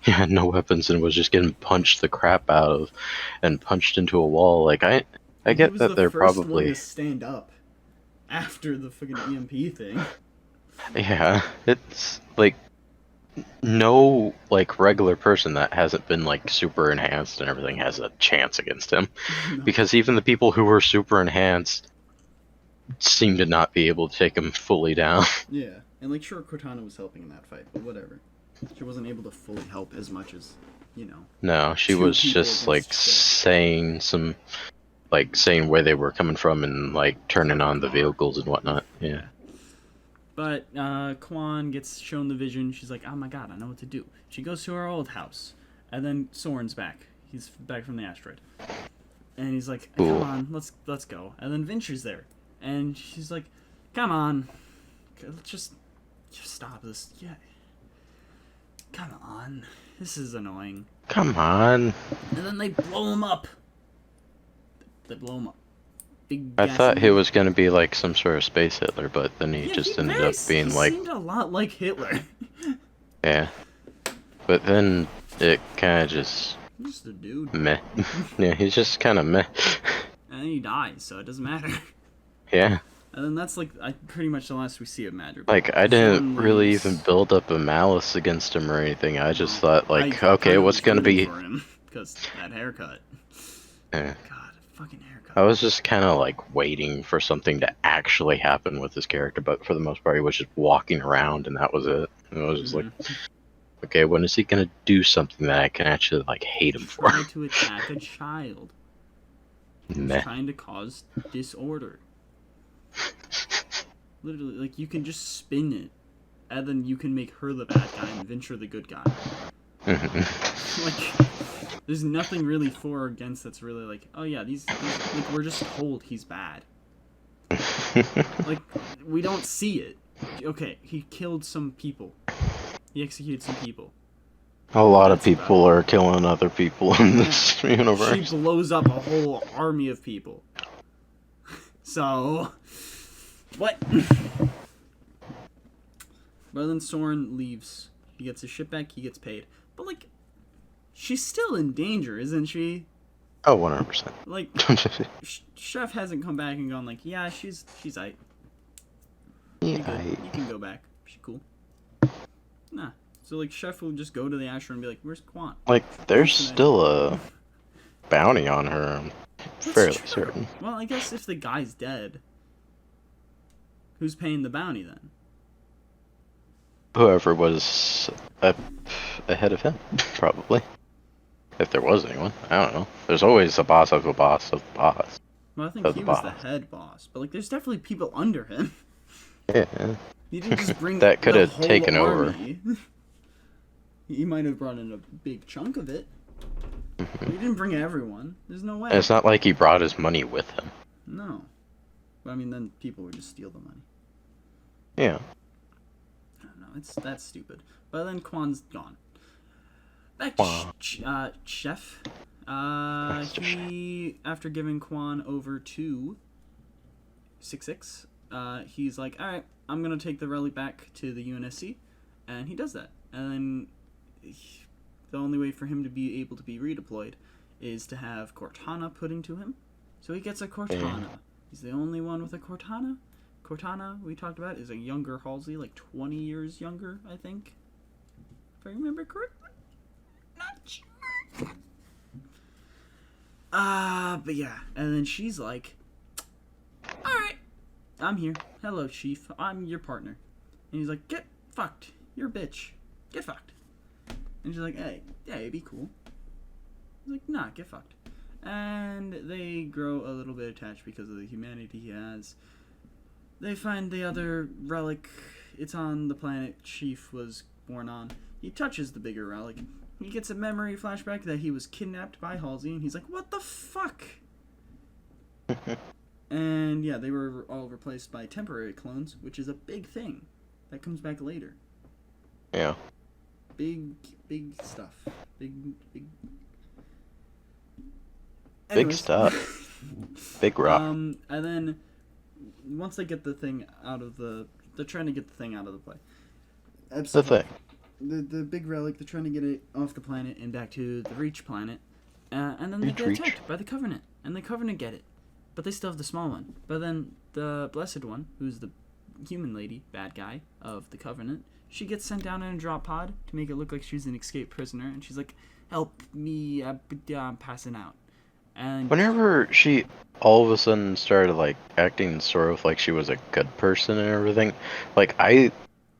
He had no weapons and was just getting punched the crap out of, and punched into a wall. Like I get He was that the they're first one probably to stand up after the fucking EMP thing. it's like no like regular person that hasn't been like super enhanced and everything has a chance against him. No. Because even the people who were super enhanced seem to not be able to take him fully down. Yeah, and like sure, Cortana was helping in that fight, but whatever. She wasn't able to fully help as much as, No, she Two was people just like against Steph. saying where they were coming from and like turning on the vehicles and whatnot. Yeah. But Quan gets shown the vision. She's like, oh my god, I know what to do. She goes to her old house. And then Soren's back. He's back from the asteroid. And he's like, come Cool. on, let's go. And then Venture's there. And she's like, come on. Let's just stop this. Yeah. Come on. This is annoying. Come on. And then they blow him up. They blow him up. Big I thought gasoline. he was gonna be like some sort of space Hitler, but then he Yeah, just he ended very up being he like, seemed a lot like Hitler. yeah. But then it kind of just Just a dude. meh. Yeah, he's just kind of meh. And then he dies, so it doesn't matter. Yeah. And then that's like pretty much the last we see of Madrigal. Like I didn't Soren really leaves. even build up a malice against him or anything. I just thought like, I okay, kind of what's was gonna rooting be? for him because that haircut. Yeah. God, fucking haircut. I was just kind of like waiting for something to actually happen with his character, but for the most part, he was just walking around, and that was it. And I was just like, okay, when is he gonna do something that I can actually like hate him for? Trying to attack a child. He's Meh. trying to cause disorder. Literally, like you can just spin it, and then you can make her the bad guy and Venture the good guy. Like, there's nothing really for or against that's really like, oh yeah, these like we're just told he's bad. Like, we don't see it. Okay, he killed some people. He executed some people. A lot of That's about people are killing other people in this universe. She blows up a whole army of people. So, what? But then Soren leaves. He gets his ship back, he gets paid. But, like, she's still in danger, isn't she? Oh, 100%. Like, Chef hasn't come back and gone like, yeah, she's aight. You can go back. She's cool. Nah. So, like, Chef will just go to the Asher and be like, where's Quant? Like, there's still a bounty on her, I'm fairly certain. Well, I guess if the guy's dead, who's paying the bounty then? Whoever was ahead of him, probably. If there was anyone. I don't know. There's always a boss of a boss of the boss. Well, I think he was the head boss. But, like, there's definitely people under him. Yeah. He didn't just bring that could the have whole taken army. over. He might have brought in a big chunk of it. But he didn't bring everyone. There's no way. And it's not like he brought his money with him. No. But, I mean, then people would just steal the money. Yeah. I don't know. That's stupid. But then Quan's gone. Back to Chef. He, after giving Quan over to 6-6, he's like, alright, I'm gonna take the relic back to the UNSC. And he does that. And then the only way for him to be able to be redeployed is to have Cortana put into him. So he gets a Cortana. He's the only one with a Cortana. Cortana, we talked about, is a younger Halsey, like 20 years younger, I think. If I remember correctly. Not sure. But yeah. And then she's like, alright, I'm here. Hello, Chief. I'm your partner. And he's like, get fucked. You're a bitch. Get fucked. And she's like, hey, be cool. He's like, nah, get fucked. And they grow a little bit attached because of the humanity he has. They find the other relic. It's on the planet Chief was born on. He touches the bigger relic. He gets a memory flashback that he was kidnapped by Halsey, and he's like, what the fuck? And yeah, they were all replaced by temporary clones, which is a big thing. That comes back later. Yeah. Big stuff. Big Anyways. Stuff. Big rock. And then, once they get the thing out of they're trying to get the thing out of the play. The thing. The big relic, they're trying to get it off the planet and back to the Reach planet. And then they get attacked by the Covenant. And the Covenant get it. But they still have the small one. But then the Blessed One, who's the human lady, bad guy of the Covenant, she gets sent down in a drop pod to make it look like she's an escaped prisoner. And she's like, help me, I'm passing out. And whenever she all of a sudden started, like, acting sort of like she was a good person and everything, like, I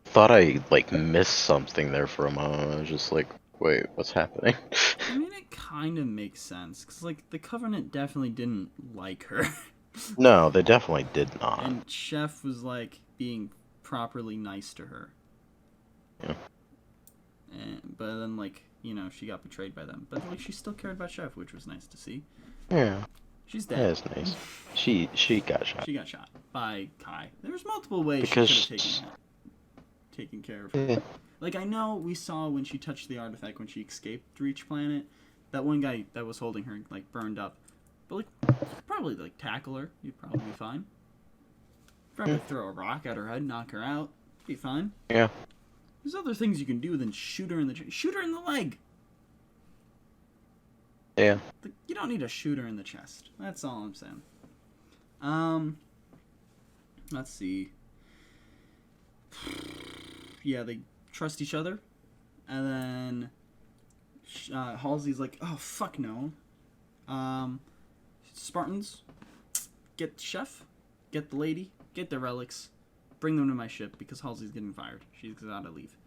thought I, like, missed something there for a moment. I was just like, wait, what's happening? I mean, it kind of makes sense, because, like, the Covenant definitely didn't like her. No, they definitely did not. And Chef was, like, being properly nice to her. Yeah. But then, like, you know, she got betrayed by them. But, like, she still cared about Chef, which was nice to see. Yeah. She's dead. That is nice. She got shot. She got shot by Kai. There's multiple ways because she could have taken care of her. Yeah. Like, I know we saw when she touched the artifact, when she escaped Reach Planet, that one guy that was holding her, like, burned up. But, like, probably, like, tackle her. You'd probably be fine. Probably throw a rock at her head, knock her out. Be fine. Yeah. There's other things you can do than shoot her in the leg. Yeah. Like, you don't need to shoot her in the chest. That's all I'm saying. Let's see. Yeah, they trust each other. And then Halsey's like, oh, fuck no. Spartans, get Chef, get the lady, get the relics, bring them to my ship, because Halsey's getting fired. She's got to leave.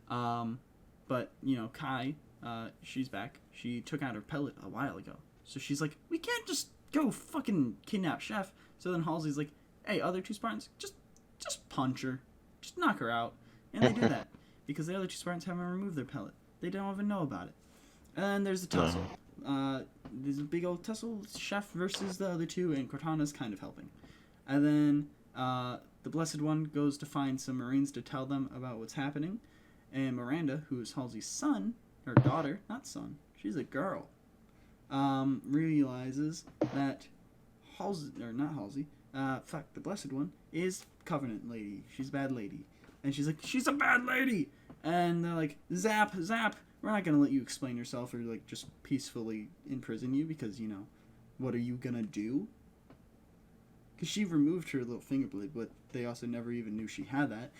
But, you know, Kai, she's back. She took out her pellet a while ago. So she's like, we can't just go fucking kidnap Chef. So then Halsey's like, hey, other two Spartans, just punch her. Just knock her out. And they do that. Because the other two Spartans haven't removed their pellet. They don't even know about it. And then there's the tussle. There's a big old tussle. Chef versus the other two, and Cortana's kind of helping. And then the Blessed One goes to find some Marines to tell them about what's happening. And Miranda, who is Halsey's son, her daughter, not son, she's a girl, realizes that the Blessed One is Covenant lady. She's a bad lady. And she's like, she's a bad lady! And they're like, zap, we're not gonna let you explain yourself or like just peacefully imprison you because what are you gonna do? Because she removed her little finger blade, but they also never even knew she had that.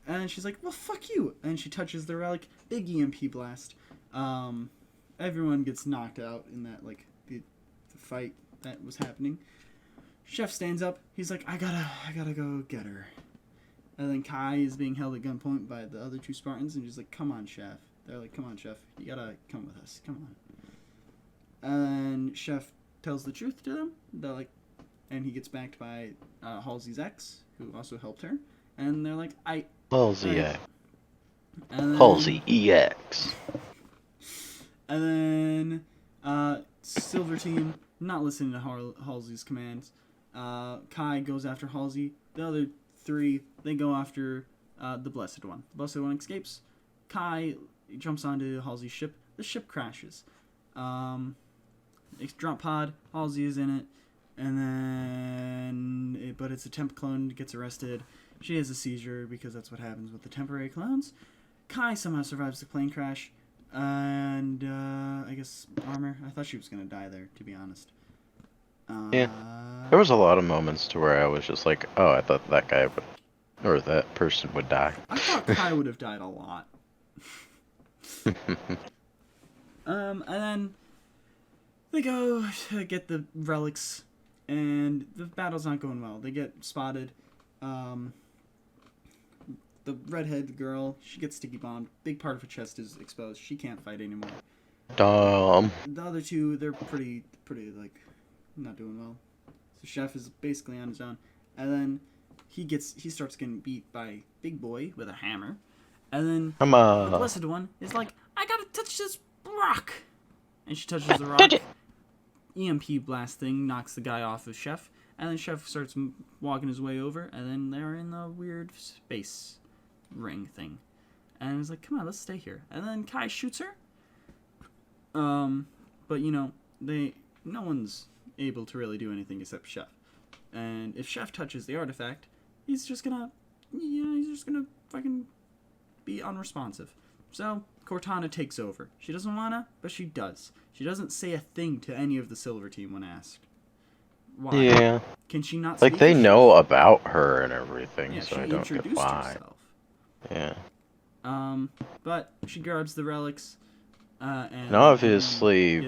And she's like, well, fuck you. And she touches the relic. Big EMP blast. Everyone gets knocked out in that, like, the fight that was happening. Chef stands up. He's like, I gotta go get her. And then Kai is being held at gunpoint by the other two Spartans. And he's like, come on, Chef. They're like, come on, Chef. You gotta come with us. Come on. And Chef tells the truth to them. They're like, and he gets backed by Halsey's ex, who also helped her. And they're like, Halsey EX. Halsey EX. And then Silver Team, not listening to Halsey's commands. Kai goes after Halsey. The other three, they go after the Blessed One. The Blessed One escapes. Kai jumps onto Halsey's ship. The ship crashes. It's drop pod. Halsey is in it. And then, but it's a temp clone, gets arrested. She has a seizure because that's what happens with the temporary clones. Kai somehow survives the plane crash. And, I guess, Armor. I thought she was going to die there, to be honest. Yeah. There was a lot of moments to where I was just like, oh, I thought that guy would, or that person would die. I thought Kai would have died a lot. And then they go to get the relics, and the battle's not going well. They get spotted. The redhead girl, she gets sticky bombed. Big part of her chest is exposed. She can't fight anymore. Dumb. The other two, they're pretty like not doing well. So Chef is basically on his own. And then he starts getting beat by Big Boy with a hammer. And then the Blessed One is like, I gotta touch this rock. And she touches the rock. Touch it. EMP blast thing knocks the guy off of Chef. And then Chef starts walking his way over. And then they're in the weird space ring thing. And he's like, come on, let's stay here. And then Kai shoots her. But no one's able to really do anything except Chef. And if Chef touches the artifact, he's just gonna fucking be unresponsive. So Cortana takes over. She doesn't wanna, but she does. She doesn't say a thing to any of the Silver Team when asked. Why? Yeah. Can she not? Like, they know about her and everything, Yeah, so she I don't get introduced why. herself. Yeah. But she grabs the relics. And obviously,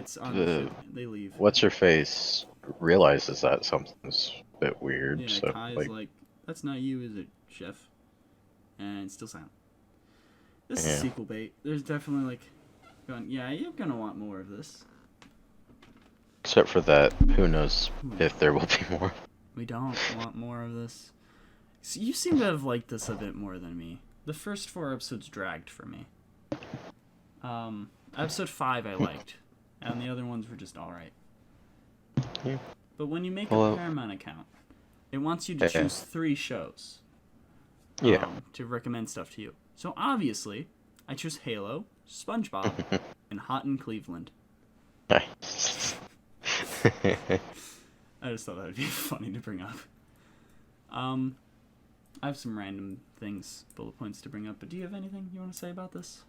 they leave. What's her face realizes that something's a bit weird. Yeah, So Kai's like, that's not you, is it, Chef? And still silent. This is sequel bait. There's definitely like, going, yeah, you're gonna want more of this. Except for that, who knows if there will be more. We don't want more of this. So you seem to have liked this a bit more than me. The first 4 episodes dragged for me. Episode 5 I liked, and the other ones were just alright. Yeah. But when you make a Paramount account, it wants you to choose 3 shows. To recommend stuff to you. So obviously, I chose Halo, SpongeBob, and Hot in Cleveland. Nice. I just thought that would be funny to bring up. I have some random things, bullet points to bring up, but do you have anything you want to say about this?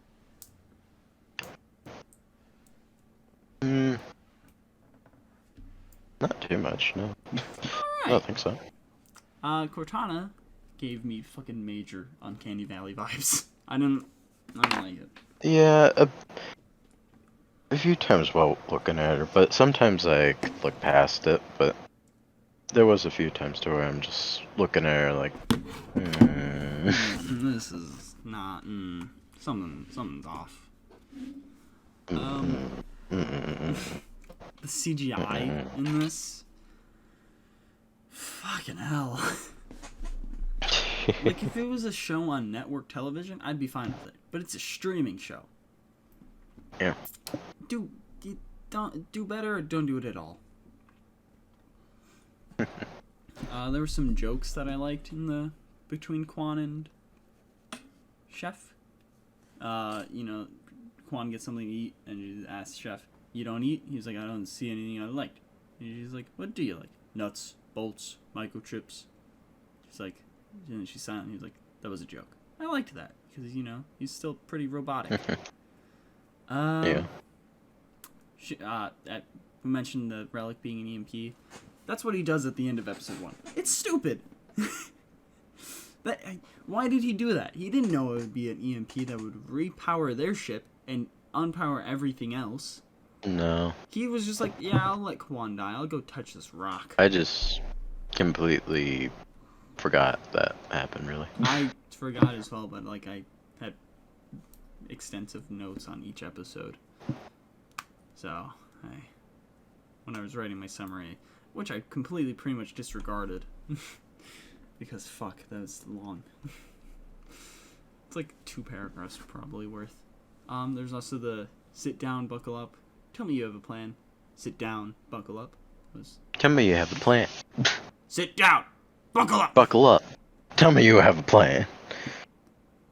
Not too much, no. Alright. I don't think so. Cortana gave me fucking major Uncanny Valley vibes. I don't like it. Yeah, a few times while looking at her, but sometimes I look past it, but there was a few times to where I'm just looking at her like, This is not, something's off. The CGI in this, fucking hell. Like, if it was a show on network television, I'd be fine with it. But it's a streaming show. Yeah. Do better or don't do it at all. There were some jokes that I liked between Quan and Chef. Quan gets something to eat and he asks Chef, "You don't eat?" He's like, "I don't see anything I liked." And she's like, "What do you like?" "Nuts, bolts, microchips." She's like, and she's silent. And he's like, "That was a joke." I liked that because he's still pretty robotic. Yeah. We mentioned the relic being an EMP. That's what he does at the end of episode 1. It's stupid. Why did he do that? He didn't know it would be an EMP that would repower their ship and unpower everything else. No. He was just like, yeah, I'll let Kwan die. I'll go touch this rock. I just completely forgot that happened, really. I forgot as well, but like I had extensive notes on each episode. So, when I was writing my summary, which I completely pretty much disregarded. Because fuck, that was long. It's like 2 paragraphs probably worth. There's also the sit down, buckle up. Tell me you have a plan. Sit down, buckle up. Tell me you have a plan. Sit down, buckle up. Buckle up. Tell me you have a plan.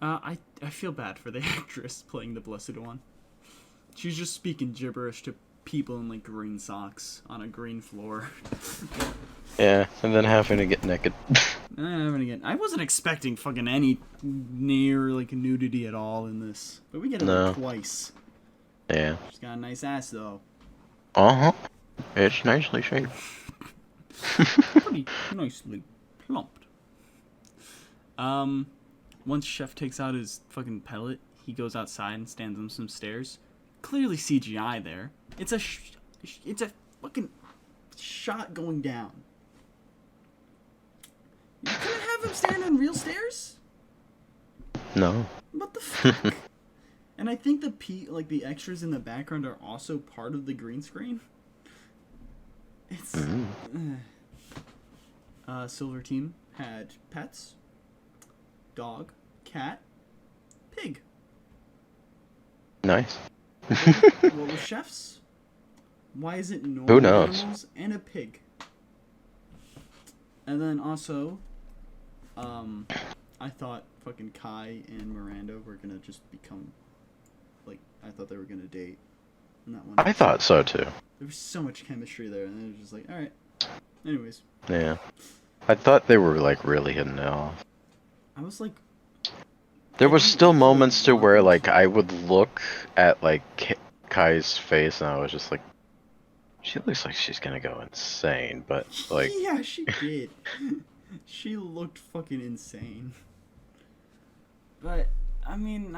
I feel bad for the actress playing the Blessed One. She's just speaking gibberish to people in like green socks on a green floor. Yeah, and then having to get naked. I wasn't expecting fucking any near like nudity at all in this, but we get it No. like twice. Yeah. She's got a nice ass though. Uh-huh. It's nicely shaped. Pretty nicely plumped. Once Chef takes out his fucking pellet, he goes outside and stands on some stairs. Clearly CGI there. It's a fucking shot going down. You couldn't have him stand on real stairs? No. What the fuck? And I think the extras in the background are also part of the green screen. It's Silver Team had pets, dog, cat, pig. Nice. What was Chef's? Why is it normal Who knows? animals and a pig? And then also, I thought fucking Kai and Miranda were gonna just become, like, I thought they were gonna date in that one. I thought so too. There was so much chemistry there, and it was just like, alright. Anyways, Yeah. I thought they were like really hitting it off. I was like, There was still moments to where like I would look at like Kai's face and I was just like, she looks like she's gonna go insane, but like yeah, she did. She looked fucking insane. But, I mean,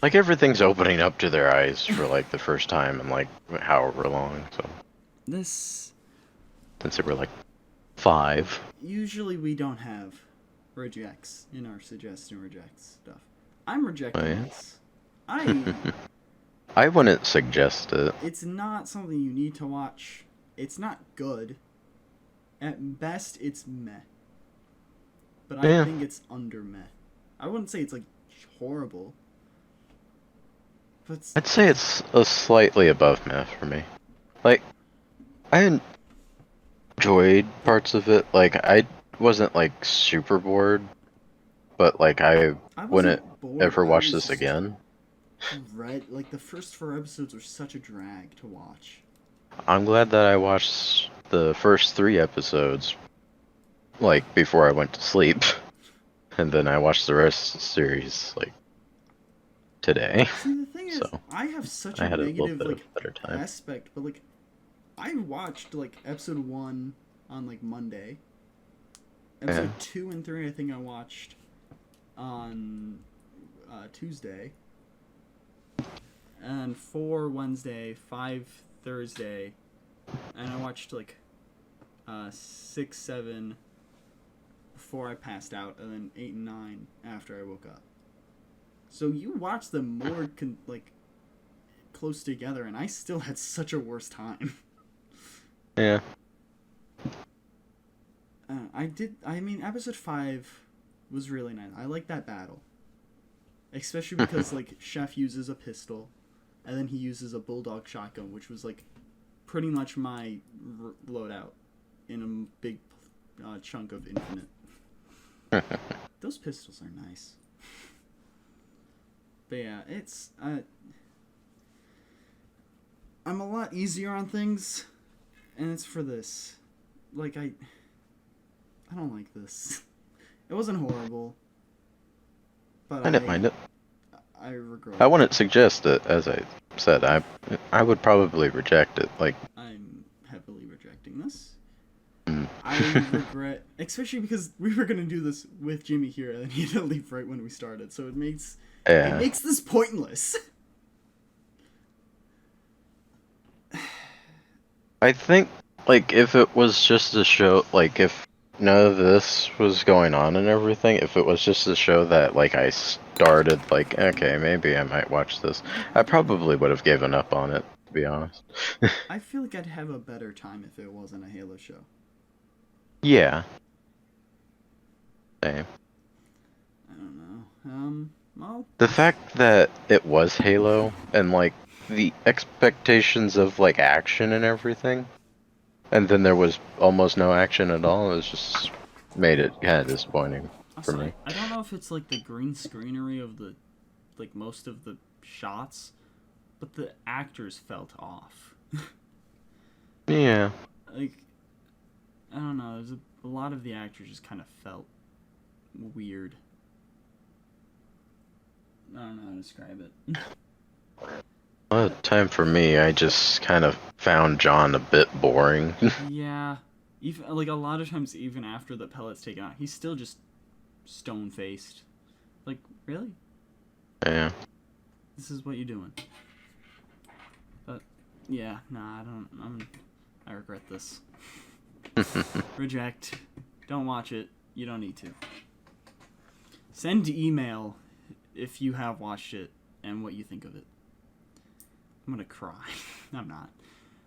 like everything's opening up to their eyes for like the first time in like however long, so this... since they were like 5. Usually we don't have rejects in our suggest and reject stuff. I'm rejecting Oh, yeah? this. I wouldn't suggest it. It's not something you need to watch. It's not good. At best, it's meh. But I Yeah. think it's under meh. I wouldn't say it's like horrible. But I'd say it's a slightly above meh for me. Like, I enjoyed parts of it. Like, I wasn't like super bored, but like I I wouldn't wasn't bored, ever I watch was this just again. like the first 4 episodes were such a drag to watch. I'm glad that I watched the first 3 episodes, like, before I went to sleep. And then I watched the rest of the series, like, today. See, the thing is, So, I have such I a had a little negative bit like of better time. aspect, but like, I watched like episode 1 on like Monday. Episode 2 and 3, I think I watched on Tuesday. And 4 Wednesday, 5 Thursday, and I watched like 6, 7 before I passed out, and then 8 and 9 after I woke up. So you watch them more like close together, and I still had such a worse time. Yeah. I mean, episode 5 was really nice. I like that battle. Especially because, like, Chef uses a pistol, and then he uses a bulldog shotgun, which was, like, pretty much my loadout in a big chunk of Infinite. Those pistols are nice. But yeah, it's... I'm a lot easier on things, and it's for this. Like, I don't like this. It wasn't horrible. But I didn't mind it. I regret. I wouldn't suggest it, as I said. I would probably reject it. Like, I'm heavily rejecting this. mm. I regret, especially because we were gonna do this with Jimmy here, and he had to leave right when we started, so it makes this pointless. I think, like, if it was just a show, like, if none of this was going on and everything, if it was just a show that, like, I started, like, okay, maybe I might watch this, I probably would have given up on it, to be honest. I feel like I'd have a better time if it wasn't a Halo show. Yeah. Same. I don't know. Well... The fact that it was Halo, and, like, the expectations of, like, action and everything, and then there was almost no action at all, it was just made it kind of disappointing for me. I don't know if it's, like, the green screenery of the, like, most of the shots, but the actors felt off. Yeah. Like, I don't know, there's a lot of the actors just kind of felt weird. I don't know how to describe it. A lot of time for me, I just kind of found John a bit boring. Yeah. Even, like, a lot of times, even after the pellet's taken out, he's still just stone-faced. Like, really? Yeah. This is what you're doing. But, yeah, nah, I regret this. Reject. Don't watch it. You don't need to. Send email if you have watched it and what you think of it. I'm gonna cry. I'm not.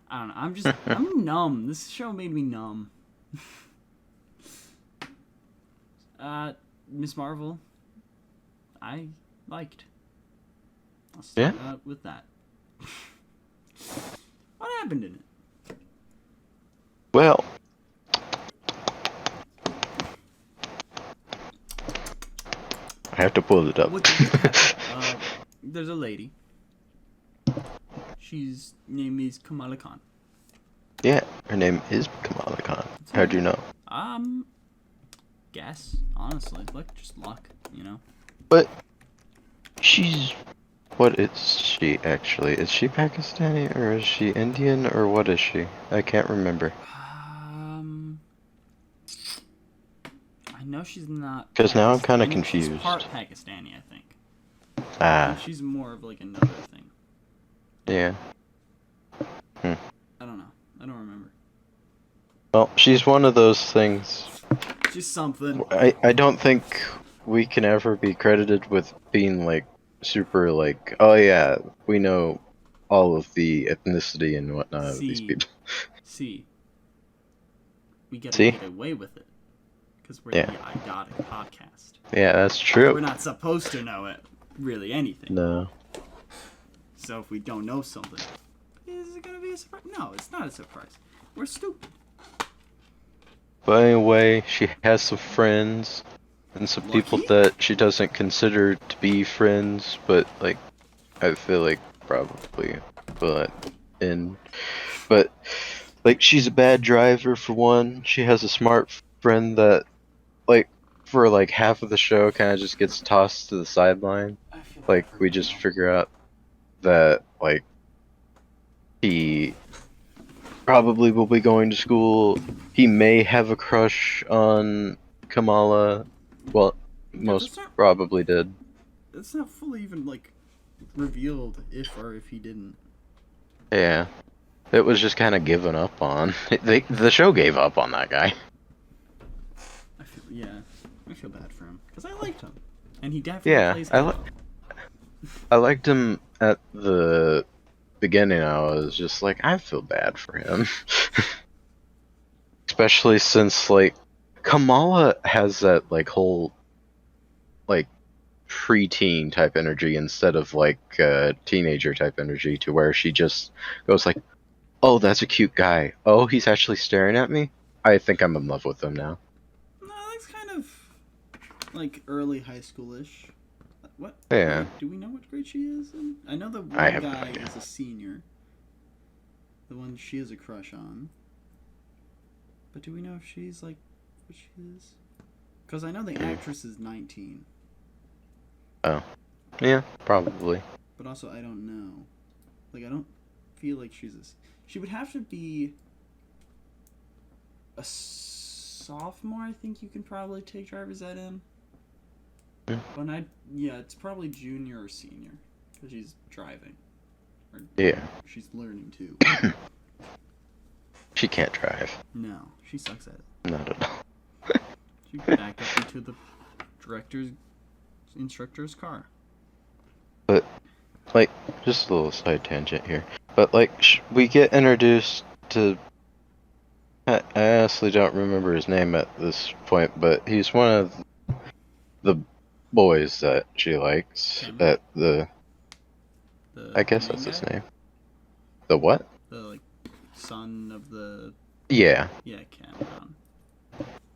I don't know. I'm numb. This show made me numb. Miss Marvel, I liked. I'll start out with that. What happened in it? Well, I have to pull it up. There's a lady. She's name is Kamala Khan. Yeah, her name is Kamala Khan. How'd you know? Guess, honestly. Just luck, you know? But what is she actually? Is she Pakistani or is she Indian or what is she? I can't remember. I know she's not. Because now I'm kind of confused. She's part Pakistani, I think. Ah. She's more of like another thing. Yeah. I don't know. I don't remember. Well, she's one of those things. She's something. I don't think we can ever be credited with being like super like, oh yeah, we know all of the ethnicity and whatnot of these people. We get away with it because we're the Idotic Podcast. Yeah, that's true. We're not supposed to know it, really anything. No. So if we don't know something, is it gonna be a surprise? No, it's not a surprise. We're stupid. But anyway, she has some friends and some people that she doesn't consider to be friends, but like I feel like probably but like she's a bad driver for one. She has a smart friend that like for like half of the show kind of just gets tossed to the sideline. Like we just figure out that like he probably will be going to school. He may have a crush on Kamala. Well, most probably did. It's not fully even like revealed if he didn't. Yeah, it was just kind of given up on. The show gave up on that guy. I feel bad for him because I liked him, and he definitely plays. I liked him at the beginning. I was just like, I feel bad for him, especially since like Kamala has that like whole like preteen type energy instead of like teenager type energy, to where she just goes like, oh, that's a cute guy. Oh, he's actually staring at me. I think I'm in love with him now. No, that's kind of like early high schoolish. What? Yeah. Do we know what grade she is in? I know the one guy is a senior. The one she has a crush on. But do we know if she's like what she is? Because I know the actress is 19. Oh. Yeah, probably. But also, I don't know. Like, I don't feel like she's a... She would have to be a sophomore, I think you can probably take driver's ed in. Yeah. But it's probably junior or senior. Because she's driving. Or Yeah. she's learning, too. She can't drive. No, she sucks at it. Not at all. She backed up into the instructor's car. But, like, just a little side tangent here. But, like, we get introduced to... I honestly don't remember his name at this point, but he's one of the boys that she likes at the... I guess that's his name. The what? The, like, son of the... Yeah. Yeah, Cameron.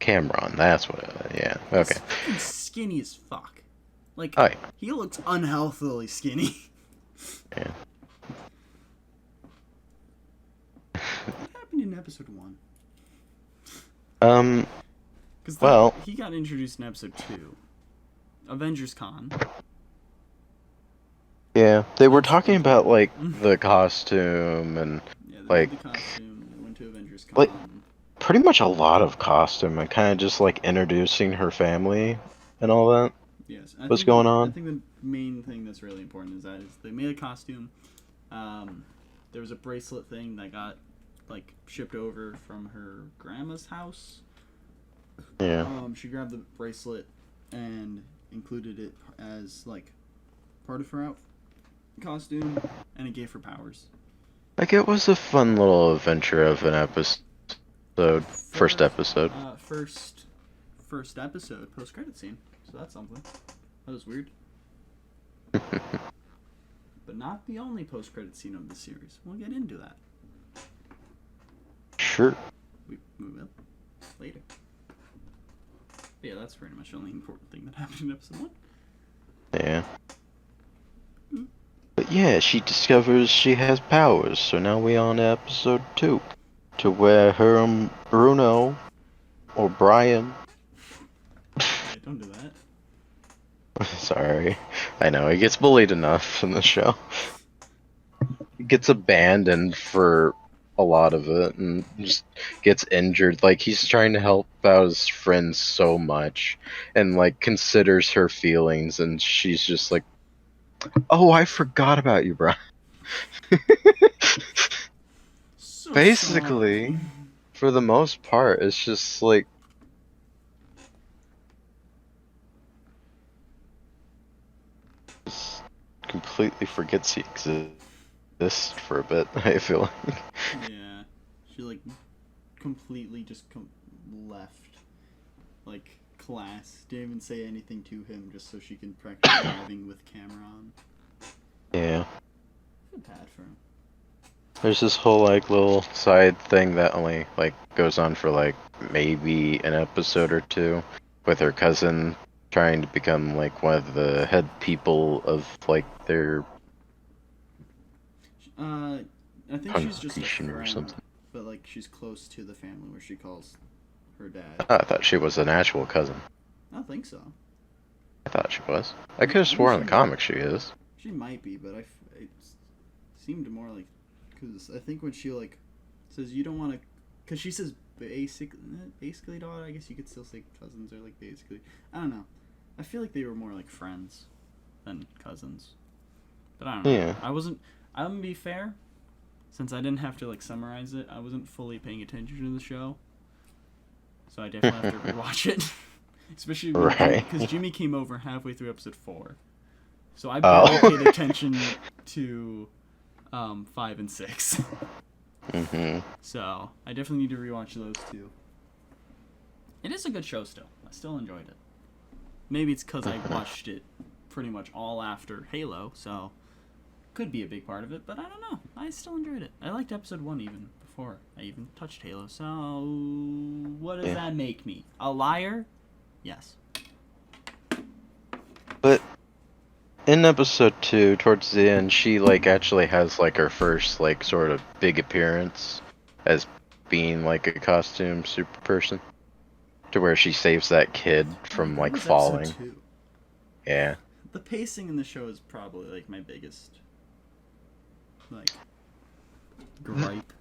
Cameron, that's what yeah, okay. He's fucking skinny as fuck. Like, Oh, yeah. he looks unhealthily skinny. Yeah. What happened in episode 1? Because he got introduced in episode 2. Avengers Con. Yeah, they were talking about, like, the costume and, Yeah, they like... made the costume, they went to Avengers Con. Like, pretty much a lot of costume and kind of just, like, introducing her family and all that. Yes. What's going on? I think the main thing that's really important is they made a costume. There was a bracelet thing that got, like, shipped over from her grandma's house. Yeah. She grabbed the bracelet and included it as, like, part of her costume, and it gave her powers. Like, it was a fun little adventure of an episode. First episode. First episode, post-credit scene. So that's something. That was weird. But not the only post-credit scene of the series. We'll get into that. Sure. We will. Later. But yeah, that's pretty much the only important thing that happened in episode 1. Yeah. But yeah, she discovers she has powers, so now we on to episode 2. To where her and Bruno, or Brian... Hey, don't do that. Sorry. I know, he gets bullied enough in the show. He gets abandoned for a lot of it, and just gets injured. Like, he's trying to help out his friends so much, and, like, considers her feelings, and she's just like, oh, I forgot about you, Brian. So Basically, sorry. for the most part, it's just like... Just completely forgets he exists for a bit, I feel like. Yeah. She, like, completely just left, like, class. Didn't even say anything to him just so she can practice driving with Cameron. Yeah. I feel bad for him. There's this whole, like, little side thing that only, like, goes on for, like, maybe an episode or two, with her cousin trying to become, like, one of the head people of, like, their... I think she's just a congregation or friend, something. but, like, she's close to the family where she calls her dad. I thought she was an actual cousin. I don't think so. I thought she was. I could have sworn in the comics she is. She might be, but it seemed more like... Because I think when she, like, says you don't want to... Because she says basically daughter, I guess you could still say cousins or, like, basically. I don't know. I feel like they were more like friends than cousins. But I don't know. Yeah. I'm going to be fair. Since I didn't have to, like, summarize it, I wasn't fully paying attention to the show. So I definitely have to rewatch it. Especially because Jimmy came over halfway through episode 4. So I barely paid attention to 5 and 6. Mm-hmm. So I definitely need to rewatch those two. It is a good show still. I still enjoyed it. Maybe it's because I watched it pretty much all after Halo, so could be a big part of it, but I don't know. I still enjoyed it. I liked episode 1 even before I even touched Halo, so what does that make me? A liar? Yes. But in episode 2, towards the end, she, like, actually has, like, her first, like, sort of big appearance as being, like, a costume super person. To where she saves that kid from, like, falling. Episode 2. Yeah. the pacing in the show is probably like my biggest like gripe.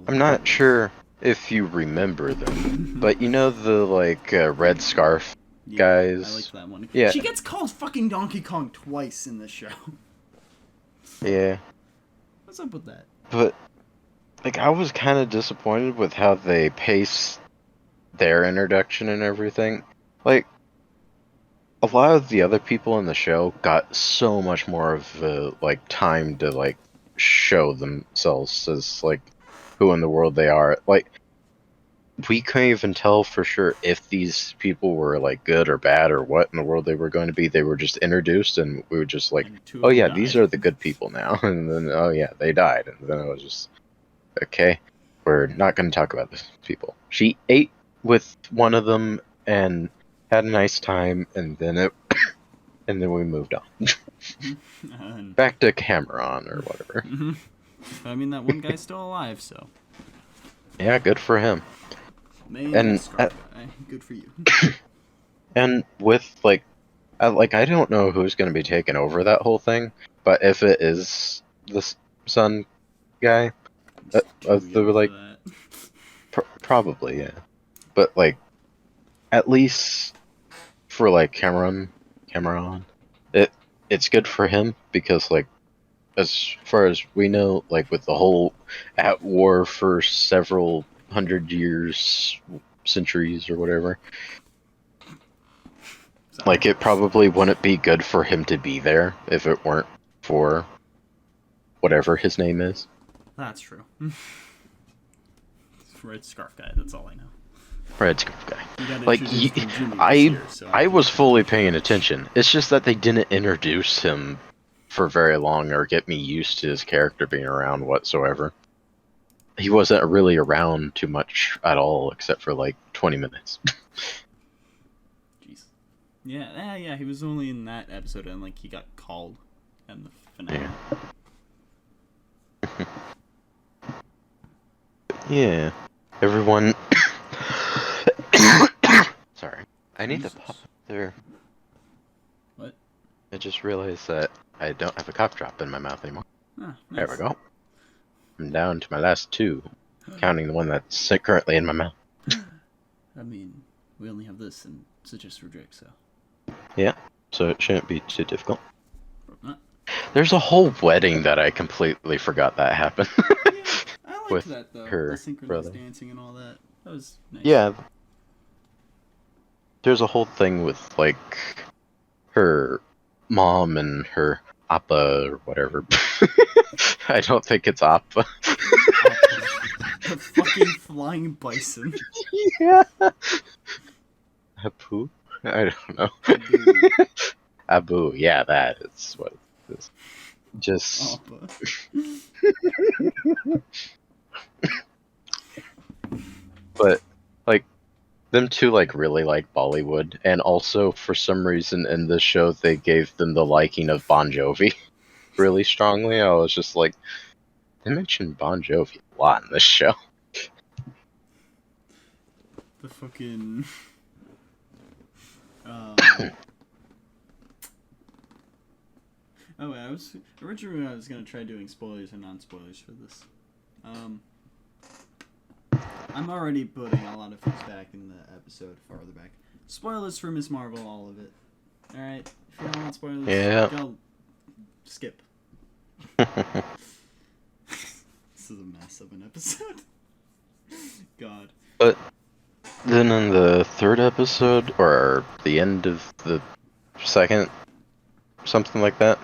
I'm not sure if you remember them, but you know the like red scarf guys. I like that one. Yeah. She gets called fucking Donkey Kong twice in the show. Yeah. What's up with that? But like I was kind of disappointed with how they paced their introduction and everything. Like a lot of the other people in the show got so much more of like time to like show themselves as like who in the world they are. Like we couldn't even tell for sure if these people were like good or bad or what in the world they were going to be. They were just introduced and we were just like, oh yeah, these are the good people now. And then, oh yeah, they died. And then it was just, okay, we're not going to talk about these people. She ate with one of them and had a nice time, and then and then we moved on. Back to Cameron or whatever. I mean, that one guy's still alive, so. Yeah, good for him. And good for you. And with like I don't know who's going to be taking over that whole thing, but if it is the son guy, they were like probably, yeah. But like at least for like Cameron, it's good for him because like as far as we know, like with the whole at war for several 100 years, centuries, or whatever. Like, it probably wouldn't be good for him to be there if it weren't for whatever his name is. That's true. Red Scarf Guy, that's all I know. Red Scarf Guy. Like, I was fully paying attention. It's just that they didn't introduce him for very long or get me used to his character being around whatsoever. He wasn't really around too much at all, except for like 20 minutes. Jeez. Yeah, he was only in that episode, and like he got called in the finale. Yeah. Everyone. Sorry, I need to pop up there. What? I just realized that I don't have a cough drop in my mouth anymore. Ah, nice. There we go. I'm down to my last two, counting the one that's currently in my mouth. I mean, we only have this, and it's just for Drake, so. Yeah, so it shouldn't be too difficult. Not. There's a whole wedding that I completely forgot that happened. Yeah, I liked with that, though. her the synchronized brother. dancing and all that. That was nice. Yeah. There's a whole thing with, like, her mom and her appa or whatever. I don't think it's appa. The fucking flying bison. Yeah. A Pooh? I don't know. Abu, yeah, that is what it is. Just. But, like, them two, like, really like Bollywood, and also, for some reason, in this show, they gave them the liking of Bon Jovi really strongly. I was just like, they mentioned Bon Jovi a lot in this show. The fucking... Oh, wait, originally I was gonna try doing spoilers and non-spoilers for this. I'm already putting a lot of things back in the episode, farther back. Spoilers for Miss Marvel, all of it. Alright, if you don't want spoilers, go skip. This is a mess of an episode. God. But then in the third episode, or the end of the second, something like that,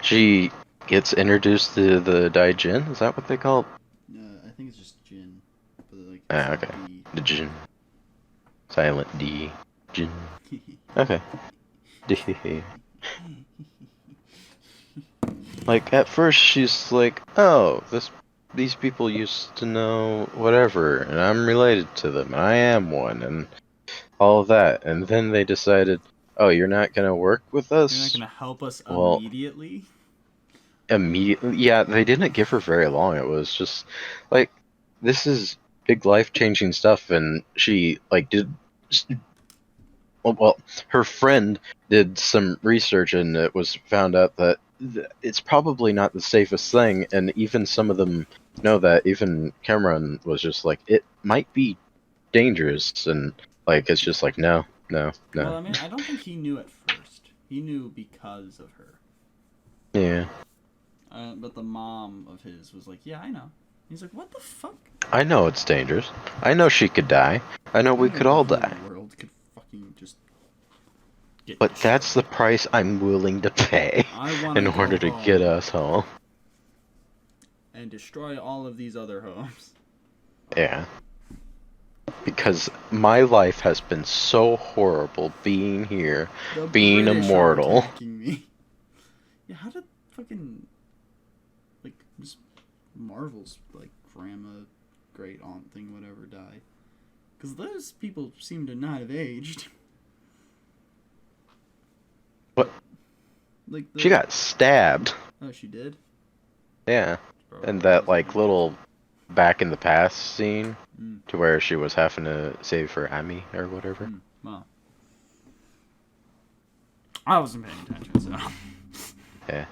she gets introduced to the Daijin. Is that what they call it? I think it's just Jin. But like, okay. The Jin. Silent D. Jin. Okay. Like, at first she's like, oh, these people used to know whatever, and I'm related to them, and I am one, and all of that. And then they decided, oh, you're not gonna work with us? You're not gonna help us immediately? Immediately? Yeah, they didn't give her very long. It was just, like, this is big life-changing stuff, and she, like, well, her friend did some research and it was found out that it's probably not the safest thing, and even some of them know that. Even Cameron was just like, it might be dangerous, and like it's just like no. Well, I mean, I don't think he knew at first. He knew because of her. Yeah. But the mom of his was like, yeah, I know. He's like, what the fuck? I know it's dangerous. I know she could die. I know we could all die. The world could fucking just get But that's the price I'm willing to pay in order to get us home. And destroy all of these other homes. Yeah. Because my life has been so horrible being here, being British immortal. Are attacking me. Yeah, how did fucking like just Marvel's like grandma, great aunt thing, whatever, die? Because those people seem to not have aged. What? Like She got stabbed. Oh, she did? Yeah. And that like little back in the past scene to where she was having to save her Amy or whatever. Well, I wasn't paying attention, so. Yeah.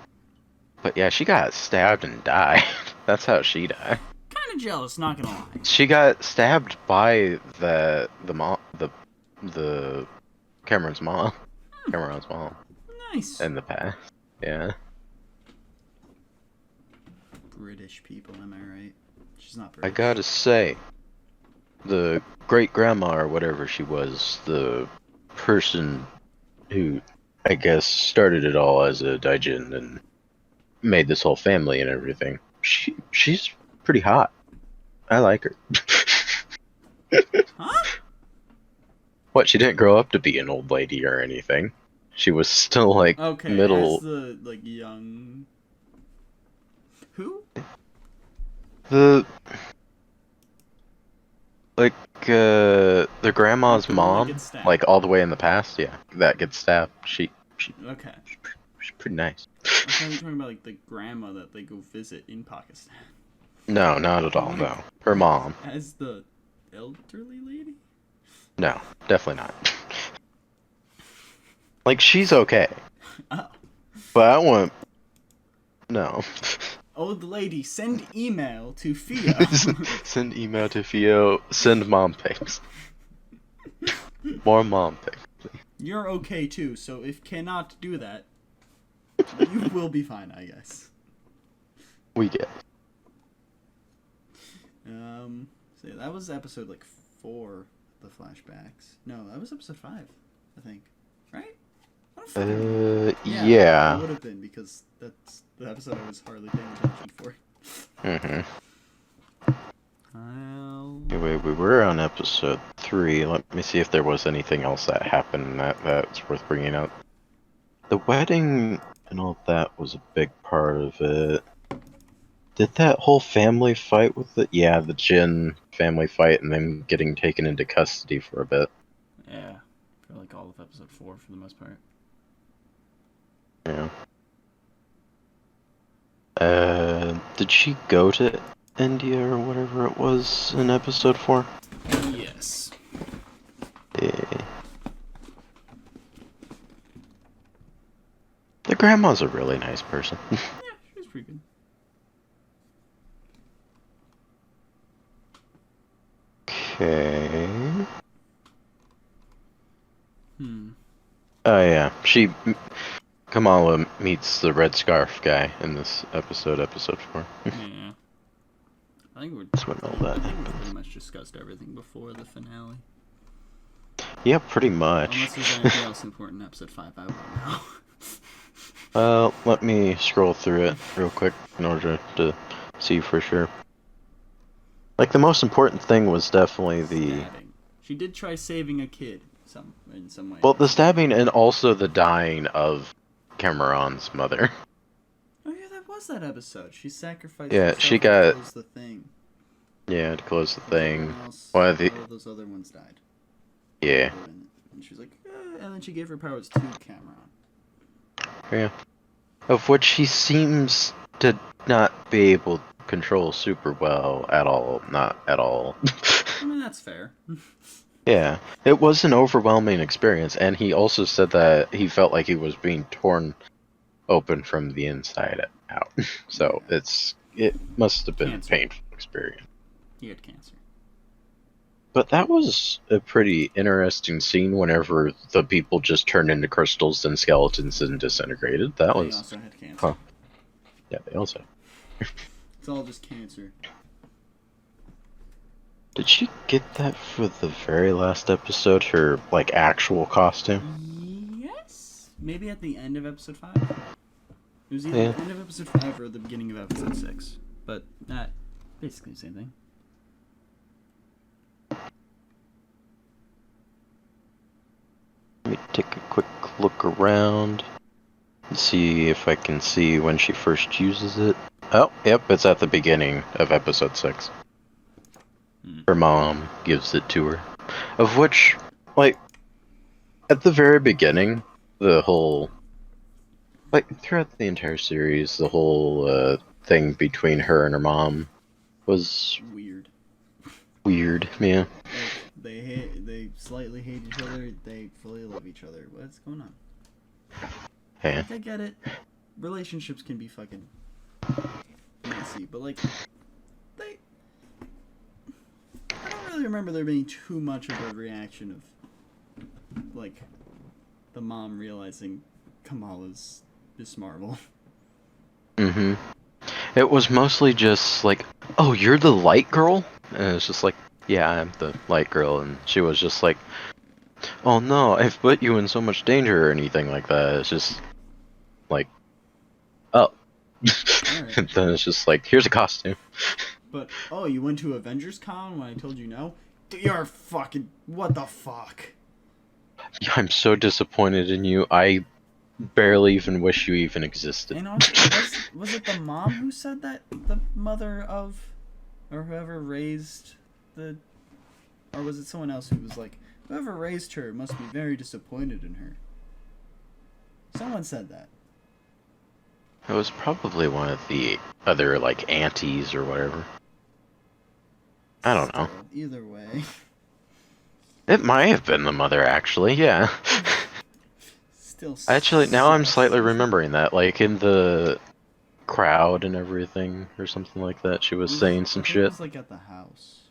But yeah, she got stabbed and died. That's how she died. Kind of jealous, not gonna lie. She got stabbed by the mom, the Cameron's mom. Cameron's mom. Nice. In the past. Yeah. British people, am I right? She's not British. I gotta say, the great grandma or whatever she was, the person who I guess started it all as a Daijin and made this whole family and everything. She's pretty hot. I like her. Huh? What? She didn't grow up to be an old lady or anything. She was still like middle. As the like young. Who? The their grandma's mom, like all the way in the past, yeah, that gets stabbed. She Okay. she's pretty nice. I thought you were talking about like the grandma that they go visit in Pakistan. No, not at all. No, her mom. As the elderly lady? No, definitely not. Like she's okay, Oh. but I want no. Old lady, send email to Pheo. Send email to Pheo. Send mom pics. More mom pics. You're okay too, so if cannot do that, you will be fine, I guess. We get. So that was episode like 4, the flashbacks. No, that was episode 5, I think. Right? Yeah. It would have been because that's the episode I was hardly paying attention for. Anyway, we were on episode 3. Let me see if there was anything else that happened that's worth bringing up. The wedding and all that was a big part of it. Did that whole family fight with it? Yeah, the Jin family fight and then getting taken into custody for a bit. Yeah, for like all of episode 4 for the most part. Yeah. Did she go to India or whatever it was in episode 4? Yes. Yeah. The grandma's a really nice person. Yeah, she's pretty good. Okay. Oh yeah, Kamala meets the red scarf guy in this episode 4. Yeah. I think That's when all that we happens. pretty much discussed everything before the finale. Yeah, pretty much. Unless there's anything else important in episode 5, I won't know. Let me scroll through it real quick in order to see for sure. Like, the most important thing was definitely the... Stabbing. She did try saving a kid in some way. Well, the stabbing and also the dying of Cameron's mother. Oh yeah, that was that episode. She sacrificed Yeah, herself she to got... close the thing. Yeah, to close the thing. All of those other ones died. Yeah. And she was like, and then she gave her powers to Cameron. Yeah. Of which he seems to not be able to control super well at all. Not at all. I mean, that's fair. Yeah, it was an overwhelming experience, and he also said that he felt like he was being torn open from the inside out. So it must have been Cancer. a painful experience. He had cancer. But that was a pretty interesting scene whenever the people just turned into crystals and skeletons and disintegrated. That They was... also had cancer. Huh. Yeah, they also... It's all just cancer. Did she get that for the very last episode? Her, like, actual costume? Yes? Maybe at the end of episode 5? It was either the end of episode 5 or the beginning of episode 6. But, basically the same thing. Let me take a quick look around and see if I can see when she first uses it. Oh, yep, it's at the beginning of episode 6. Her mom gives it to her. Of which, like, at the very beginning, the whole... Like, throughout the entire series, the whole thing between her and her mom was... Weird, yeah. Like, they slightly hate each other, they fully love each other. What's going on? Yeah. Like, I get it. Relationships can be fucking messy, but like, I don't really remember there being too much of a reaction of, like, the mom realizing Kamala's Miss Marvel. Mm-hmm. It was mostly just like, oh, you're the light girl? And it's just like, yeah, I'm the light girl. And she was just like, oh no, I've put you in so much danger or anything like that. It's just like, oh. Alright. And then it's just like, here's a costume. But, oh, you went to Avengers Con when I told you no? You're fucking, what the fuck? I'm so disappointed in you. I barely even wish you even existed. And also, was it the mom who said that? The mother of, or whoever raised the, or was it someone else who was like, whoever raised her must be very disappointed in her? Someone said that. It was probably one of the other, like, aunties or whatever. I don't know. Either way. It might have been the mother, actually, yeah. Still Actually, now I'm sus. slightly remembering that, like, in the crowd and everything, or something like that, she was saying some I think shit. It was like at the house.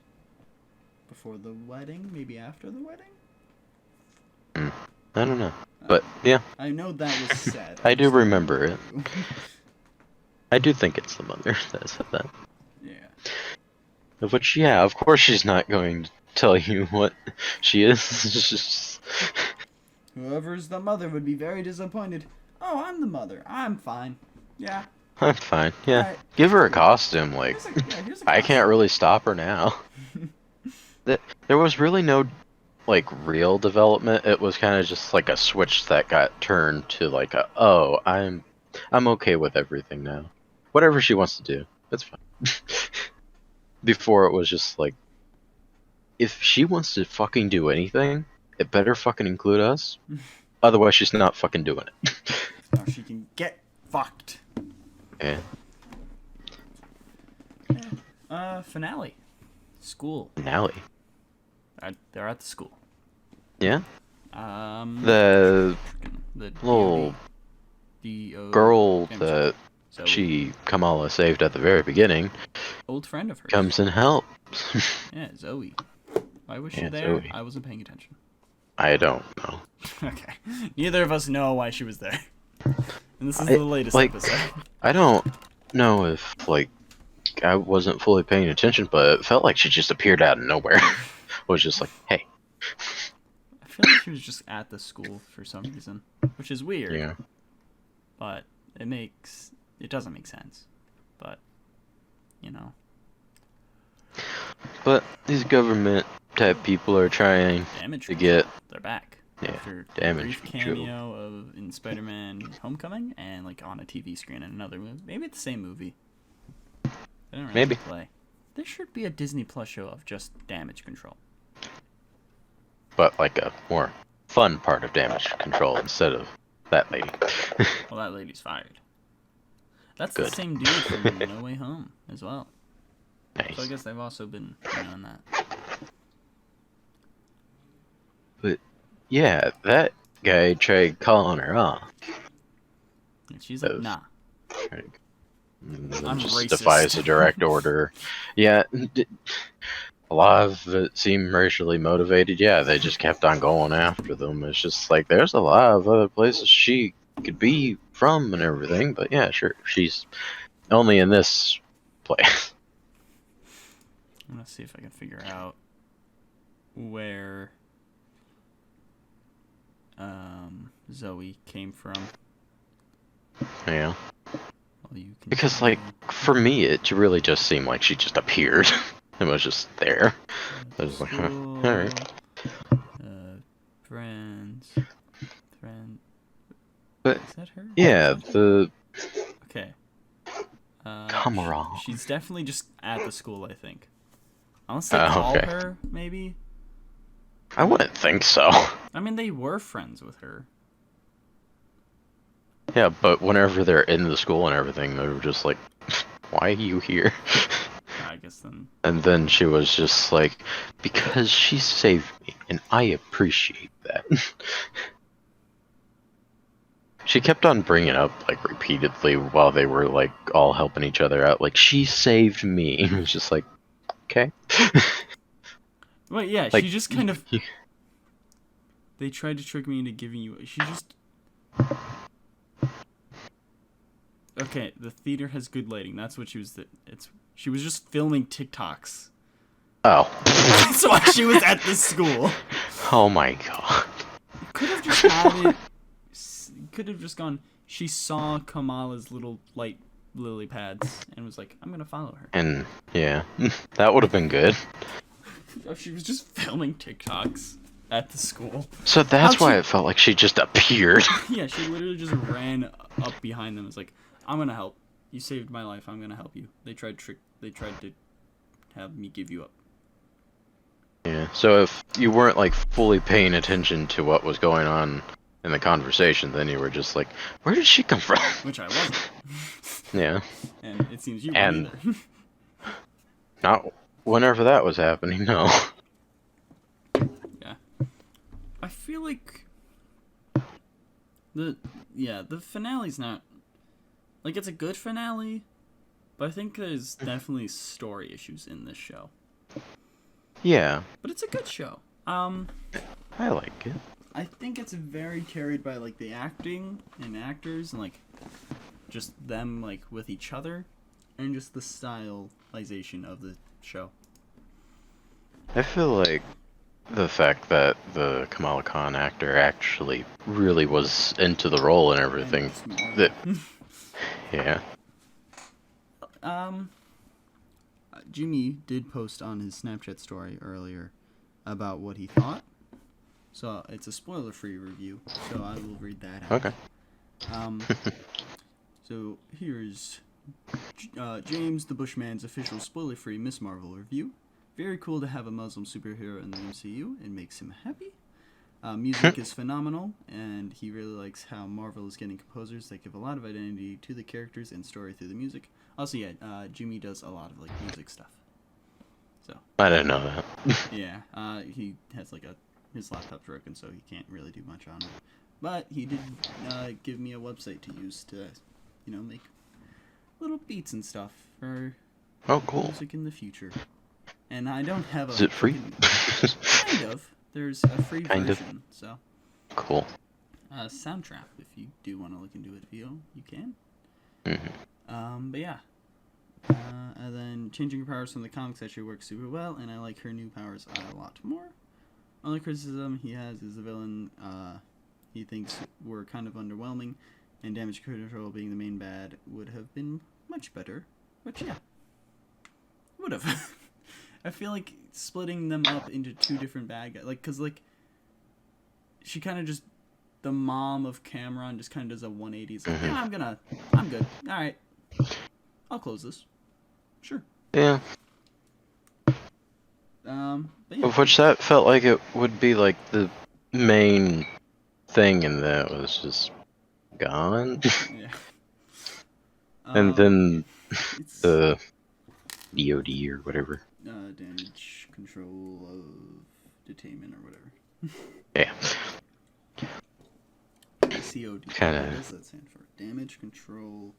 Before the wedding? Maybe after the wedding? I don't know. But, yeah, I know that was said. I do just don't remember it. who. I do think it's the mother that said that. Yeah. Of which, yeah, of course she's not going to tell you what she is. It's just... Whoever's the mother would be very disappointed. Oh, I'm the mother. I'm fine. Yeah. I'm fine, yeah. Alright. Give her a costume, like, Here's a I costume. can't really stop her now. There was really no, like, real development. It was kind of just like a switch that got turned to like a, oh, I'm okay with everything now. Whatever she wants to do, that's fine. Before it was just like, if she wants to fucking do anything, it better fucking include us. Otherwise, she's not fucking doing it. Now she can get fucked. Yeah. Finale. School. Finale. They're at the school. Yeah. The The little girl that she, Kamala, saved at the very beginning, old friend of hers, comes and helps. Yeah, Zoe. Why was she Yeah, there? Zoe. I wasn't paying attention. I don't know. Okay. Neither of us know why she was there. And this is the latest episode. I don't know if, like, I wasn't fully paying attention, but it felt like she just appeared out of nowhere. It was just like, hey. I feel like she was just at the school for some reason, which is weird. Yeah. But it doesn't make sense. But, you know. But these government type people are trying Damage to Control. get... They're back. Yeah, After Damage a brief Control. cameo in Spider-Man Homecoming and like on a TV screen in another movie. Maybe it's the same movie. I don't really Maybe. play. There should be a Disney Plus show of just Damage Control. But like a more fun part of Damage Control instead of that lady. Well, that lady's fired. That's Good. the same dude from No Way Home as well. Nice. So I guess they've also been on that. But yeah, that guy tried calling her off. And she's like, Of- nah. And then I'm just racist. defies a direct order. Yeah, a lot of it seemed racially motivated. Yeah, they just kept on going after them. It's just like there's a lot of other places she could be from and everything, but yeah, sure, she's only in this place. I'm gonna see if I can figure out where Zoe came from. Yeah, Well, you can because like for me, it really just seemed like she just appeared. It was just there. I was like, huh, all right. Friends. But Is that her? yeah, Is that her? Okay. Come around. She's definitely just at the school, I think. Unless they call okay. her, maybe. I wouldn't think so. I mean, they were friends with her. Yeah, but whenever they're in the school and everything, they were just like, why are you here? I guess then. And then she was just like, because she saved me, and I appreciate that. She kept on bringing up, like, repeatedly while they were, like, all helping each other out, like, she saved me. It was just like, okay. Well, yeah, Like, she just kind of... They tried to trick me into giving you... She just... Okay, the theater has good lighting. That's what she was... She was just filming TikToks. Oh. That's why she was at this school. Oh my god. Could have just had it... Could have just gone... She saw Kamala's little light lily pads and was like, I'm gonna follow her. And, yeah, that would have been good. She was just filming TikToks at the school. So that's why it felt like she just appeared. Yeah, she literally just ran up behind them. It's like, I'm gonna help. You saved my life. I'm gonna help you. They tried to have me give you up. Yeah, so if you weren't, like, fully paying attention to what was going on in the conversation, then you were just like, where did she come from? Which I wasn't. Yeah. And it seems you And weren't either. not whenever that was happening, no. Yeah. I feel like the finale's not like it's a good finale, but I think there's definitely story issues in this show. Yeah. But it's a good show. I like it. I think it's very carried by like the acting and actors and like just them like with each other and just the stylization of the show. I feel like the fact that the Kamala Khan actor actually really was into the role and everything. That, yeah. Jimmy did post on his Snapchat story earlier about what he thought. So it's a spoiler-free review, so I will read that out. Okay. So here's James the Bushman's official spoiler-free Miss Marvel review. Very cool to have a Muslim superhero in the MCU. It makes him happy. Music is phenomenal, and he really likes how Marvel is getting composers that give a lot of identity to the characters and story through the music. Also, yeah, Jimmy does a lot of like music stuff. So I didn't know that. yeah, he has like his laptop's broken, so he can't really do much on it. But he did give me a website to use to, make little beats and stuff for cool. music in the future. And I don't have a... Is it free? Kind of. There's a free Kind of. version, so... Cool. Soundtrap, if you do want to look into it, Pheo, you can. Mm-hmm. But yeah. And then changing her powers from the comics actually works super well, and I like her new powers a lot more. Only criticism he has is the villain he thinks were kind of underwhelming, and damage control being the main bad would have been much better. Which, yeah. Would have. I feel like splitting them up into two different bad guys, like, cause like, she kind of just, the mom of Cameron just kind of does a 180. It's like, yeah, I'm good. All right, I'll close this. Sure. Yeah. But yeah. Which that felt like it would be like the main thing, and that was just gone. Yeah. And then It's, the DOD or whatever. damage control of detainment or whatever. Yeah. COD. Kinda. What does that stand for? Damage control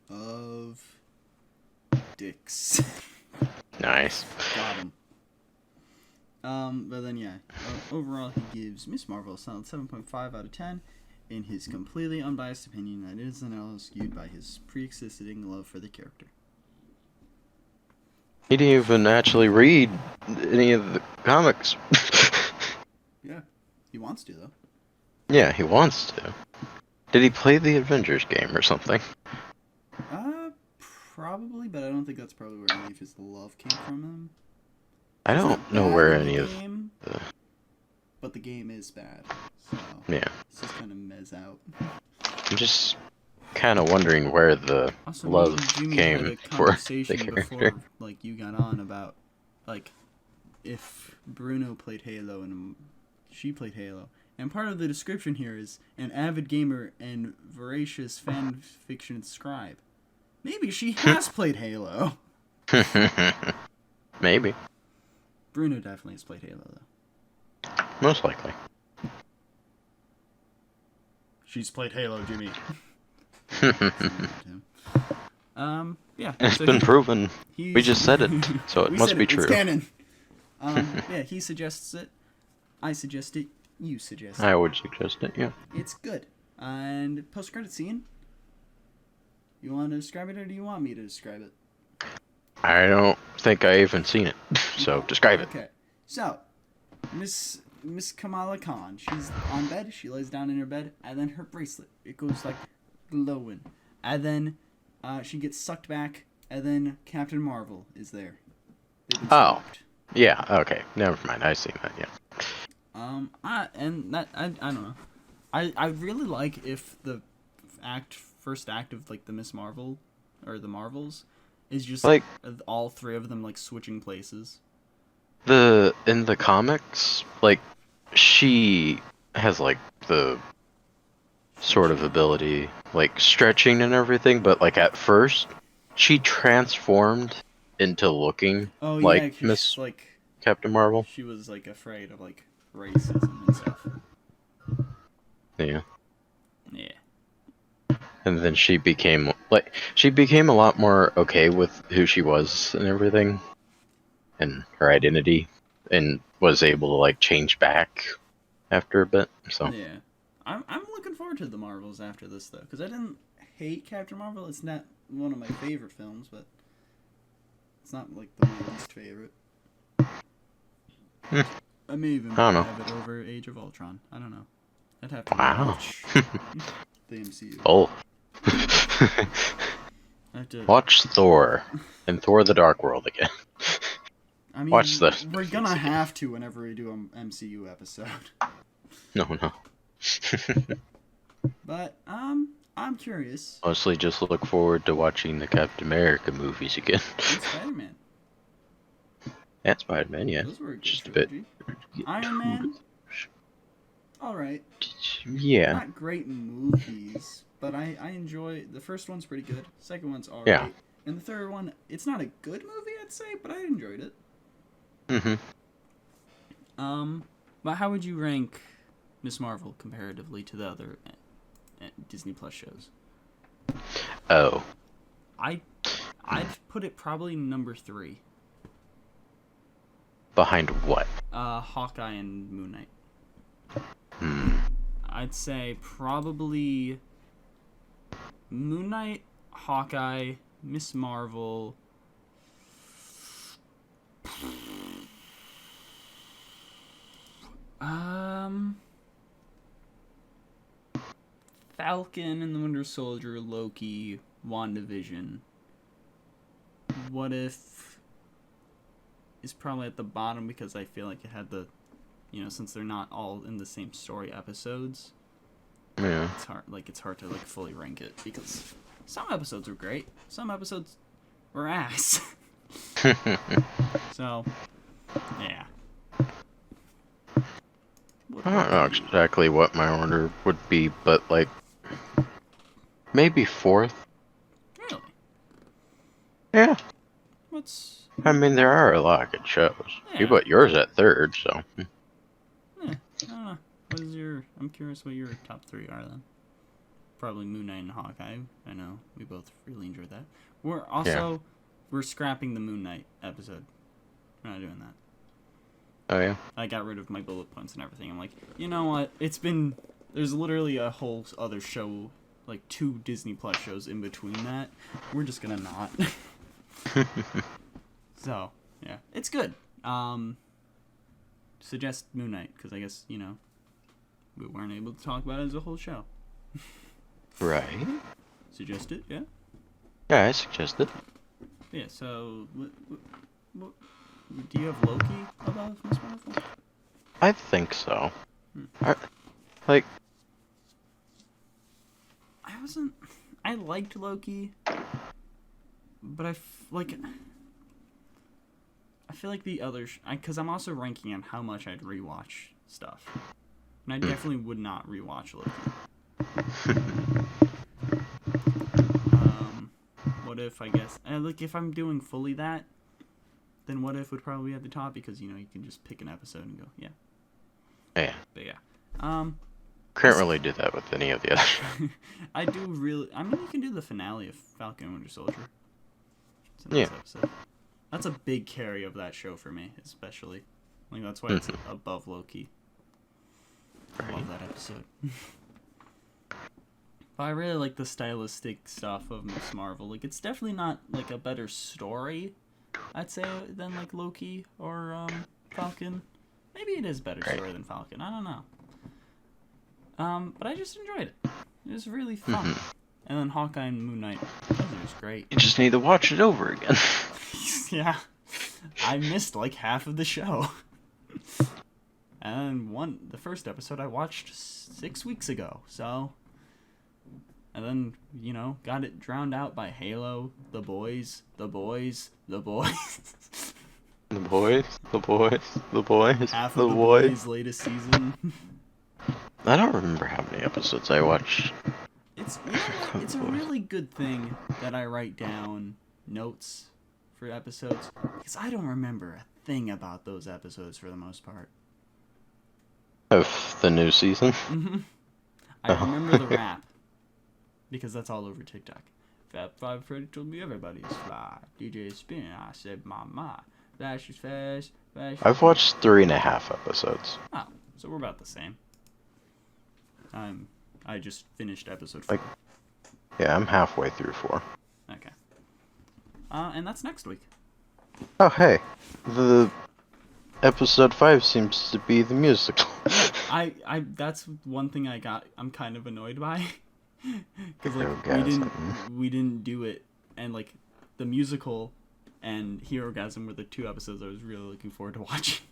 of dicks. Nice. Got him. But then yeah, overall he gives Miss Marvel a solid 7.5 out of 10 in his completely unbiased opinion that it isn't at all skewed by his pre-existing love for the character. He didn't even actually read any of the comics. Yeah, he wants to though. Yeah, he wants to. Did he play the Avengers game or something? Probably, but I don't think that's probably where any of his love came from him. I It's don't not know bad where in the any of game, the... but the game is bad, so Yeah. it's just kind of mez out. I'm just kind of wondering where the Also, love me and Jimmy came had a for the conversation character. before, like, you got on about, like, if Bruno played Halo and she played Halo. And part of the description here is an avid gamer and voracious fan fiction scribe. Maybe she has played Halo. Maybe. Bruno definitely has played Halo, though. Most likely. She's played Halo, Jimmy. Yeah. It's so been proven. he's- We just said it, so it We must said be it. true. It's canon. Yeah, he suggests it. I suggest it. You suggest it. I would suggest it, yeah. It's good. And post-credit scene. You want to describe it, or do you want me to describe it? I don't think I even seen it, so describe it. Okay. So, Miss Kamala Khan, she's on bed. She lays down in her bed, and then her bracelet, it goes like glowing, and then she gets sucked back, and then Captain Marvel is there. They've been Oh. swapped. Yeah, okay. Never mind. I seen that, yeah. I don't know. I really like if the first act of like the Miss Marvel or the Marvels is just Like- all three of them like switching places. In the comics, like, she has like the sort of ability, like stretching and everything, but like at first she transformed into looking Oh yeah, like 'cause Miss like Captain Marvel. she was like afraid of like racism and stuff. Yeah. Yeah. And then she became a lot more okay with who she was and everything and her identity, and was able to like change back after a bit. So Yeah. I'm looking forward to the Marvels after this though, because I didn't hate Captain Marvel. It's not one of my favorite films, but it's not like my least favorite. I may even I don't know. have it over Age of Ultron. I don't know. I'd have to Wow. watch the MCU. Oh. I have to, Watch Thor and Thor the Dark World again. I mean, watch this. We're gonna have to whenever we do an MCU episode. No. But I'm curious. Mostly just look forward to watching the Captain America movies again. And Spider-Man. And Spider-Man, yeah. Those were a good Just a bit. trilogy. Iron Man. All right. Yeah. Not great movies, but I enjoy the first one's pretty good. Second one's alright. Yeah. And the third one, it's not a good movie, I'd say, but I enjoyed it. Mhm. But how would you rank Miss Marvel comparatively to the other Disney Plus shows? Oh. I'd put it probably number 3. Behind what? Hawkeye and Moon Knight. Hmm. I'd say probably Moon Knight, Hawkeye, Miss Marvel. Falcon and the Winter Soldier, Loki, WandaVision. What If is probably at the bottom because I feel like it had the, since they're not all in the same story episodes, Yeah. it's hard to like fully rank it because some episodes are great, some episodes were ass. So, yeah. I don't know exactly what my order would be, but like maybe 4th. Really? Yeah. What's... I mean, there are a lot of good shows. Yeah. You put yours at third, so. Yeah, I don't know. What is your... I'm curious what your top 3 are, then. Probably Moon Knight and Hawkeye. I know. We both really enjoyed that. We're also... We're scrapping the Moon Knight episode. We're not doing that. Oh, yeah? I got rid of my bullet points and everything. I'm like, you know what? It's been... There's literally a whole other show, like 2 Disney Plus shows in between that. We're just gonna not. So, yeah. It's good. Suggest Moon Knight, because I guess, you know, we weren't able to talk about it as a whole show. Right. Suggest it, yeah? Yeah, I suggested. Yeah, so... What, do you have Loki above Miss Marvel? I think so. Like... I liked Loki, but I feel like the other... Because I'm also ranking on how much I'd rewatch stuff. And I definitely would not rewatch Loki. What if, I guess... like, if I'm doing fully that, then What If would probably be at the top, because, you know, you can just pick an episode and go, yeah. Yeah. But yeah. Can't really do that with any of the others. I do really... I mean, you can do the finale of Falcon and Winter Soldier. It's a Yeah. nice episode. That's a big carry of that show for me, especially. Like, that's why it's above Loki. I love that episode. But I really like the stylistic stuff of Miss Marvel. Like, it's definitely not, like, a better story, I'd say, than, like, Loki or Falcon. Maybe it is a better story than Falcon. I don't know. But I just enjoyed it. It was really fun. And then Hawkeye and Moon Knight. That was great. You just need to watch it over again. Yeah. I missed like half of the show. And the first episode I watched 6 weeks ago, so... And then, you know, got it drowned out by Halo, The Boys. The boys, the boys, the boys, Half the of The boys. Boys' latest season. I don't remember how many episodes I watched. It's, you know what? It's a really good thing that I write down notes for episodes, because I don't remember a thing about those episodes for the most part. Of the new season? I remember the rap, because that's all over TikTok. Fab Five Freddy told me everybody's fly. DJ spin, I said mama. Flash is fast. I've watched 3.5 episodes. Oh, so we're about the same. I just finished episode 4. Yeah, I'm halfway through 4. Okay. And that's next week. Oh, hey. The episode 5 seems to be the musical. That's one thing I'm kind of annoyed by. Because, like, Herogasm. we didn't do it, and, like, the musical and Herogasm were the 2 episodes I was really looking forward to watching.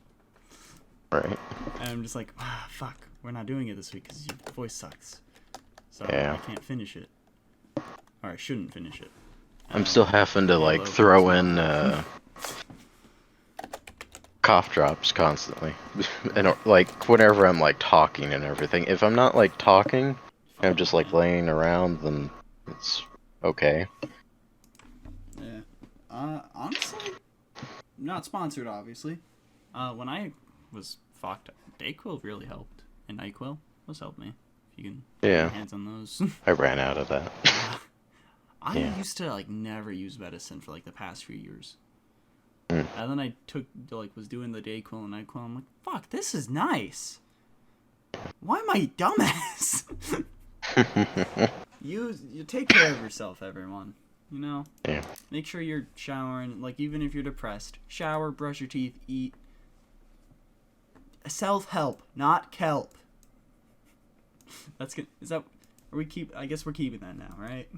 Right. And I'm just like, fuck, we're not doing it this week because your voice sucks. So Yeah. I can't finish it. Or I shouldn't finish it. I'm still having to, like, throw in, cough drops constantly. And, like, whenever I'm, like, talking and everything. If I'm not, like, talking, and I'm just, like, laying around, then it's okay. Yeah. Honestly, not sponsored, obviously. When I was fucked up, Dayquil really helped. And NyQuil was helped me. If you can get your hands on those. I ran out of that. I used to, like, never use medicine for, like, the past few years. And then I was doing the Dayquil and NyQuil. I'm like, fuck, this is nice. Why am I dumbass? You take care of yourself, everyone. You know? Yeah. Make sure you're showering. Like, even if you're depressed. Shower, brush your teeth, eat. Self-help, not kelp. That's good. I guess we're keeping that now, right?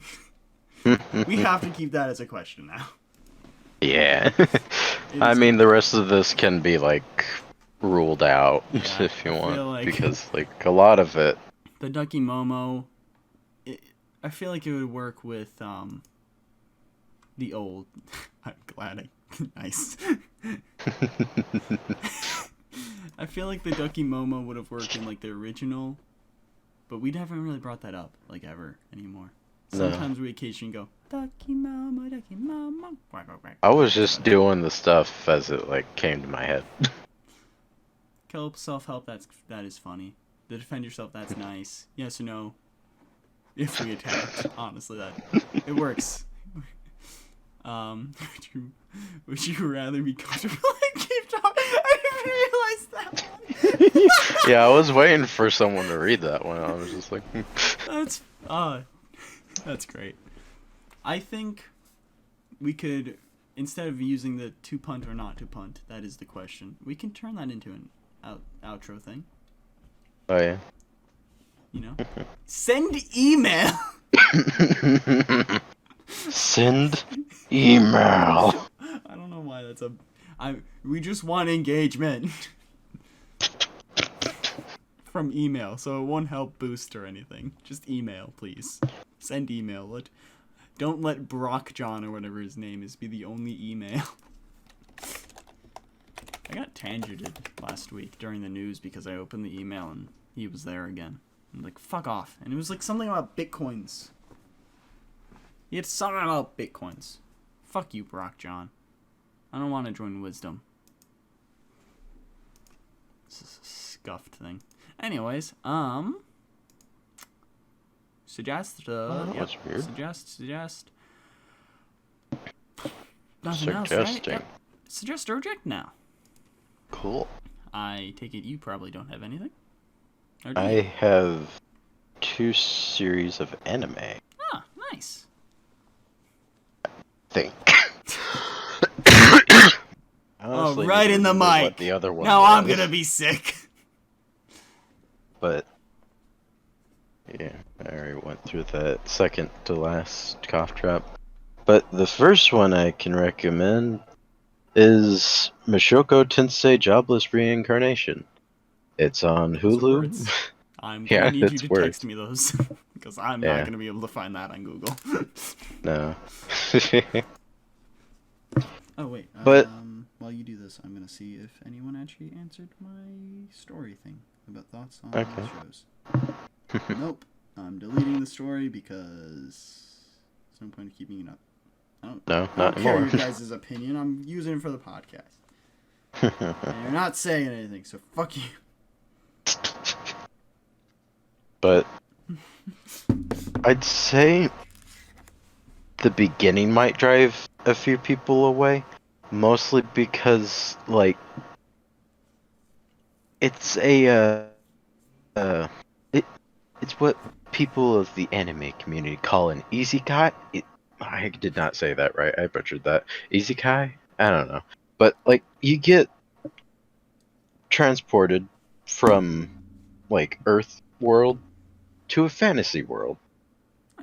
We have to keep that as a question now. Yeah. I mean, the rest of this can be, like, ruled out if you want. Because, like, a lot of it... The Ducky Momo... I feel like it would work with, the old... I'm glad Nice. I feel like the Ducky Momo would have worked in, like, the original... But we haven't really brought that up, like, ever anymore. Sometimes we occasionally go, Ducky Momo, Ducky Momo. Or I was just doing the stuff as it like came to my head. Self-help, that is funny. The defend yourself, that's nice. Yes or no? If we attacked, honestly, that it works. Would you rather be comfortable and keep talking? I didn't realize that one. Yeah, I was waiting for someone to read that one. I was just like, that's great. I think we could, instead of using the to punt or not to punt, that is the question. We can turn that into an outro thing. oh yeah. You know, send email. Send email. I don't know why that's we just want engagement from email, so it won't help boost or anything. Just email, please. Send email. Don't let Brock John or whatever his name is be the only email. I got tangented last week during the news because I opened the email and he was there again. I'm like, fuck off. And it was like something about bitcoins. He had something about bitcoins. Fuck you, Brock John. I don't want to join Wisdom. This is a scuffed thing. Anyways, suggest. That's weird. Suggest. Nothing else, right? Yep. Suggest object now. Cool. I take it you probably don't have anything. I have 2 series of anime. Ah, nice. Think. Oh, right in the mic. The other one now was. I'm gonna be sick. But yeah, I already went through that second to last cough drop. But the first one I can recommend is Mashoko Tensei Jobless Reincarnation. It's on Hulu. I'm gonna need you to text me those because I'm Yeah. not gonna be able to find that on Google. No. Oh wait, But- while you do this, I'm gonna see if anyone actually answered my story thing about thoughts on Okay. shows. Nope, I'm deleting the story because there's no point in keeping it up. I don't Not care anymore. your guys' opinion. I'm using it for the podcast. And you're not saying anything, so fuck you. But I'd say the beginning might drive a few people away, mostly because like it's it's what people of the anime community call an isekai. I did not say that right. I butchered that. Isekai? I don't know. But like you get transported from like Earth world to a fantasy world.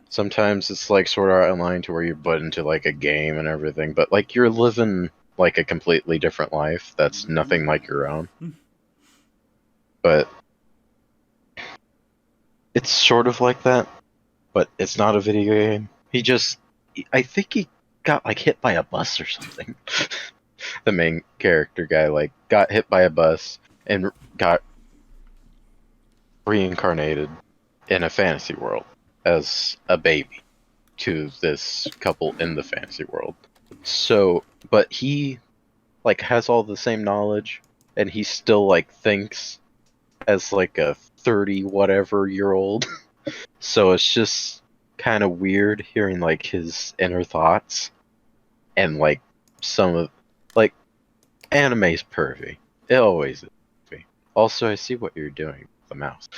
Sometimes it's like Sword Art Online to where you're put into like a game and everything, but like you're living like a completely different life that's nothing like your own. But it's sort of like that, but it's not a video game. I think he got like hit by a bus or something. The main character guy like got hit by a bus and got reincarnated in a fantasy world as a baby to this couple in the fantasy world. So, but he like has all the same knowledge and he still like thinks as like a 30 whatever year old. So it's just kind of weird hearing like his inner thoughts and like some of like anime's pervy. It always is pervy. Also, I see what you're doing with the mouse.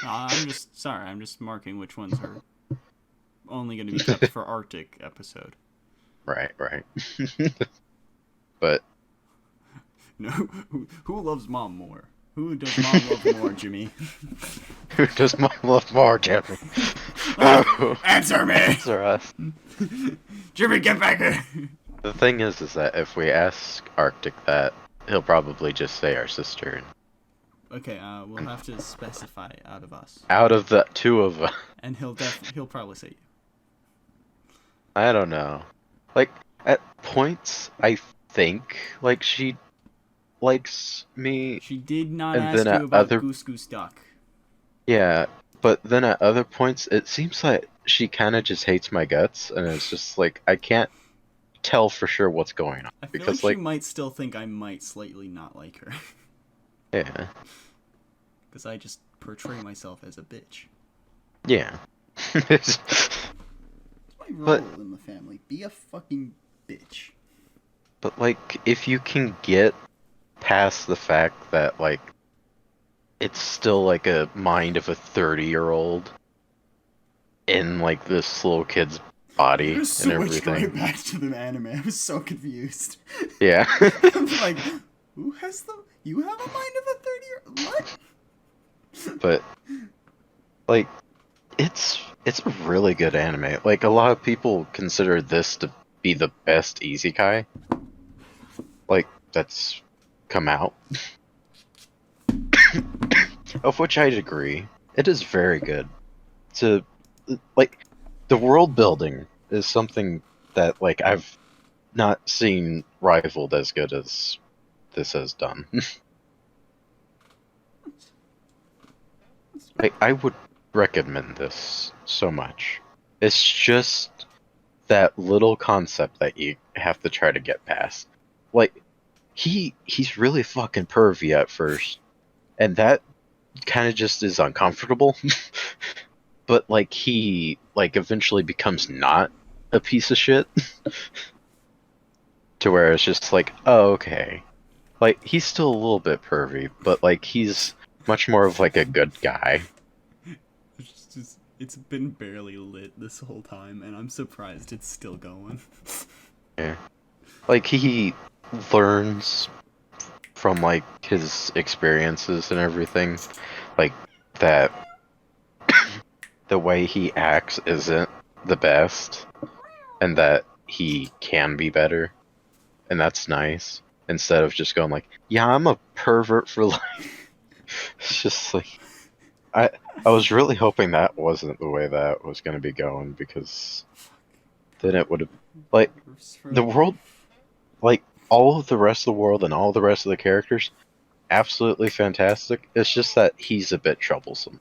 I'm just marking which ones are only going to be kept for Arctic episode. Right. But No, who loves mom more? Who does mom love more, Jimmy? who does mom love more, Jimmy? Answer me! Answer us. Jimmy, get back here! The thing is that if we ask Arctic that, he'll probably just say our sister. Okay, we'll have to specify out of us. Out of the two of us. And he'll probably say you. I don't know. Like, at points, I think, like, she likes me. She did not And ask then you at about other- Goose Goose Duck. Yeah, but then at other points, it seems like she kind of just hates my guts, and it's just like, I can't tell for sure what's going on. I feel Because like she might still think I might slightly not like her. yeah. Because I just portray myself as a bitch. Yeah. It's my role in the family. Be a fucking bitch. But, like, if you can get past the fact that, like, it's still, like, a mind of a 30-year-old in, like, this little kid's body and everything. Right back to the anime. I was so confused. Yeah. I'm like, who has the... You have a mind of a 30-year-old... What? But, like, it's a really good anime. Like, a lot of people consider this to be the best isekai, like, that's come out. Of which I'd agree. It is very good. Like, the world building is something that, like, I've not seen rivaled as good as this has done. I would recommend this so much. It's just that little concept that you have to try to get past. Like, he's really fucking pervy at first, and that kind of just is uncomfortable. But, like, he, like, eventually becomes not a piece of shit. To where it's just like, oh, okay. Like, he's still a little bit pervy, but, like, he's much more of, like, a good guy. It's been barely lit this whole time, and I'm surprised it's still going. Yeah. Like, he learns from, like, his experiences and everything. Like, that the way he acts isn't the best, and that he can be better. And that's nice. Instead of just going like, yeah, I'm a pervert for life. It's just like... I was really hoping that wasn't the way that was going to be going, because then it would have... Like, the world... Like, all of the rest of the world and all the rest of the characters, absolutely fantastic. It's just that he's a bit troublesome.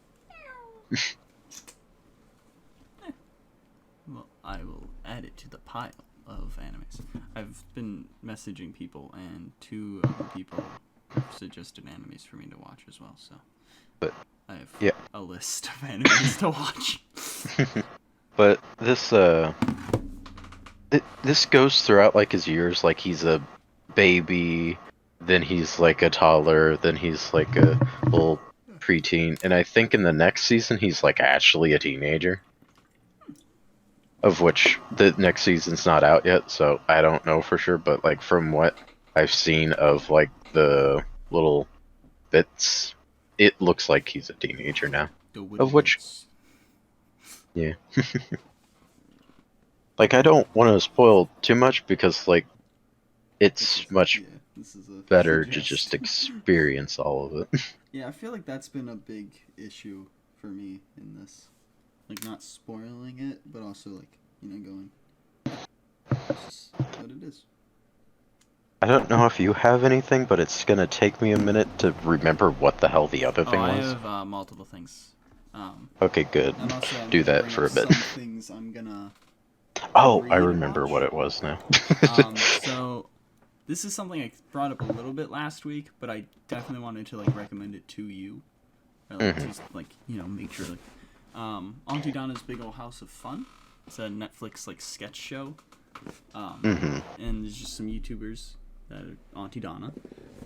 Well, I will add it to the pile of animes. I've been messaging people, and 2 other people have suggested animes for me to watch as well, so... But... I have yeah. a list of animes to watch. But this, this goes throughout, like, his years. Like, he's a baby, then he's, like, a toddler, then he's, like, a little preteen. And I think in the next season, he's, like, actually a teenager. Of which, the next season's not out yet, so I don't know for sure. But, like, from what I've seen of, like, the little bits... It looks like he's a teenager now. Of which... Yeah. Like, I don't want to spoil too much, because, like, it's much better to just experience all of it. Yeah, I feel like that's been a big issue for me in this. Like, not spoiling it, but also, like, you know, going... It's just what it is. I don't know if you have anything, but it's gonna take me a minute to remember what the hell the other thing was. I have multiple things. Okay, good. And also, do that for a bit. Some things I'm gonna... Oh, I remember what it was now. So, this is something I brought up a little bit last week, but I definitely wanted to, like, recommend it to you. Or, like, just, like, you know, make sure, like... Auntie Donna's Big Ol' House of Fun. It's a Netflix, like, sketch show. And there's just some YouTubers that are Auntie Donna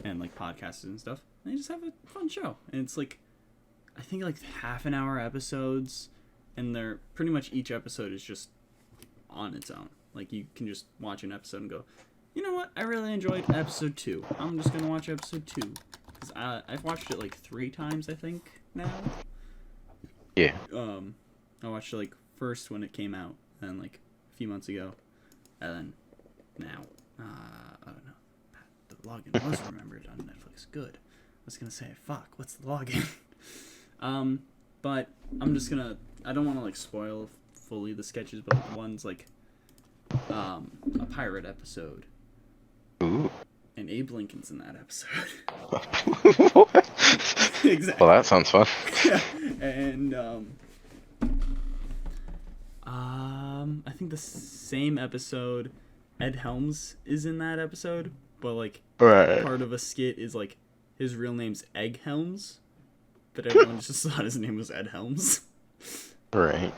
and, like, podcasters and stuff. And they just have a fun show. And it's, like, I think, like, half-an-hour episodes. And they're pretty much each episode is just on its own. Like, you can just watch an episode and go, you know what? I really enjoyed episode 2. I'm just going to watch episode 2. Because I've watched it, like, 3 times, I think, now. Yeah. I watched it, like, first when it came out. And then, like, a few months ago. And then now. I don't know. The login was remembered on Netflix. Good. I was going to say, fuck, what's the login? But I'm just going to... I don't want to, like, spoil fully the sketches, but like, one's, like, a pirate episode. Ooh. And Abe Lincoln's in that episode. What? Exactly. Well, that sounds fun. Yeah. And, I think the same episode Ed Helms is in that episode, but like Right. part of a skit is like his real name's Egg Helms, but everyone just thought his name was Ed Helms. Right.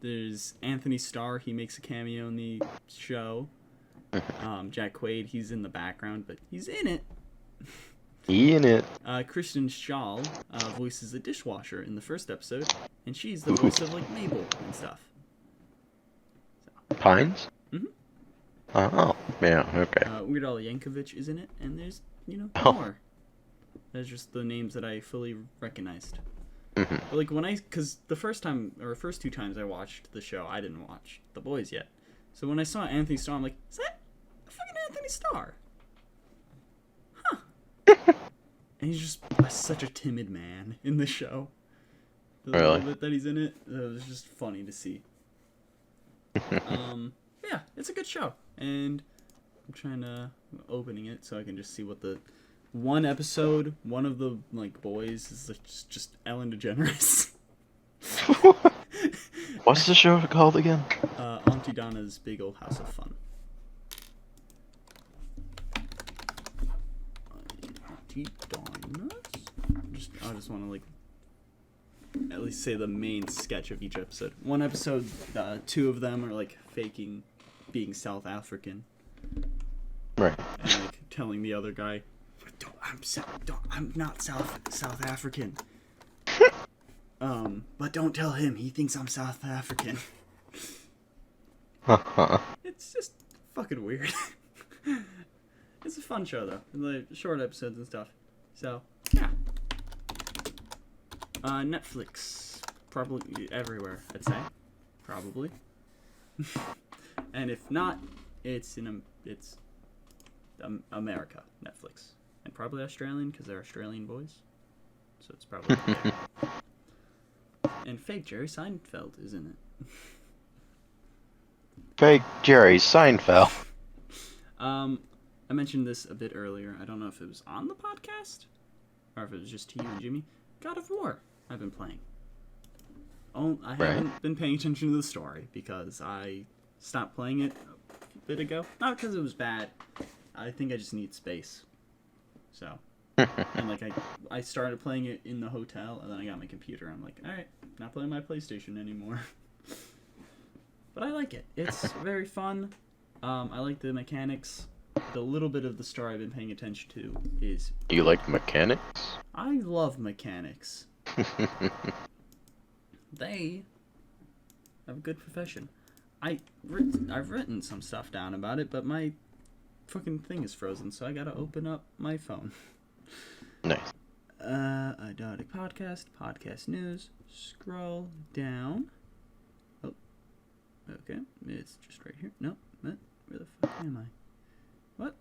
There's Anthony Starr. He makes a cameo in the show. Jack Quaid. He's in the background, but he's in it. In it. Kristen Schaal voices the dishwasher in the first episode, and she's the voice of like Mabel and stuff. Pines? Mhm. Oh, yeah, okay. Weird Al Yankovic is in it, and there's Oh. more. There's just the names that I fully recognized. Mhm. But like because the first 2 times I watched the show, I didn't watch The Boys yet. So when I saw Anthony Starr, I'm like, is that fucking Anthony Starr? Huh. And he's just such a timid man in the show. The little Really? bit that he's in it, it was just funny to see. Yeah, it's a good show, and I'm opening it so I can just see what the one episode, one of the like boys is like, just Ellen DeGeneres. What's the show called again? Auntie Donna's Big Old House of Fun. Auntie Donna's? I just want to like at least say the main sketch of each episode. One episode, 2 of them are like faking being South African. Right. And like telling the other guy, I'm not South African. But don't tell him. He thinks I'm South African. It's just fucking weird. It's a fun show though, like short episodes and stuff. So yeah. Netflix, probably everywhere. I'd say, probably. And if not, it's America, Netflix, and probably Australian because they're Australian boys. So it's probably. And fake Jerry Seinfeld is in it. Fake Jerry Seinfeld. I mentioned this a bit earlier. I don't know if it was on the podcast or if it was just to you and Jimmy. God of War, I've been playing. I haven't been paying attention to the story because I stopped playing it a bit ago. Not because it was bad. I think I just need space. So, and like I started playing it in the hotel, and then I got my computer. I'm like, all right, not playing my PlayStation anymore. But I like it. It's very fun. I like the mechanics. The little bit of the story I've been paying attention to is... Do you like mechanics? I love mechanics. They have a good profession. I've written some stuff down about it, but my fucking thing is frozen, so I gotta open up my phone. Nice. Idotic Podcast, podcast news. Scroll down. Oh, okay. It's just right here. No, where the fuck am I? What?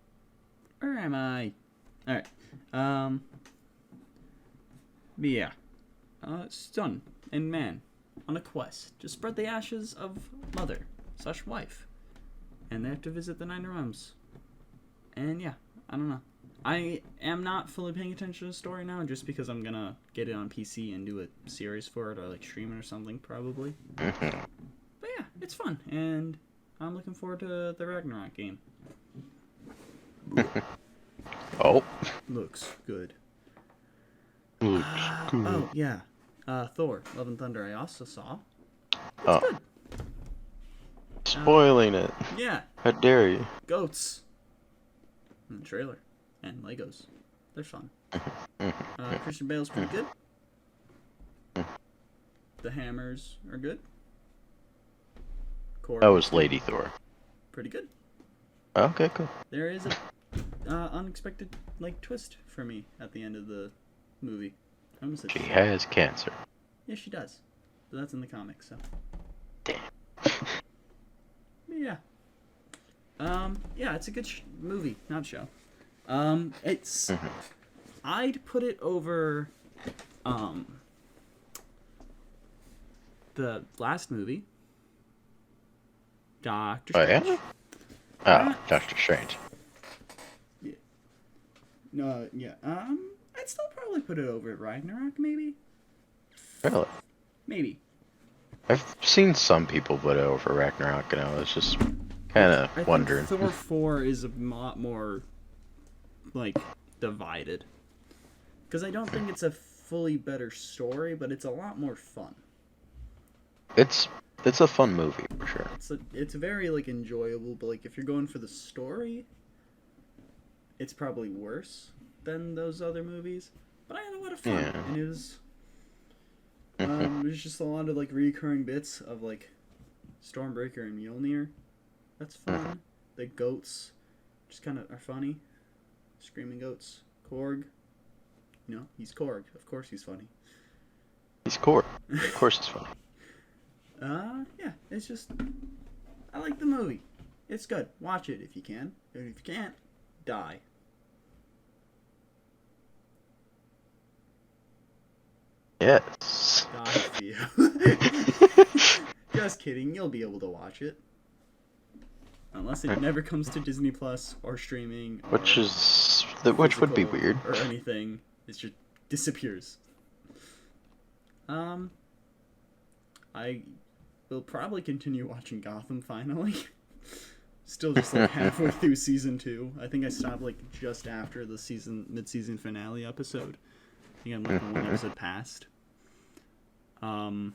Where am I? Alright. But yeah. Son and man on a quest to spread the ashes of mother/wife. And they have to visit the 9 realms. And yeah, I don't know. I am not fully paying attention to the story now just because I'm gonna get it on PC and do a series for it or like stream it or something probably. But yeah, it's fun and I'm looking forward to the Ragnarok game. Oh. Looks good. Looks good. Oh yeah, Thor: Love and Thunder I also saw. It's Oh. good. Spoiling it. Yeah, How dare you? goats. In the trailer. And Legos. They're fun. Christian Bale's pretty good. The hammers are good. That was Lady Thor. Pretty good. Okay, cool. There is a unexpected like twist for me at the end of the movie. I almost said She has cancer. Yeah, she does. But that's in the comics, so. Damn. Yeah. Yeah, it's a good movie, not show. It's I'd put it over the last movie, Doctor Strange. Oh, yeah? Oh, Doctor Strange. Yeah. No, yeah. I'd still probably put it over Ragnarok, maybe. Really? Maybe. I've seen some people put it over Ragnarok, and I was just kind of I wondering. think Thor 4 is a lot more, like, divided. Because I don't think it's a fully better story, but it's a lot more fun. It's a fun movie for sure. It's very, like, enjoyable, but, like, if you're going for the story, it's probably worse than those other movies. But I had a lot of fun, Yeah. and it was just a lot of, like, recurring bits of, like, Stormbreaker and Mjolnir. That's fun. The goats just kind of are funny. Screaming goats. Korg. You know, he's Korg. Of course he's funny. He's Korg. Of course it's funny. Yeah, it's just... I like the movie. It's good. Watch it if you can. And if you can't, die. Yes. Die, Pheo. Just kidding. You'll be able to watch it. Unless it never comes to Disney Plus or streaming. Or Which would be physical weird. Or anything. It just disappears. I will probably continue watching Gotham finally. Still just like halfway through season 2. I think I stopped like just after the mid-season finale episode. I think I'm like one episode past. The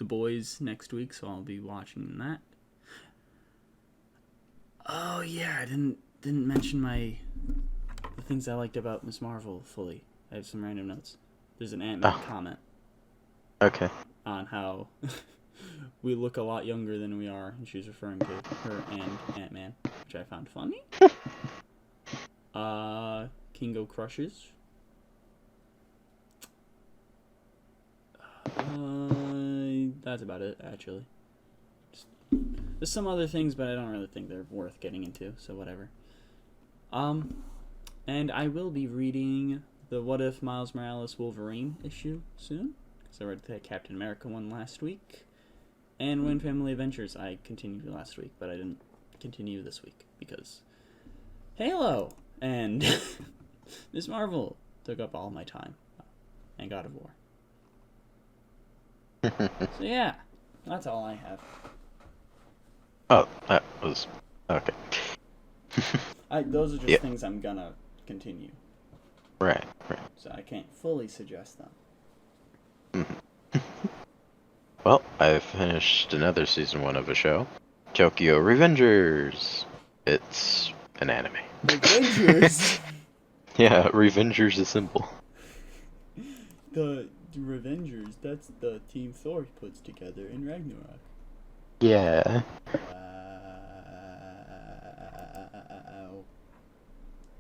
Boys next week, so I'll be watching that. Oh yeah, I didn't mention the things I liked about Ms. Marvel fully. I have some random notes. There's an Ant-Man comment Okay. on how we look a lot younger than we are, and she's referring to her and Ant-Man, which I found funny. Kingo crushes. That's about it, actually. There's some other things, but I don't really think they're worth getting into, so whatever. And I will be reading the What If Miles Morales Wolverine issue soon, because I read the Captain America one last week. And Wayne Family Adventures I continued last week, but I didn't continue this week, because Halo and Ms. Marvel took up all my time, and God of War. So yeah, that's all I have. Oh, that was okay. Those are just things I'm gonna continue. Right. So I can't fully suggest them. Well, I finished another season 1 of a show, Tokyo Revengers. It's an anime. Revengers? Yeah, Revengers is simple. The Revengers, that's the team Thor puts together in Ragnarok. Yeah.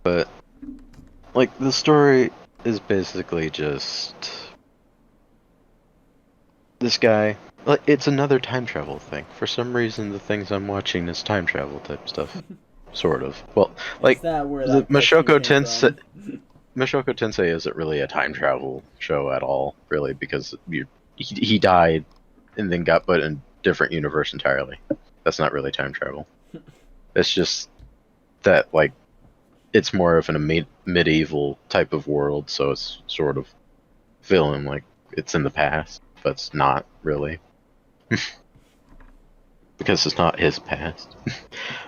But, like, the story is basically just this guy. Like, it's another time travel thing. For some reason, the things I'm watching is time travel type stuff. Sort of. Well, like, the Mashoko Tensei. Mashoko Tensei isn't really a time travel show at all, really, because he died and then got put in a different universe entirely. That's not really time travel. It's just that, like, it's more of a medieval type of world, so it's sort of feeling like it's in the past, but it's not really. Because it's not his past.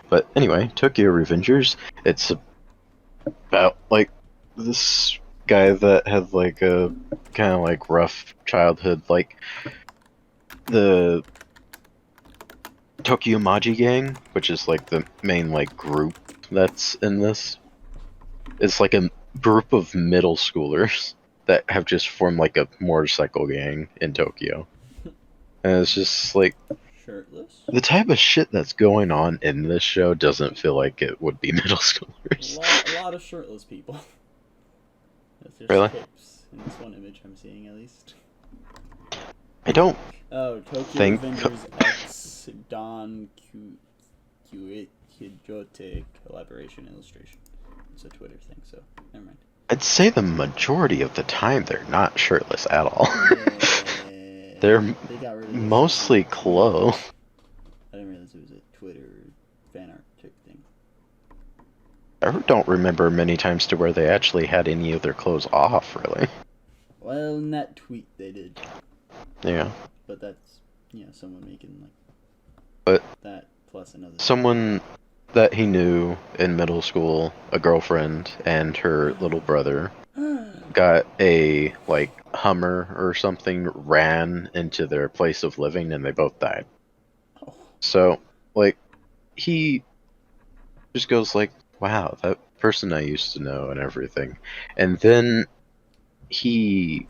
But anyway, Tokyo Revengers, it's about, like, this guy that had, like, a kind of, like, rough childhood, like, the Tokyo Maji Gang, which is, like, the main, like, group that's in this. It's, like, a group of middle schoolers that have just formed, like, a motorcycle gang in Tokyo. And it's just, like, shirtless? The type of shit that's going on in this show doesn't feel like it would be middle schoolers. A lot of shirtless people. There's Really? Tips in this one image I'm seeing, at least. I don't. Oh, Tokyo Think- Avengers X Don Quixote collaboration illustration. It's a Twitter thing, so never mind. I'd say the majority of the time they're not shirtless at all. Yeah, They're they got rid of this. mostly clothes. I didn't realize it was a Twitter fan art type thing. I don't remember many times to where they actually had any of their clothes off, really. Well, in that tweet they did. Yeah. But that's, someone making, like, But that plus another. Someone that he knew in middle school, a girlfriend and her little brother, got a like Hummer or something, ran into their place of living, and they both died. Oh. So like he just goes like, wow, that person I used to know and everything. And then I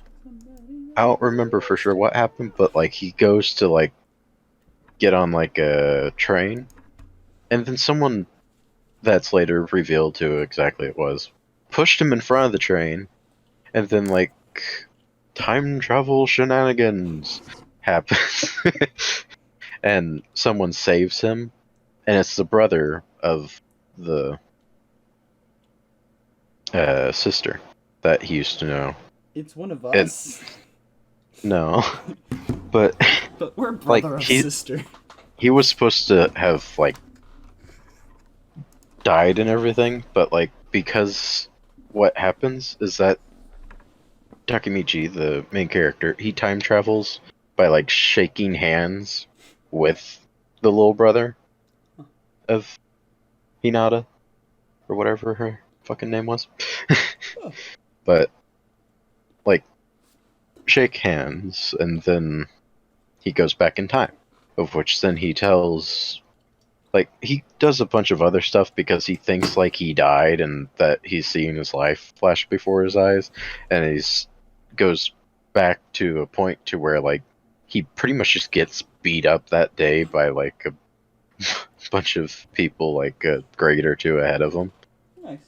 don't remember for sure what happened, but like he goes to like get on like a train, and then someone that's later revealed to who exactly it was pushed him in front of the train, and then like time travel shenanigans happens. And someone saves him, and it's the brother of the sister that he used to know. It's one of us. No, but But we're like, brother or sister. he was supposed to have like died and everything, but like because what happens is that Takemichi, the main character, he time travels by like shaking hands with the little brother of Hinata, or whatever her fucking name was. Oh. But like shake hands, and then he goes back in time, of which then he tells, like, he does a bunch of other stuff because he thinks like he died and that he's seeing his life flash before his eyes, and he's goes back to a point to where like he pretty much just gets beat up that day by like a bunch of people like a grade or two ahead of him. Nice.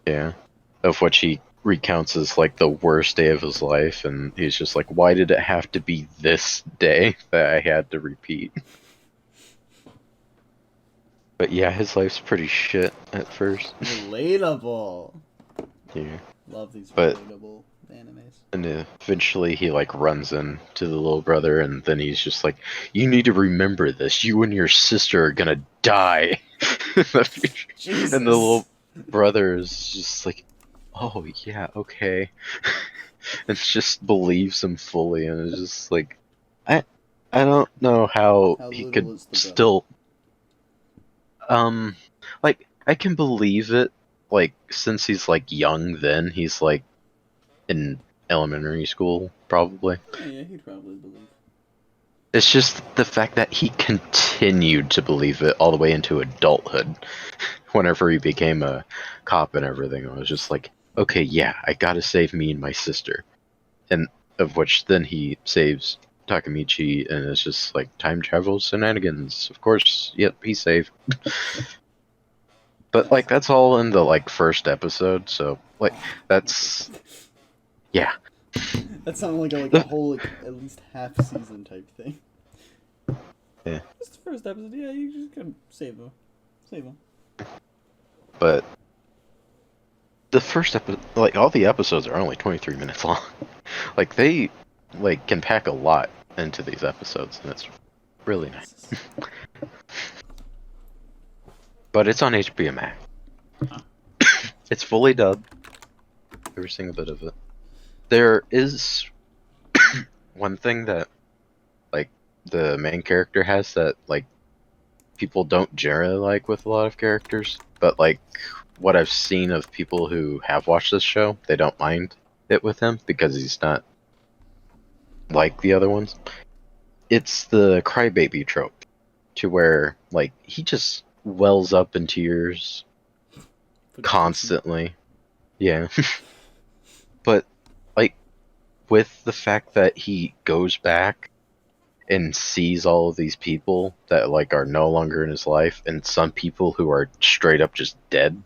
Yeah. Of which he recounts as like the worst day of his life, and he's just like, why did it have to be this day that I had to repeat? But yeah, his life's pretty shit at first. Relatable. Yeah. Love these But- relatable animes. And eventually he like runs into the little brother, and then he's just like, you need to remember this. You and your sister are gonna die in the future. Jesus. And the little brother is just like, oh yeah, okay. And just believes him fully, and is just like, I don't know how he little could is the brother? still like, I can believe it, like, since he's like young, then he's like in elementary school probably. Yeah, he'd probably believe. It's just the fact that he continued to believe it all the way into adulthood. Whenever he became a cop and everything, I was just like, okay, yeah, I gotta save me and my sister. And of which then he saves Takemichi, and it's just like time travel shenanigans. Of course, yep, he's safe. But like that's all in the like first episode, so like that's yeah. That sounded like a whole like, at least half season type thing. Yeah. It's the first episode. Yeah, you just gotta save them. Save them. But the first episode, like all the episodes are only 23 minutes long. Like they like can pack a lot into these episodes, and it's really nice. But it's on HBO Max. It's fully dubbed. Every single bit of it. There is one thing that like the main character has that like people don't generally like with a lot of characters, but like what I've seen of people who have watched this show, they don't mind it with him because he's not like the other ones. It's the crybaby trope, to where like he just wells up in tears constantly. Yeah. But like with the fact that he goes back and sees all of these people that like are no longer in his life, and some people who are straight up just dead,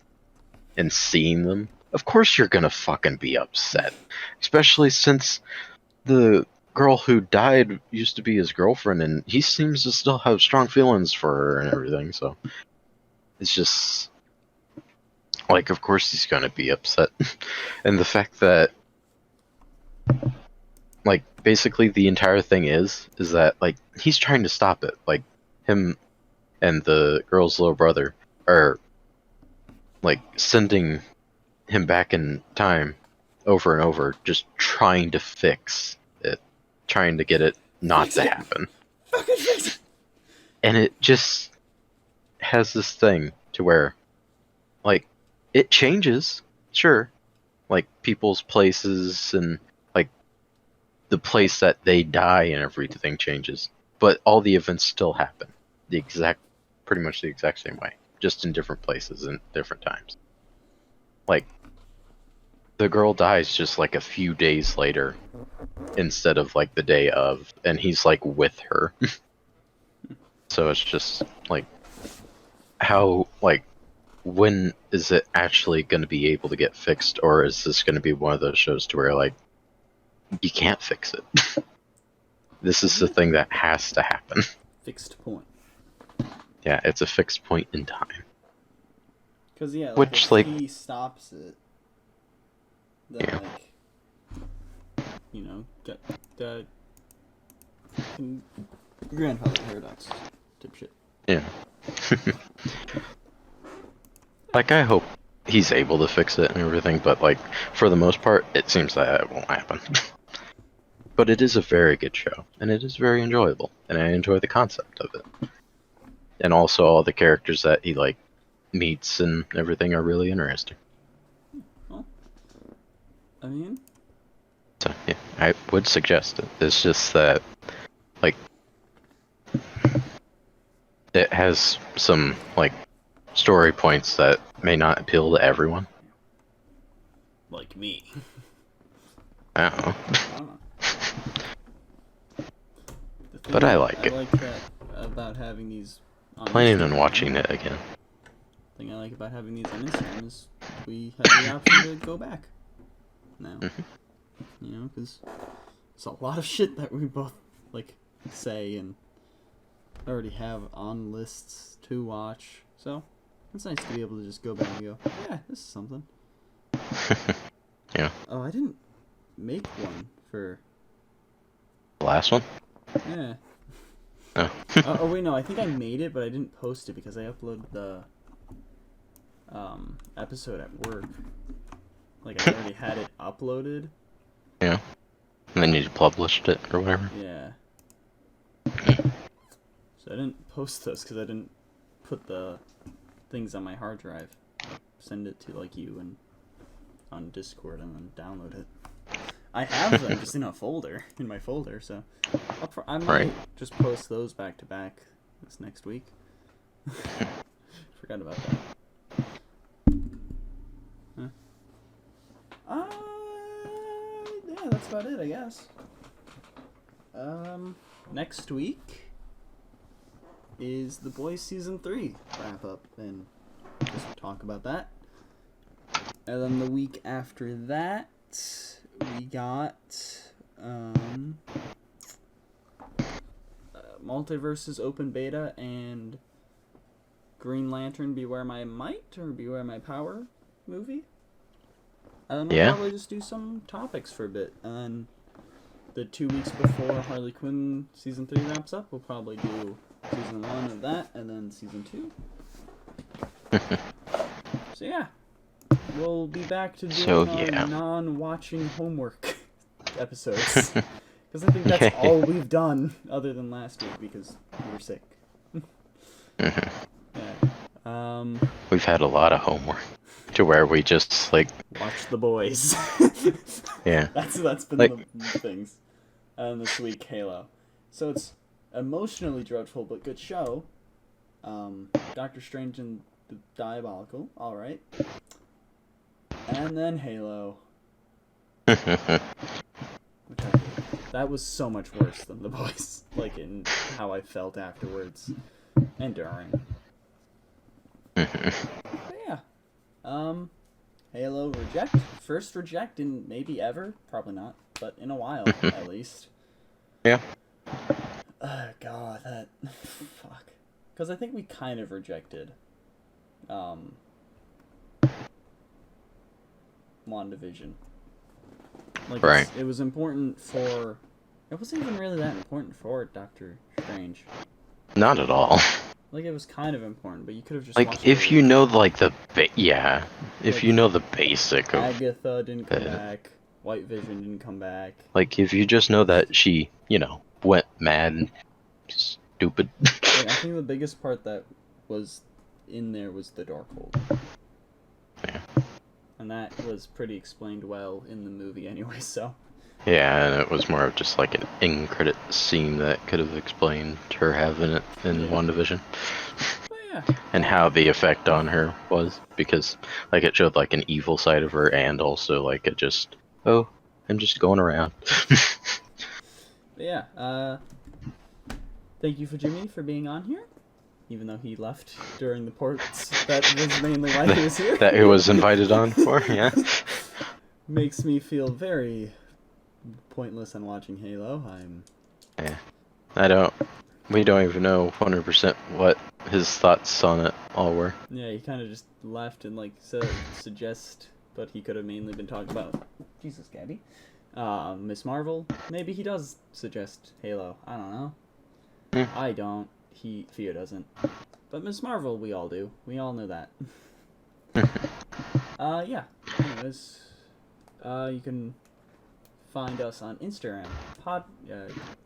and seeing them, of course you're gonna fucking be upset. Especially since the girl who died used to be his girlfriend, and he seems to still have strong feelings for her and everything, so it's just like, of course he's gonna be upset. And the fact that like basically the entire thing is that like he's trying to stop it. Like him and the girl's little brother are like sending him back in time over and over, just trying to fix it, trying to get it not to happen. Fucking fix it. And it just has this thing to where, like, it changes, sure, like people's places and like the place that they die and everything changes, but all the events still happen pretty much the exact same way, just in different places and different times. Like, the girl dies just like a few days later instead of like the day of, and he's like with her. So it's just like, how, like, when is it actually going to be able to get fixed, or is this going to be one of those shows to where like you can't fix it? This is the thing that has to happen. Fixed point. Yeah, it's a fixed point in time. Because, yeah, like, Which, if like, he stops it, then, yeah. like, you know, get the grandfather paradox type shit. Yeah. Like, I hope he's able to fix it and everything, but, like, for the most part, it seems that it won't happen. But it is a very good show, and it is very enjoyable, and I enjoy the concept of it. And also all the characters that he, like, meets and everything are really interesting. Well, I mean... So, yeah, I would suggest it. It's just that, like, it has some, like, story points that may not appeal to everyone. Like me. I don't know. I don't know. But I like it. I like that about having these... Planning on watching it again. The thing I like about having these on Instagram is we have the option to go back now. You know, because it's a lot of shit that we both, like, say and already have on lists to watch. So, it's nice to be able to just go back and go, yeah, this is something. Yeah. Oh, I didn't make one for... The last one? Yeah. Oh. Oh, wait, no, I think I made it, but I didn't post it because I uploaded the episode at work. Like, I already had it uploaded. Yeah. And then you published it or whatever? Yeah. So I didn't post those because I didn't put the things on my hard drive. Send it to, like, you and on Discord and then download it. I have them just in a folder, in my folder, so I might just post those back to back this next week. Forgot about that. Huh? Yeah, that's about it, I guess. Next week is The Boys Season 3 wrap up, and just talk about that. And then the week after that, we got Multiverses Open Beta and Green Lantern Beware My Might or Beware My Power movie. And then we'll probably just do some topics for a bit. And then the 2 weeks before Harley Quinn Season 3 wraps up, we'll probably do Season 1 of that and then Season 2. So yeah. We'll be back to doing our non-watching homework episodes. Because I think that's all we've done, other than last week, because we were sick. Yeah. We've had a lot of homework, to where we just, like... Watch The Boys. Yeah. That's been the things. And this week, Halo. So it's emotionally dreadful, but good show. Doctor Strange and the Diabolical, alright. And then Halo. Which I hate. That was so much worse than The Boys. Like, in how I felt afterwards. And during. But yeah. Halo reject. First reject in maybe ever. Probably not. But in a while, at least. Yeah. Oh, God, that... Fuck. Because I think we kind of rejected... WandaVision. Like, it was important for... It wasn't even really that important for Doctor Strange. Not at all. Like, it was kind of important, but you could have just like, if you know, like, the... if you know the basic of... Agatha didn't come back. White Vision didn't come back. Like, if you just know that she, you know, went mad and stupid. Like, I think the biggest part that was in there was the Darkhold. Yeah. And that was pretty explained well in the movie anyway, so. Yeah, and it was more of just like an in-credit scene that could have explained her having it in WandaVision. But yeah. And how the effect on her was, because like it showed like an evil side of her, and also like it just, oh, I'm just going around. But yeah, thank you for Jimmy for being on here, even though he left during the ports. That was mainly why he was here. That he was invited on for, yeah. Makes me feel very pointless on watching Halo. Yeah. We don't even know 100% what his thoughts on it all were. Yeah, he kind of just left and like suggest, but he could have mainly been talking about Jesus, Gabby, Miss Marvel. Maybe he does suggest Halo. I don't know. I don't. Pheo doesn't. But Miss Marvel, we all do. We all know that. Yeah. Anyways, you can find us on Instagram,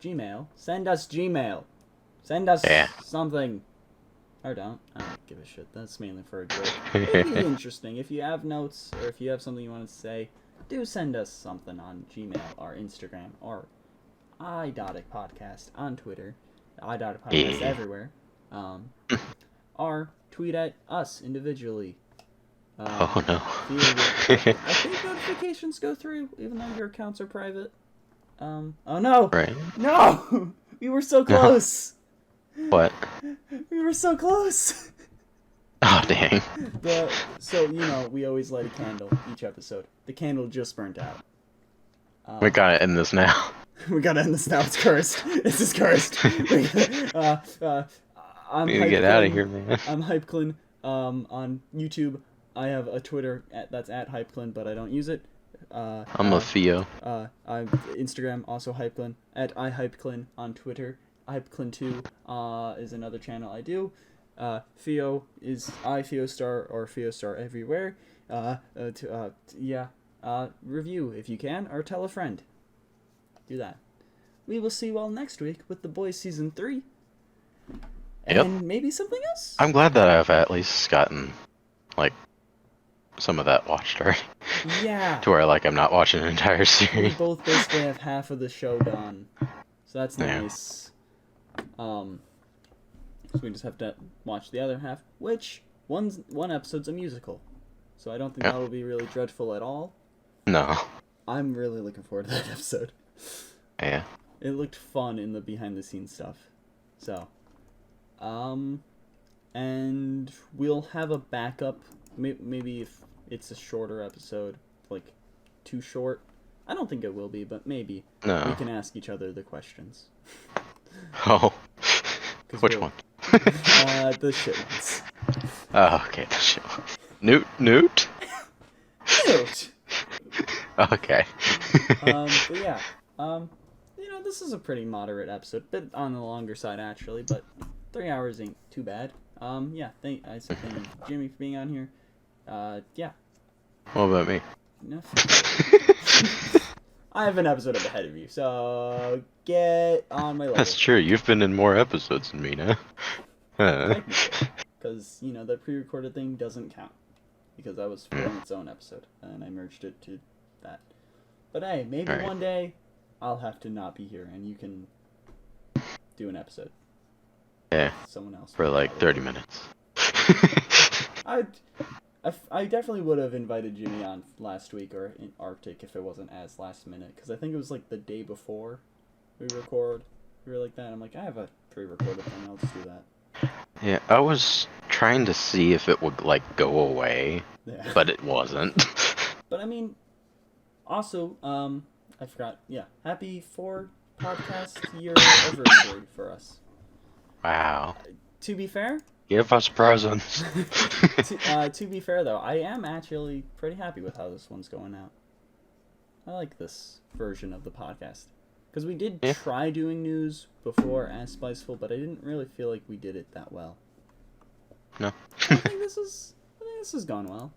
Gmail. Send us Gmail. Send us something. Or don't. I don't give a shit. That's mainly for a joke. It'd be interesting. If you have notes, or if you have something you want to say, do send us something on Gmail or Instagram or Idotic Podcast on Twitter. Idotic Podcast everywhere. Or tweet at us individually. Oh no. I think notifications go through, even though your accounts are private. Oh no! Right. No! We were so close! What? We were so close! Oh dang. So, you know, we always light a candle each episode. The candle just burnt out. We gotta end this now. We gotta end this now. It's cursed. This is cursed. I'm We need to get out of here, man. I'm Hypclen. On YouTube, I have a Twitter that's at Hypclen, but I don't use it. I'm a Pheo. I'm Instagram, also Hypclen. At iHypclen on Twitter. Hypclen2 is another channel I do. Pheo is Pheostar or Pheostar everywhere. Review if you can, or tell a friend. Do that. We will see you all next week with The Boys Season 3. And maybe something else? I'm glad that I've at least gotten, like, some of that watched already. Yeah. To where, like, I'm not watching an entire We series. both basically have half of the show done. So that's nice. So we just have to watch the other half, which one episode's a musical. So I don't think that will be really dreadful at all. No. I'm really looking forward to that episode. Yeah. It looked fun in the behind the scenes stuff. So, and we'll have a backup. Maybe if it's a shorter episode, like too short. I don't think it will be, but maybe we can ask each other the questions. Oh. Which one? The shit ones. Oh, okay, the shit one. Newt? Newt. Okay. But yeah. You know, this is a pretty moderate episode, bit on the longer side actually, but 3 hours ain't too bad. Yeah. Thank you, Jimmy, for being on here. Yeah. What about me? No. I have an episode up ahead of you, so get on my level. That's true. You've been in more episodes than me now. Because, you know, the pre-recorded thing doesn't count. Because that was from its own episode, and I merged it to that. But hey, maybe one day I'll have to not be here, and you can do an episode. Yeah. Someone else. For like 30 minutes. I definitely would have invited Jimmy on last week or in Arctic if it wasn't as last minute, because I think it was like the day before we record. We were like that. I'm like, I have a pre-recorded thing. I'll just do that. Yeah, I was trying to see if it would like go away, but it wasn't. But I mean, also, I forgot. Yeah, happy 4 podcast year anniversary for us. Wow. To be fair. Give us presents. To be fair, though, I am actually pretty happy with how this one's going out. I like this version of the podcast. Because we did try doing news before as Spiceful, but I didn't really feel like we did it that well. No. I think this has gone well.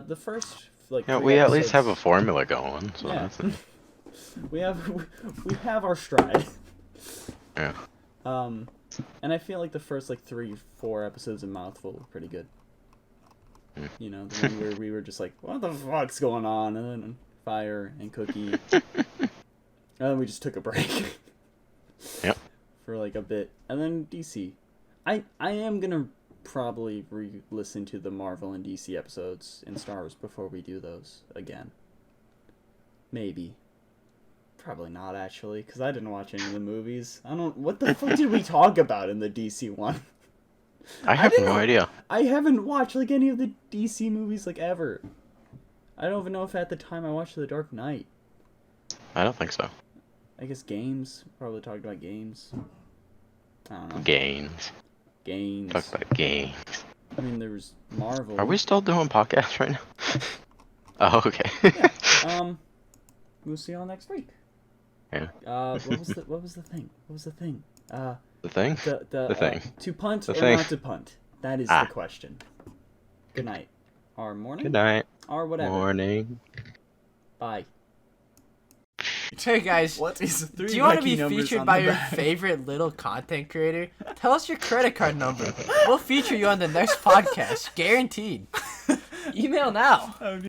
The first, like, yeah, 3 we episodes, at least have a formula going, so yeah. that's it. we have our stride. Yeah. And I feel like the first like 3-4 episodes of Mouthful were pretty good. You know, the one where we were just like, what the fuck's going on? And then Fire and Cookie. And then we just took a break. Yep. For like a bit. And then DC. I am gonna probably re-listen to the Marvel and DC episodes in Star Wars before we do those again. Maybe. Probably not, actually, because I didn't watch any of the movies. What the fuck did we talk about in the DC one? I have no idea. I haven't watched, like, any of the DC movies, like, ever. I don't even know if at the time I watched The Dark Knight. I don't think so. I guess games. Probably talked about games. I don't know. Games. Games. Talk about games. I mean, there was Marvel. Are we still doing podcasts right now? Oh, okay. Yeah. We'll see y'all next week. Yeah. What was the thing? The thing? The thing. To punt The or thing. not to punt? That is the question. Good night. Or morning? Good night. Or whatever. Morning. Bye. Hey guys, What is the do you want to be featured by your favorite little content creator? Tell us your credit card number. We'll feature you on the next podcast, guaranteed. Email now.